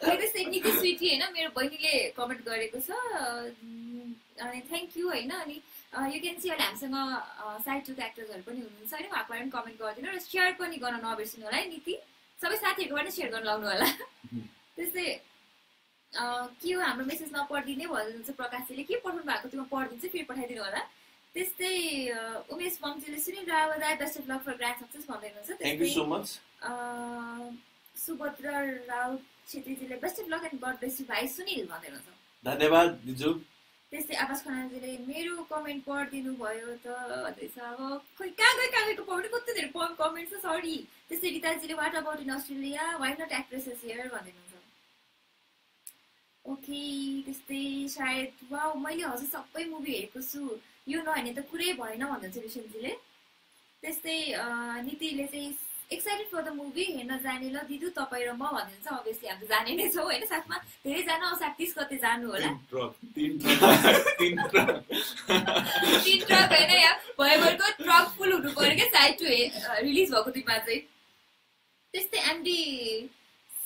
Speaker 2: त्यस्तै निकै स्विटी होइन मेरो बहिनीले कमेन्ट गरेको छ अनि थ्याङ्क यू होइन अनि यु क्यान सी अहिले हामीसँग साइड टुको एक्टर्सहरू पनि हुनुहुन्छ होइन उहाँको बारेमा कमेन्ट गरिदिनु र सेयर पनि गर्न नबिर्सिनु होला है नीति सबै साथीहरूकोबाट सेयर गर्न लाउनु होला त्यस्तै के हो हाम्रो मेसेज नपढिदिने भन्नुहुन्छ प्रकाशजीले के पठाउनु भएको त्यो म पढिदिन्छु फेरि पठाइदिनु होला त्यस्तै उमेश पङ्क्तिले Sunil Rawat best of luck for grand success भन्दै हुनुहुन्छ
Speaker 1: thank you so much
Speaker 2: Subhadra Raut छेत्रीजीले best of luck and god bless you भाइ सुनिल भन्दै हुनुहुन्छ
Speaker 1: धन्यवाद दिजु
Speaker 2: त्यस्तै आवाज खनालजीले मेरो कमेन्ट पढिदिनु भयो त भन्दैछ अब खोइ कहाँ गएको पढ्नु कति धेरै कमेन्ट छ सरी त्यस्तै रिताजीले what about in Australia why not actresses here भन्दै हुनुहुन्छ ओके त्यस्तै सायद वाउ मैले हजुर सबै मुभी हेरेको छु यो नहेर्ने त कुरै भएन भन्नुहुन्छ विशेषजीले त्यस्तै नीतिले चाहिँ एक्साइटेड फर द मुभी हेर्न जाने ल दिदु तपाईँ र म भन्नुहुन्छ अभियसली हामी जाने नै छौँ होइन साथमा धेरैजना 30 गते जानु होला
Speaker 3: 3
Speaker 2: ट्रक होइन यहाँ भयभरको ट्रक फुल हुनु पर्यो क्या साइड टु रिलिज भएको दिनमा चाहिँ त्यस्तै एमडी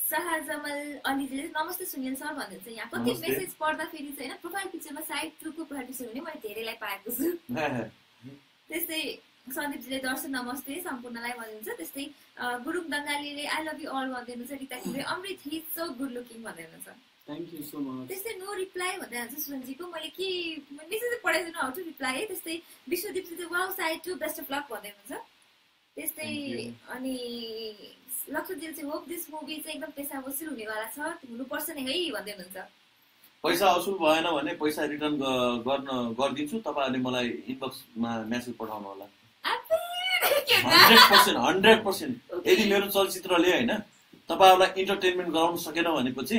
Speaker 2: शाहजमल अलीजीले नमस्ते सुनिल सर भन्नुहुन्छ यहाँ कति मेसेज पढ्दाखेरि चाहिँ होइन प्रोफाइल पिक्चरमा साइड 2 को प्रोफाइल पिक्चर हुने मैले धेरैलाई पाएको छु त्यस्तै सन्दीपजीले दर्शन नमस्ते सम्पूर्णलाई भन्नुहुन्छ त्यस्तै गुरुङ दङ्गालीले आई लभ यु अल भन्दै हुनुहुन्छ रिताजीले Amrit he so good looking भन्दै हुनुहुन्छ
Speaker 4: थ्याङ्क यू सो मच
Speaker 2: त्यस्तै नो रिप्लाई भन्दै हुनुहुन्छ सुनजीको मैले के मेसेज पढाइदिनु हाउ टु रिप्लाई है त्यस्तै विश्वदीपले चाहिँ wow side 2 best of luck भन्दै हुनुहुन्छ त्यस्तै अनि लक्ष्मणजीले चाहिँ होप दिस मुभी चाहिँ एकदम पैसा वसुल हुनेवाला छ हुनुपर्छ नि है भन्दै हुनुहुन्छ
Speaker 1: पैसा वसुल भएन भने पैसा रिटर्न गरिदिन्छु तपाईँहरूले मलाई इनबक्समा मेसेज पठाउनु होला 100% यदि मेरो चलचित्रले होइन तपाईँहरूलाई इन्टरटेनमेन्ट गराउन सकेन भनेपछि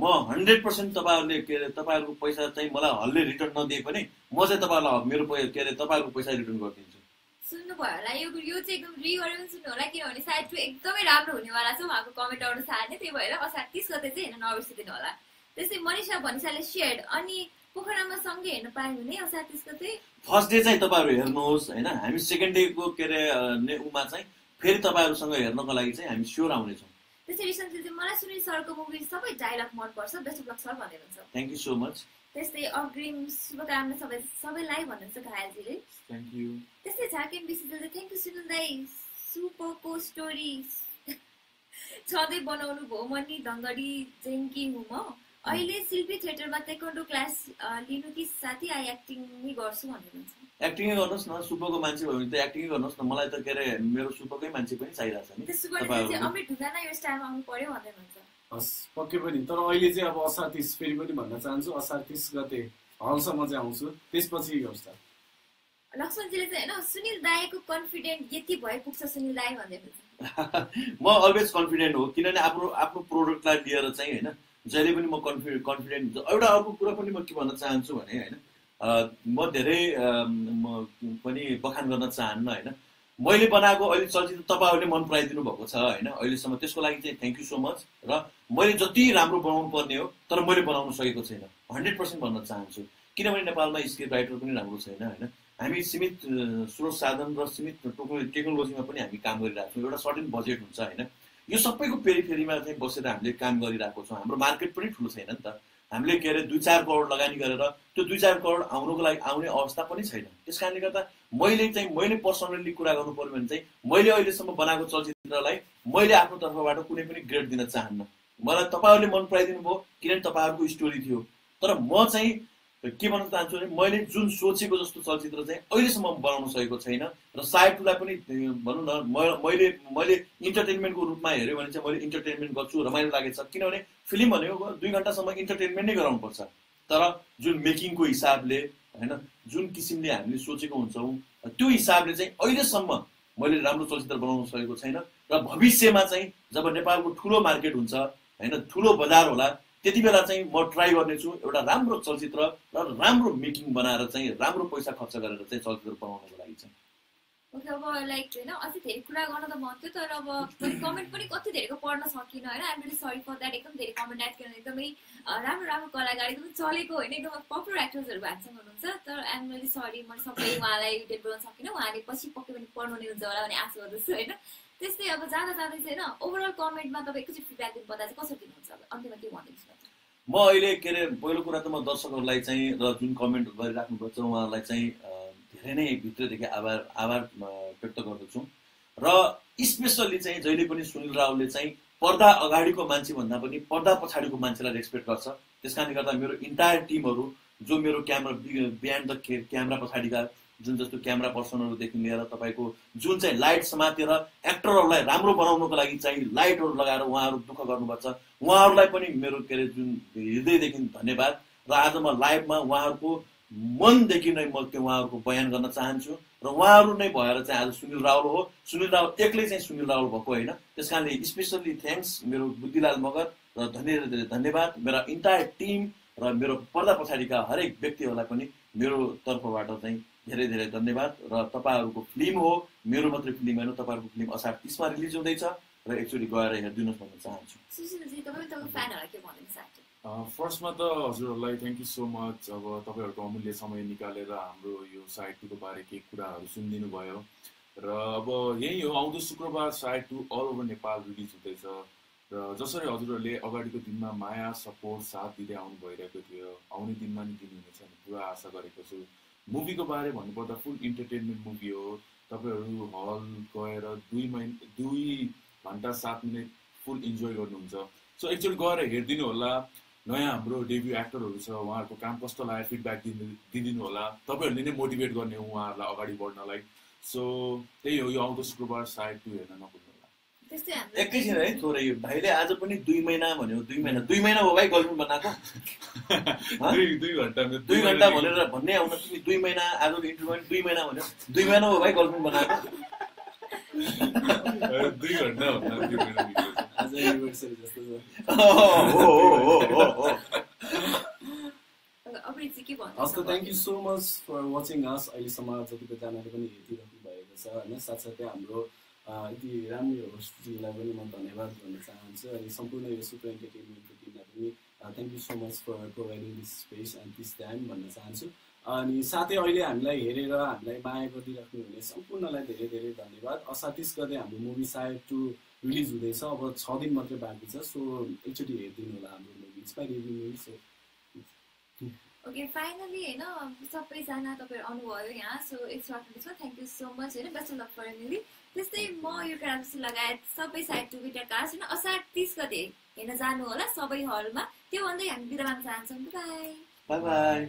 Speaker 1: म 100% तपाईँहरूले के अरे तपाईँहरूको पैसा चाहिँ मलाई हलले रिटर्न नदिए पनि म चाहिँ तपाईँहरूलाई मेरो के अरे तपाईँहरूको पैसा रिटर्न गरिदिन्छु
Speaker 2: सुन्नुभयो होला यो चाहिँ एकदम रिगरेर पनि सुन्नु होला किनभने साइड 2 एकदमै राम्रो हुनेवाला छ उहाँको कमेन्ट अनुसार नै त्यही भएर असार 30 गते चाहिँ हेर्न नबिर्सिदिनु होला त्यस्तै मनिषा भनिसाले सेयर अनि पोखरामा सँगै हेर्न पायो भने असार 30 गते
Speaker 1: फर्स्ट डे चाहिँ तपाईँहरू हेर्नुहोस् होइन हामी सेकेन्ड डेको के अरे उमा चाहिँ फेरि तपाईँहरूसँग हेर्नको लागि चाहिँ हामी स्योर आउनेछौँ
Speaker 2: त्यसै रिसेन्टली चाहिँ मलाई सुनिल सरको मुभी सबै डायलग मनपर्छ बेस्ट अफ लक सर भनेर हुन्छ
Speaker 1: थ्याङ्क यू सो मच
Speaker 2: त्यस्तै अग्रिम शुभकामना सबैलाई भन्नुहुन्छ घायलजीले
Speaker 3: थ्याङ्क यू
Speaker 2: त्यस्तै झाकेन बिसीले थ्याङ्क यू सुनिल दाई सुपरको स्टोरी छँदै बनाउनु भयो मनी ढङ्गडी जेङ्की हुँ म अहिले शिल्पी थिएटरमा ताइक्वान्डो क्लास लिनु कि साथी आई एक्टिङ नै गर्छु भन्नुहुन्छ
Speaker 1: एक्टिङै गर्नुहोस् न सुपरको मान्छे भयो भने त एक्टिङै गर्नुहोस् न मलाई त के अरे मेरो सुपरकै मान्छे पनि चाहिरहेको छ नि
Speaker 2: त्यसो अमृत ढुङ्गाना यो स्टाइलमा आउनु पर्यो भन्दै हुनुहुन्छ
Speaker 4: हस् पक्कै पनि तर अहिले चाहिँ अब असार 30 फेरि पनि भन्न चाहन्छु असार 30 गते हलसम्म चाहिँ आउँछु त्यसपछि के गर्छ
Speaker 2: लक्ष्मणजीले चाहिँ होइन सुनिल दाईको कन्फिडेन्ट यति भए पुग्छ सुनिल दाई भन्दै हुनुहुन्छ
Speaker 1: म अलवेज कन्फिडेन्ट हो किनभने आफ्नो प्रोडक्टलाई लिएर चाहिँ होइन जहिले पनि म कन्फिडेन्ट एउटा अर्को कुरा पनि म के भन्न चाहन्छु भने होइन म धेरै म पनि बखान गर्न चाहन्न होइन मैले बनाएको अहिले चलचित्र तपाईँहरूले मन पराइदिनु भएको छ होइन अहिलेसम्म त्यसको लागि चाहिँ थ्याङ्क यू सो मच र मैले जति राम्रो बनाउनु पर्ने हो तर मैले बनाउन सकेको छैन 100% भन्न चाहन्छु किनभने नेपालमा स्क्रिप्ट राइटर पनि राम्रो छैन होइन हामी सीमित स्रोत साधन र सीमित टेक्नोलोजीमा पनि हामी काम गरिरहेको छौँ एउटा सर्टेन बजेट हुन्छ होइन यो सबैको पेरिफेरीमा चाहिँ बसेर हामीले काम गरिरहेको छौँ हाम्रो मार्केट पनि ठुलो छैन नि त हामीले के अरे 2-4 करोड लगानी गरेर त्यो 2-4 करोड आउनुको लागि आउने अवस्था पनि छैन त्यस कारणले गर्दा मैले पर्सनली कुरा गर्नु पर्यो भने चाहिँ मैले अहिलेसम्म बनाएको चलचित्रलाई मैले आफ्नो तर्फबाट कुनै पनि ग्रेड दिन चाहन्न मलाई तपाईँहरूले मन पराइदिनु भयो किनभने तपाईँहरूको स्टोरी थियो तर म चाहिँ के भन्न चाहन्छु भने मैले जुन सोचेको जस्तो चलचित्र चाहिँ अहिलेसम्म बनाउन सकेको छैन र साइड 2 लाई पनि भनौँ न मैले इन्टरटेनमेन्टको रूपमा हेऱ्यो भने चाहिँ मैले इन्टरटेनमेन्ट गर्छु रमाइलो लागेछ किनभने फिल्म भनेको 2 घण्टासम्म इन्टरटेनमेन्ट नै गराउनुपर्छ तर जुन मेकिङको हिसाबले हैन जुन किसिमले हामीले सोचेको हुन्छौँ त्यो हिसाबले चाहिँ अहिलेसम्म मैले राम्रो चलचित्र बनाउन सकेको छैन र भविष्यमा चाहिँ जब नेपालको ठुलो मार्केट हुन्छ हैन ठुलो बजार होला त्यति बेला चाहिँ म ट्राई गर्नेछु एउटा राम्रो चलचित्र र राम्रो मेकिङ बनाएर चाहिँ राम्रो पैसा खर्च गरेर चाहिँ चलचित्र बनाउनको लागि चाहिँ
Speaker 2: ओके अब लाइक होइन अझै धेरै कुरा गर्न त मन थियो तर अब कमेन्ट पनि कति धेरैको पढ्न सकिनँ होइन I'm really sorry for that एकदम धेरै कमेन्ट आएको किनभने एकदमै राम्रो राम्रो कलाकार एकदमै चलेको होइन एकदम पपुलर एक्टर्सहरू हामीसँग हुनुहुन्छ तर आइम रियली सरी मैले सबै उहाँलाई डेट गर्न सकिनँ उहाँले पछि पक्कै पनि पढ्नु नै हुन्छ होला भन्ने आशा गर्दछु होइन त्यस्तै अब जाँदा जाँदै चाहिँ होइन ओभरअल कमेन्टमा तपाईँ एकैचोटि फिडब्याक दिनु पर्दा चाहिँ कसरी दिनुहुन्छ अब अन्त्यमा के भनिदिनुहोस् न
Speaker 1: म अहिले के अरे पहिलो कुरा त म दर्शकहरूलाई चाहिँ र जुन कमेन्ट गरिराख्नुपर्छ उहाँहरूलाई चाहिँ धेरै नै भित्रदेखि आभार व्यक्त गर्दछु र स्पेसल्ली चाहिँ जहिले पनि सुनिल रावलले चाहिँ पर्दा अगाडिको मान्छे भन्दा पनि पर्दा पछाडिको मान्छेलाई रेस्पेक्ट गर्छ त्यसकारणले गर्दा मेरो इन्टायर टिमहरू जो मेरो क्यामेरा बिहाइन्ड द क्यामेरा पछाडिका जुन जस्तो क्यामेरा पर्सनहरूदेखि लिएर तपाईँको जुन चाहिँ लाइट समातेर एक्टरहरूलाई राम्रो बनाउनको लागि चाहिँ लाइटहरू लगाएर उहाँहरू दुःख गर्नुपर्छ उहाँहरूलाई पनि मेरो के अरे जुन हृदयदेखि धन्यवाद र आज म लाइभमा उहाँहरूको मनदेखि नै म त्यो उहाँहरूको बयान गर्न चाहन्छु र उहाँहरू नै भएर चाहिँ आज सुनिल रावल हो सुनिल रावल एक्लै चाहिँ सुनिल रावल भएको होइन त्यस कारणले स्पेसल्ली थ्याङ्क्स मेरो बुद्धिलाल मगर र धेरै धेरै धन्यवाद मेरा इन्टायर टिम र मेरो पर्दा पछाडिका हरेक व्यक्तिहरूलाई पनि मेरो तर्फबाट चाहिँ धेरै धेरै धन्यवाद र तपाईँहरूको फिल्म हो मेरो मात्रै फिल्म होइन तपाईँहरूको फिल्म असार 30मा रिलिज हुँदैछ र एकचोटि गएर हेरिदिनुहोस् भन्न चाहन्छु
Speaker 3: फर्स्टमा त हजुरहरूलाई थ्याङ्क यू सो मच अब तपाईँहरूको अमूल्य समय निकालेर हाम्रो यो साइड 2 को बारे केही कुराहरू सुनिदिनु भयो र अब यही हो आउँदो शुक्रबार side 2 all over Nepal release हुँदैछ र जसरी हजुरहरूले अगाडिको दिनमा माया सपोर्ट साथ दिँदै आउनु भइरहेको थियो आउने दिनमा नि दिनुहुनेछ भन्ने पुरा आशा गरेको छु मुभीको बारे भन्नुपर्दा फुल इन्टरटेनमेन्ट मुभी हो तपाईँहरू हल गएर 2 घन्टा 7 मिनट फुल इन्जोय गर्नुहुन्छ सो एकचोटि गएर हेरिदिनु होला नयाँ हाम्रो डेब्यू एक्टरहरू छ उहाँहरूको काम कस्तो लाग्यो फिडब्याक दिदिनु होला तपाईँहरूले नै मोटिभेट गर्ने हो उहाँहरूलाई अगाडि बढ्नलाई सो त्यही हो यो आउँदो शुक्रबार साइड 2 हेर्न नभुल्नु होला
Speaker 1: एकैछिन है थोरै भाइले आज पनि 2 महिना भन्यो 2 महिना हो भाइ गर्लफ्रेन्ड बनाएको
Speaker 3: 2 घन्टा
Speaker 1: भनेर भन्ने आउन तिमी 2 महिना आजको इन्टरभ्यू 2 महिना भन्यो 2 महिना हो भाइ गर्लफ्रेन्ड बनाएको
Speaker 3: 2 घन्टा भन्दा
Speaker 4: आज एनिभर्सरी जस्तो छ हस् त thank you so much for watching us अहिलेसम्म जतिजनाले पनि हेरिदिइराख्नु भएको छ होइन साथसाथै हाम्रो यति राम्रो होस्टजीलाई पनि म धन्यवाद भन्न चाहन्छु अनि सम्पूर्ण यो सुपर इन्टरटेनमेन्टको टिमलाई पनि thank you so much for providing this space and this time भन्न चाहन्छु अनि साथै अहिले हामीलाई हेरेर हामीलाई माया गरिदिइराख्नु हुने सम्पूर्णलाई धेरै धेरै धन्यवाद असार 30 गते हाम्रो मुभी साइड 2 रिलिज हुँदैछ अब 6 दिन मात्रै बाँकी छ सो एकचोटि हेरिदिनु होला हाम्रो movie inspiring movie so
Speaker 2: okay finally होइन सबैजना तपाईँहरू आउनुभयो यहाँ सो इट्स वाटमा थ्याङ्क यू सो मच होइन बेस्ट लक फर मुभी त्यस्तै म यो क्राफ्ट लगायत सबै साइड 2 भिडियो कास्ट होइन असार 30 गते हेर्न जानु होला सबै हलमा त्यो भन्दै हामी बिदा माग्न चाहन्छौँ बाई
Speaker 1: बाई